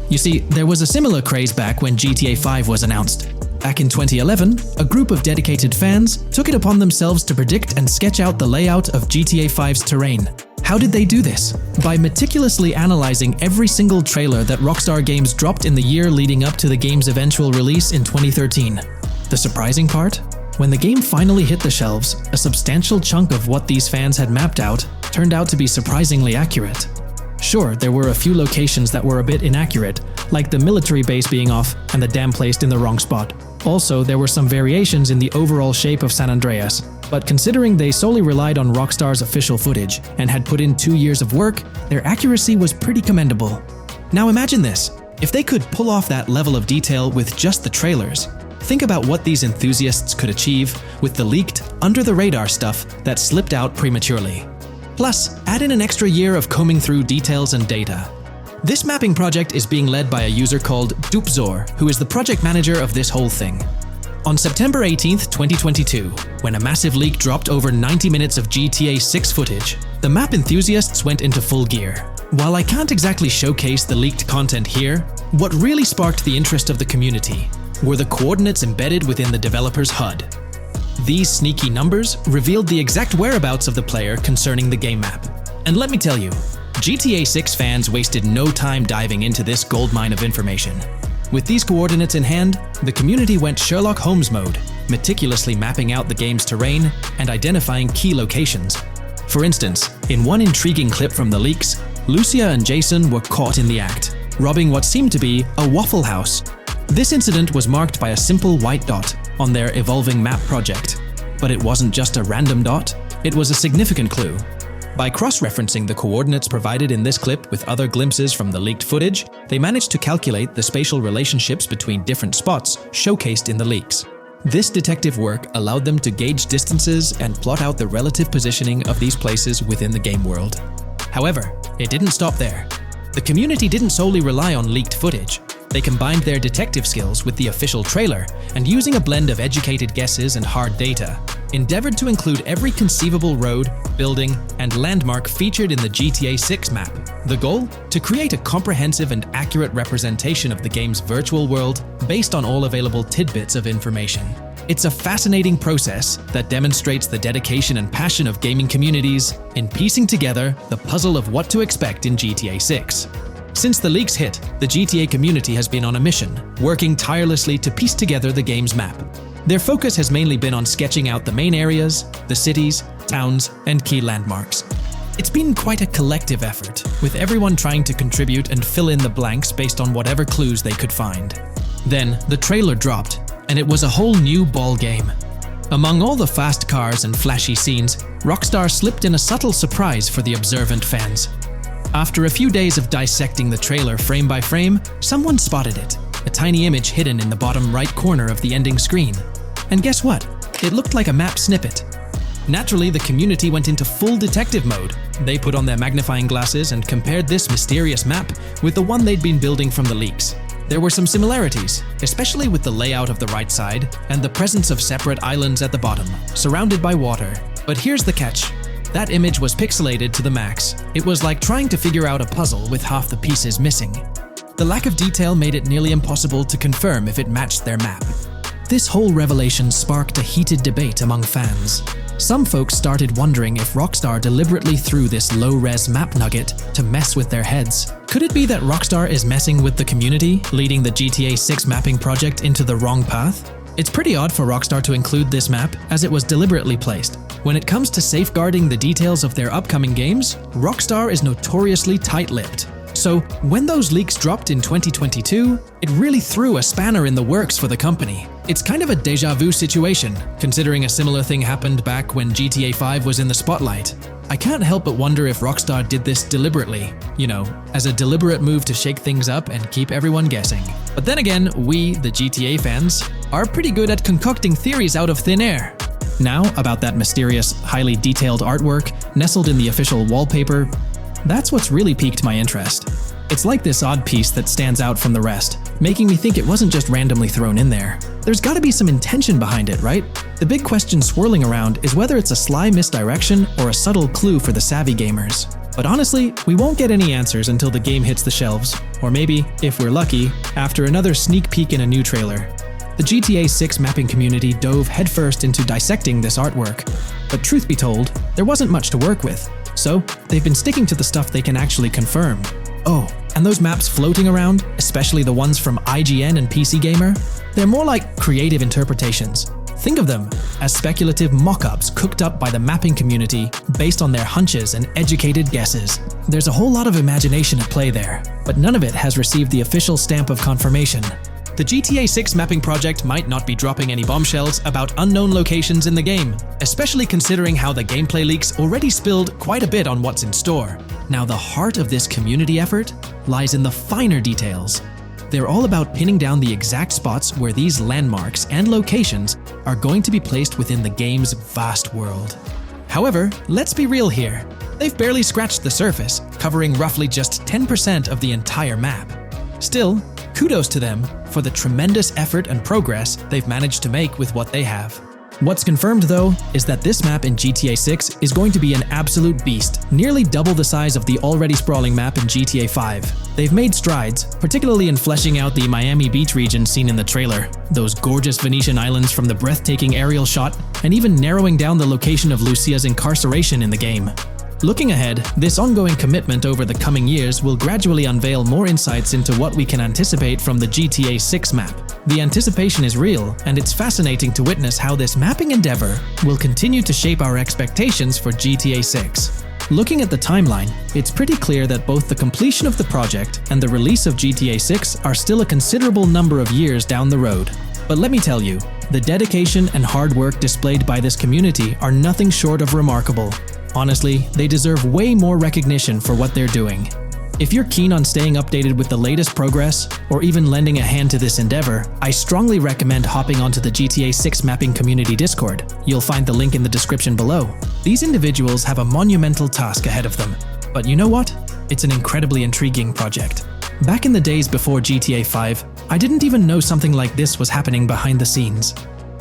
You see, there was a similar craze back when GTA 5 was announced. Back in 2011, a group of dedicated fans took it upon themselves to predict and sketch out the layout of GTA 5's terrain. How did they do this? By meticulously analyzing every single trailer that Rockstar Games dropped in the year leading up to the game's eventual release in 2013. The surprising part? When the game finally hit the shelves, a substantial chunk of what these fans had mapped out turned out to be surprisingly accurate. Sure, there were a few locations that were a bit inaccurate, like the military base being off and the dam placed in the wrong spot. Also, there were some variations in the overall shape of San Andreas, but considering they solely relied on Rockstar's official footage and had put in 2 years of work, their accuracy was pretty commendable. Now imagine this, if they could pull off that level of detail with just the trailers, think about what these enthusiasts could achieve with the leaked, under-the-radar stuff that slipped out prematurely. Plus, add in an extra year of combing through details and data. This mapping project is being led by a user called Dupzor, who is the project manager of this whole thing. On September 18th, 2022, when a massive leak dropped over 90 minutes of GTA 6 footage, the map enthusiasts went into full gear. While I can't exactly showcase the leaked content here, what really sparked the interest of the community were the coordinates embedded within the developer's HUD. These sneaky numbers revealed the exact whereabouts of the player concerning the game map. And let me tell you, GTA 6 fans wasted no time diving into this goldmine of information. With these coordinates in hand, the community went Sherlock Holmes mode, meticulously mapping out the game's terrain and identifying key locations. For instance, in one intriguing clip from the leaks, Lucia and Jason were caught in the act, robbing what seemed to be a Waffle House. This incident was marked by a simple white dot on their evolving map project. But it wasn't just a random dot, it was a significant clue. By cross-referencing the coordinates provided in this clip with other glimpses from the leaked footage, they managed to calculate the spatial relationships between different spots showcased in the leaks. This detective work allowed them to gauge distances and plot out the relative positioning of these places within the game world. However, it didn't stop there. The community didn't solely rely on leaked footage. They combined their detective skills with the official trailer and, using a blend of educated guesses and hard data, endeavored to include every conceivable road, building, and landmark featured in the GTA 6 map. The goal? To create a comprehensive and accurate representation of the game's virtual world based on all available tidbits of information. It's a fascinating process that demonstrates the dedication and passion of gaming communities in piecing together the puzzle of what to expect in GTA 6. Since the leaks hit, the GTA community has been on a mission, working tirelessly to piece together the game's map. Their focus has mainly been on sketching out the main areas, the cities, towns, and key landmarks. It's been quite a collective effort, with everyone trying to contribute and fill in the blanks based on whatever clues they could find. Then, the trailer dropped, and it was a whole new ball game. Among all the fast cars and flashy scenes, Rockstar slipped in a subtle surprise for the observant fans. After a few days of dissecting the trailer frame by frame, someone spotted it, a tiny image hidden in the bottom right corner of the ending screen. And guess what? It looked like a map snippet. Naturally, the community went into full detective mode. They put on their magnifying glasses and compared this mysterious map with the one they'd been building from the leaks. There were some similarities, especially with the layout of the right side and the presence of separate islands at the bottom, surrounded by water. But here's the catch. That image was pixelated to the max. It was like trying to figure out a puzzle with half the pieces missing. The lack of detail made it nearly impossible to confirm if it matched their map. This whole revelation sparked a heated debate among fans. Some folks started wondering if Rockstar deliberately threw this low-res map nugget to mess with their heads. Could it be that Rockstar is messing with the community, leading the GTA 6 mapping project into the wrong path? It's pretty odd for Rockstar to include this map, as it was deliberately placed. When it comes to safeguarding the details of their upcoming games, Rockstar is notoriously tight-lipped. So, when those leaks dropped in 2022, it really threw a spanner in the works for the company. It's kind of a déjà vu situation, considering a similar thing happened back when GTA 5 was in the spotlight. I can't help but wonder if Rockstar did this deliberately, as a deliberate move to shake things up and keep everyone guessing. But then again, we, the GTA fans, are pretty good at concocting theories out of thin air. Now, about that mysterious, highly detailed artwork nestled in the official wallpaper, that's what's really piqued my interest. It's like this odd piece that stands out from the rest, making me think it wasn't just randomly thrown in there. There's gotta be some intention behind it, right? The big question swirling around is whether it's a sly misdirection or a subtle clue for the savvy gamers. But honestly, we won't get any answers until the game hits the shelves, or maybe, if we're lucky, after another sneak peek in a new trailer. The GTA 6 mapping community dove headfirst into dissecting this artwork, but truth be told, there wasn't much to work with. So, they've been sticking to the stuff they can actually confirm. Oh, and those maps floating around, especially the ones from IGN and PC Gamer, they're more like creative interpretations. Think of them as speculative mock-ups cooked up by the mapping community based on their hunches and educated guesses. There's a whole lot of imagination at play there, but none of it has received the official stamp of confirmation. The GTA 6 mapping project might not be dropping any bombshells about unknown locations in the game, especially considering how the gameplay leaks already spilled quite a bit on what's in store. Now, the heart of this community effort lies in the finer details. They're all about pinning down the exact spots where these landmarks and locations are going to be placed within the game's vast world. However, let's be real here. They've barely scratched the surface, covering roughly just 10% of the entire map. Still, kudos to them for the tremendous effort and progress they've managed to make with what they have. What's confirmed though, is that this map in GTA 6 is going to be an absolute beast, nearly double the size of the already sprawling map in GTA 5. They've made strides, particularly in fleshing out the Miami Beach region seen in the trailer, those gorgeous Venetian islands from the breathtaking aerial shot, and even narrowing down the location of Lucia's incarceration in the game. Looking ahead, this ongoing commitment over the coming years will gradually unveil more insights into what we can anticipate from the GTA 6 map. The anticipation is real, and it's fascinating to witness how this mapping endeavor will continue to shape our expectations for GTA 6. Looking at the timeline, it's pretty clear that both the completion of the project and the release of GTA 6 are still a considerable number of years down the road. But let me tell you, the dedication and hard work displayed by this community are nothing short of remarkable. Honestly, they deserve way more recognition for what they're doing. If you're keen on staying updated with the latest progress, or even lending a hand to this endeavor, I strongly recommend hopping onto the GTA 6 mapping community Discord. You'll find the link in the description below. These individuals have a monumental task ahead of them. But you know what? It's an incredibly intriguing project. Back in the days before GTA 5, I didn't even know something like this was happening behind the scenes.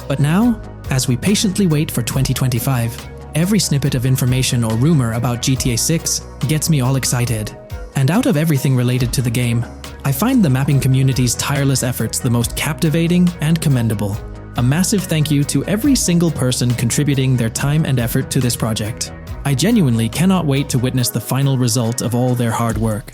But now, as we patiently wait for 2025, every snippet of information or rumor about GTA 6 gets me all excited. And out of everything related to the game, I find the mapping community's tireless efforts the most captivating and commendable. A massive thank you to every single person contributing their time and effort to this project. I genuinely cannot wait to witness the final result of all their hard work.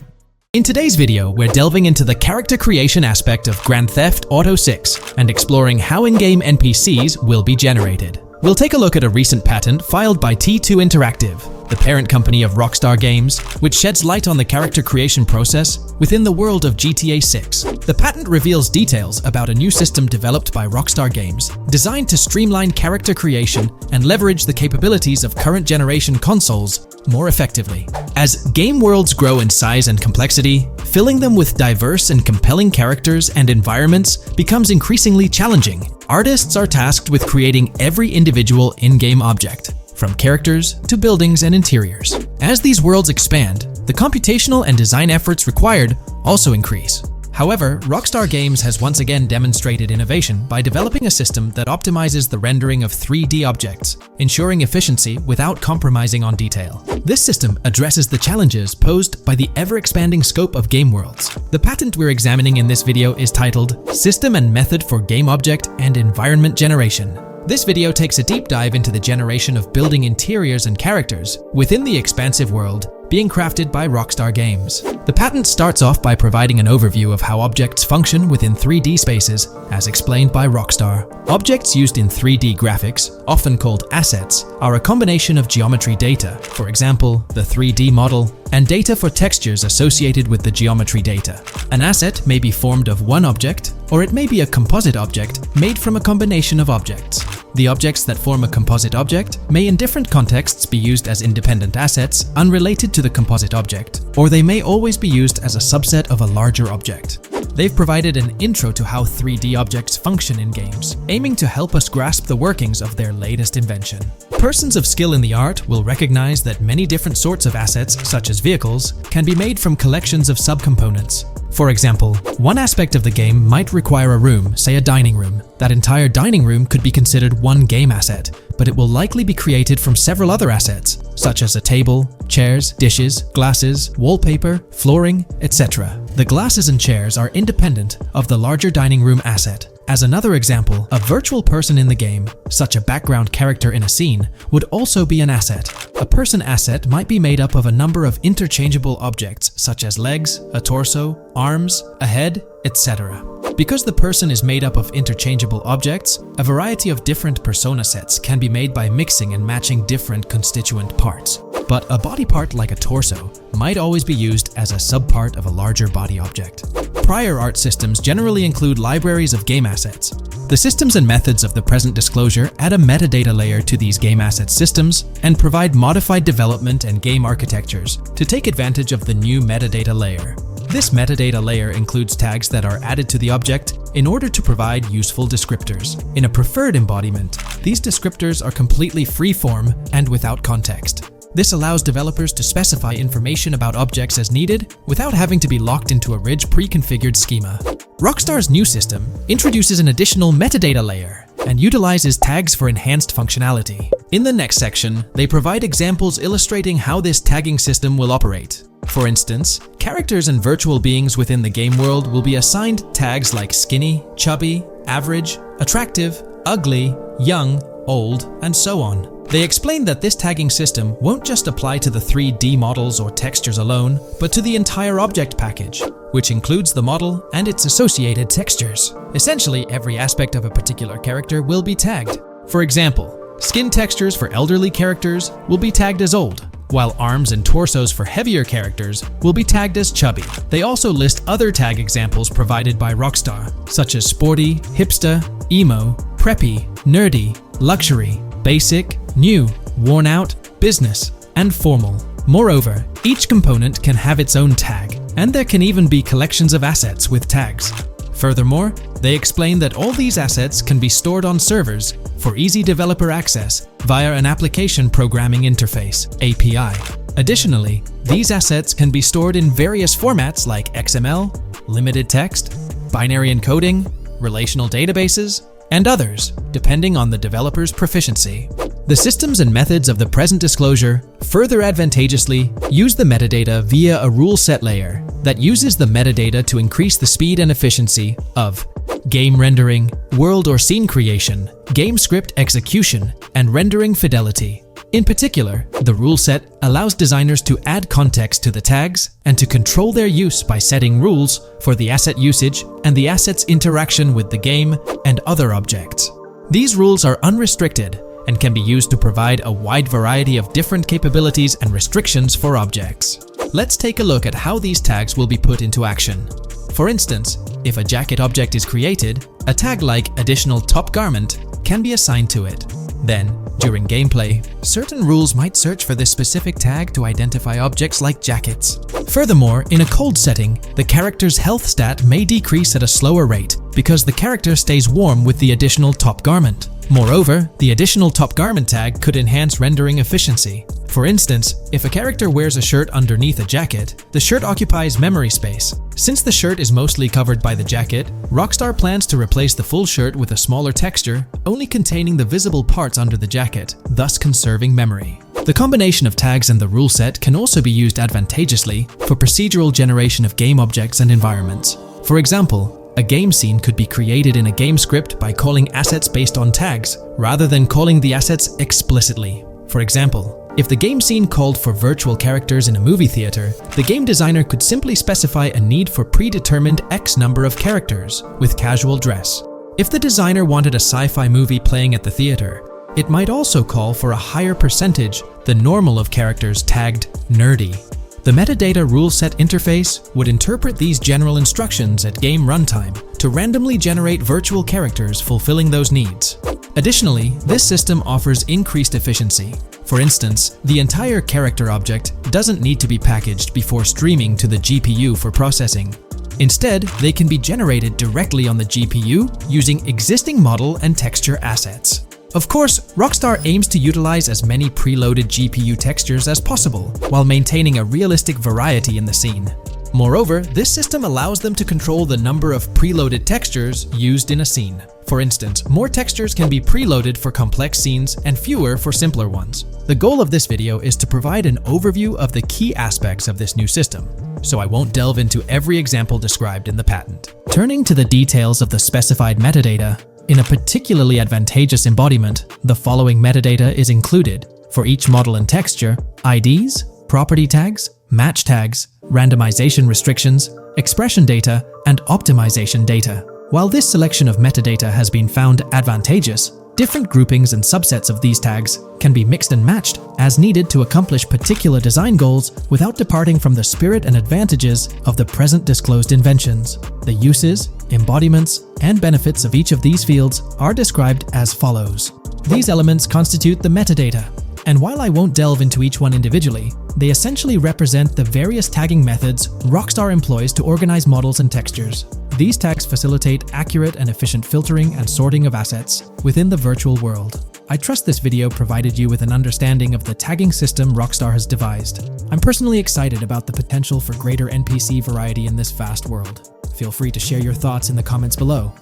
In today's video, we're delving into the character creation aspect of Grand Theft Auto 6 and exploring how in-game NPCs will be generated. We'll take a look at a recent patent filed by T2 Interactive. the parent company of Rockstar Games, which sheds light on the character creation process within the world of GTA 6. The patent reveals details about a new system developed by Rockstar Games, designed to streamline character creation and leverage the capabilities of current generation consoles more effectively. As game worlds grow in size and complexity, filling them with diverse and compelling characters and environments becomes increasingly challenging. Artists are tasked with creating every individual in-game object, from characters to buildings and interiors. As these worlds expand, the computational and design efforts required also increase. However, Rockstar Games has once again demonstrated innovation by developing a system that optimizes the rendering of 3D objects, ensuring efficiency without compromising on detail. This system addresses the challenges posed by the ever-expanding scope of game worlds. The patent we're examining in this video is titled System and Method for Game Object and Environment Generation. This video takes a deep dive into the generation of building interiors and characters within the expansive world being crafted by Rockstar Games. The patent starts off by providing an overview of how objects function within 3D spaces, as explained by Rockstar. Objects used in 3D graphics, often called assets, are a combination of geometry data, for example, the 3D model, and data for textures associated with the geometry data. An asset may be formed of one object, or it may be a composite object made from a combination of objects. The objects that form a composite object may in different contexts be used as independent assets unrelated to the composite object, or they may always be used as a subset of a larger object. They've provided an intro to how 3D objects function in games, aiming to help us grasp the workings of their latest invention. Persons of skill in the art will recognize that many different sorts of assets, such as vehicles, can be made from collections of subcomponents. For example, one aspect of the game might require a room, say a dining room. That entire dining room could be considered one game asset, but it will likely be created from several other assets, such as a table, chairs, dishes, glasses, wallpaper, flooring, etc. The glasses and chairs are independent of the larger dining room asset. As another example, a virtual person in the game, such a background character in a scene, would also be an asset. A person asset might be made up of a number of interchangeable objects such as legs, a torso, arms, a head, etc. Because the person is made up of interchangeable objects, a variety of different persona sets can be made by mixing and matching different constituent parts. But a body part like a torso might always be used as a subpart of a larger body object. Prior art systems generally include libraries of game assets. The systems and methods of the present disclosure add a metadata layer to these game asset systems and provide modified development and game architectures to take advantage of the new metadata layer. This metadata layer includes tags that are added to the object in order to provide useful descriptors. In a preferred embodiment, these descriptors are completely free-form and without context. This allows developers to specify information about objects as needed without having to be locked into a rich pre-configured schema. Rockstar's new system introduces an additional metadata layer and utilizes tags for enhanced functionality. In the next section, they provide examples illustrating how this tagging system will operate. For instance, characters and virtual beings within the game world will be assigned tags like skinny, chubby, average, attractive, ugly, young, old, and so on. They explain that this tagging system won't just apply to the 3D models or textures alone, but to the entire object package, which includes the model and its associated textures. Essentially, every aspect of a particular character will be tagged. For example, skin textures for elderly characters will be tagged as old, while arms and torsos for heavier characters will be tagged as chubby. They also list other tag examples provided by Rockstar, such as sporty, hipster, emo, preppy, nerdy, luxury, basic, new, worn out, business, and formal. Moreover, each component can have its own tag, and there can even be collections of assets with tags. Furthermore, they explain that all these assets can be stored on servers for easy developer access via an application programming interface (API). Additionally, these assets can be stored in various formats like XML, limited text, binary encoding, relational databases, and others, depending on the developer's proficiency. The systems and methods of the present disclosure further advantageously use the metadata via a rule set layer that uses the metadata to increase the speed and efficiency of game rendering, world or scene creation, game script execution, and rendering fidelity. In particular, the rule set allows designers to add context to the tags and to control their use by setting rules for the asset usage and the asset's interaction with the game and other objects. These rules are unrestricted and can be used to provide a wide variety of different capabilities and restrictions for objects. Let's take a look at how these tags will be put into action. For instance, if a jacket object is created, a tag like additional top garment can be assigned to it. Then, during gameplay, certain rules might search for this specific tag to identify objects like jackets. Furthermore, in a cold setting, the character's health stat may decrease at a slower rate because the character stays warm with the additional top garment. Moreover, the additional top garment tag could enhance rendering efficiency. For instance, if a character wears a shirt underneath a jacket, the shirt occupies memory space. Since the shirt is mostly covered by the jacket, Rockstar plans to replace the full shirt with a smaller texture, only containing the visible parts under the jacket, thus conserving memory. The combination of tags and the rule set can also be used advantageously for procedural generation of game objects and environments. For example, a game scene could be created in a game script by calling assets based on tags, rather than calling the assets explicitly. For example, if the game scene called for virtual characters in a movie theater, the game designer could simply specify a need for predetermined X number of characters with casual dress. If the designer wanted a sci-fi movie playing at the theater, it might also call for a higher percentage than normal of characters tagged nerdy. The metadata rule set interface would interpret these general instructions at game runtime to randomly generate virtual characters fulfilling those needs. Additionally, this system offers increased efficiency. For instance, the entire character object doesn't need to be packaged before streaming to the GPU for processing. Instead, they can be generated directly on the GPU using existing model and texture assets. Of course, Rockstar aims to utilize as many preloaded GPU textures as possible, while maintaining a realistic variety in the scene. Moreover, this system allows them to control the number of preloaded textures used in a scene. For instance, more textures can be preloaded for complex scenes and fewer for simpler ones. The goal of this video is to provide an overview of the key aspects of this new system, so I won't delve into every example described in the patent. Turning to the details of the specified metadata, in a particularly advantageous embodiment, the following metadata is included for each model and texture: IDs, property tags, match tags, randomization restrictions, expression data, and optimization data. While this selection of metadata has been found advantageous, different groupings and subsets of these tags can be mixed and matched as needed to accomplish particular design goals without departing from the spirit and advantages of the present disclosed inventions. The uses, embodiments, and benefits of each of these fields are described as follows. These elements constitute the metadata, and while I won't delve into each one individually, they essentially represent the various tagging methods Rockstar employs to organize models and textures. These tags facilitate accurate and efficient filtering and sorting of assets within the virtual world. I trust this video provided you with an understanding of the tagging system Rockstar has devised. I'm personally excited about the potential for greater NPC variety in this vast world. Feel free to share your thoughts in the comments below.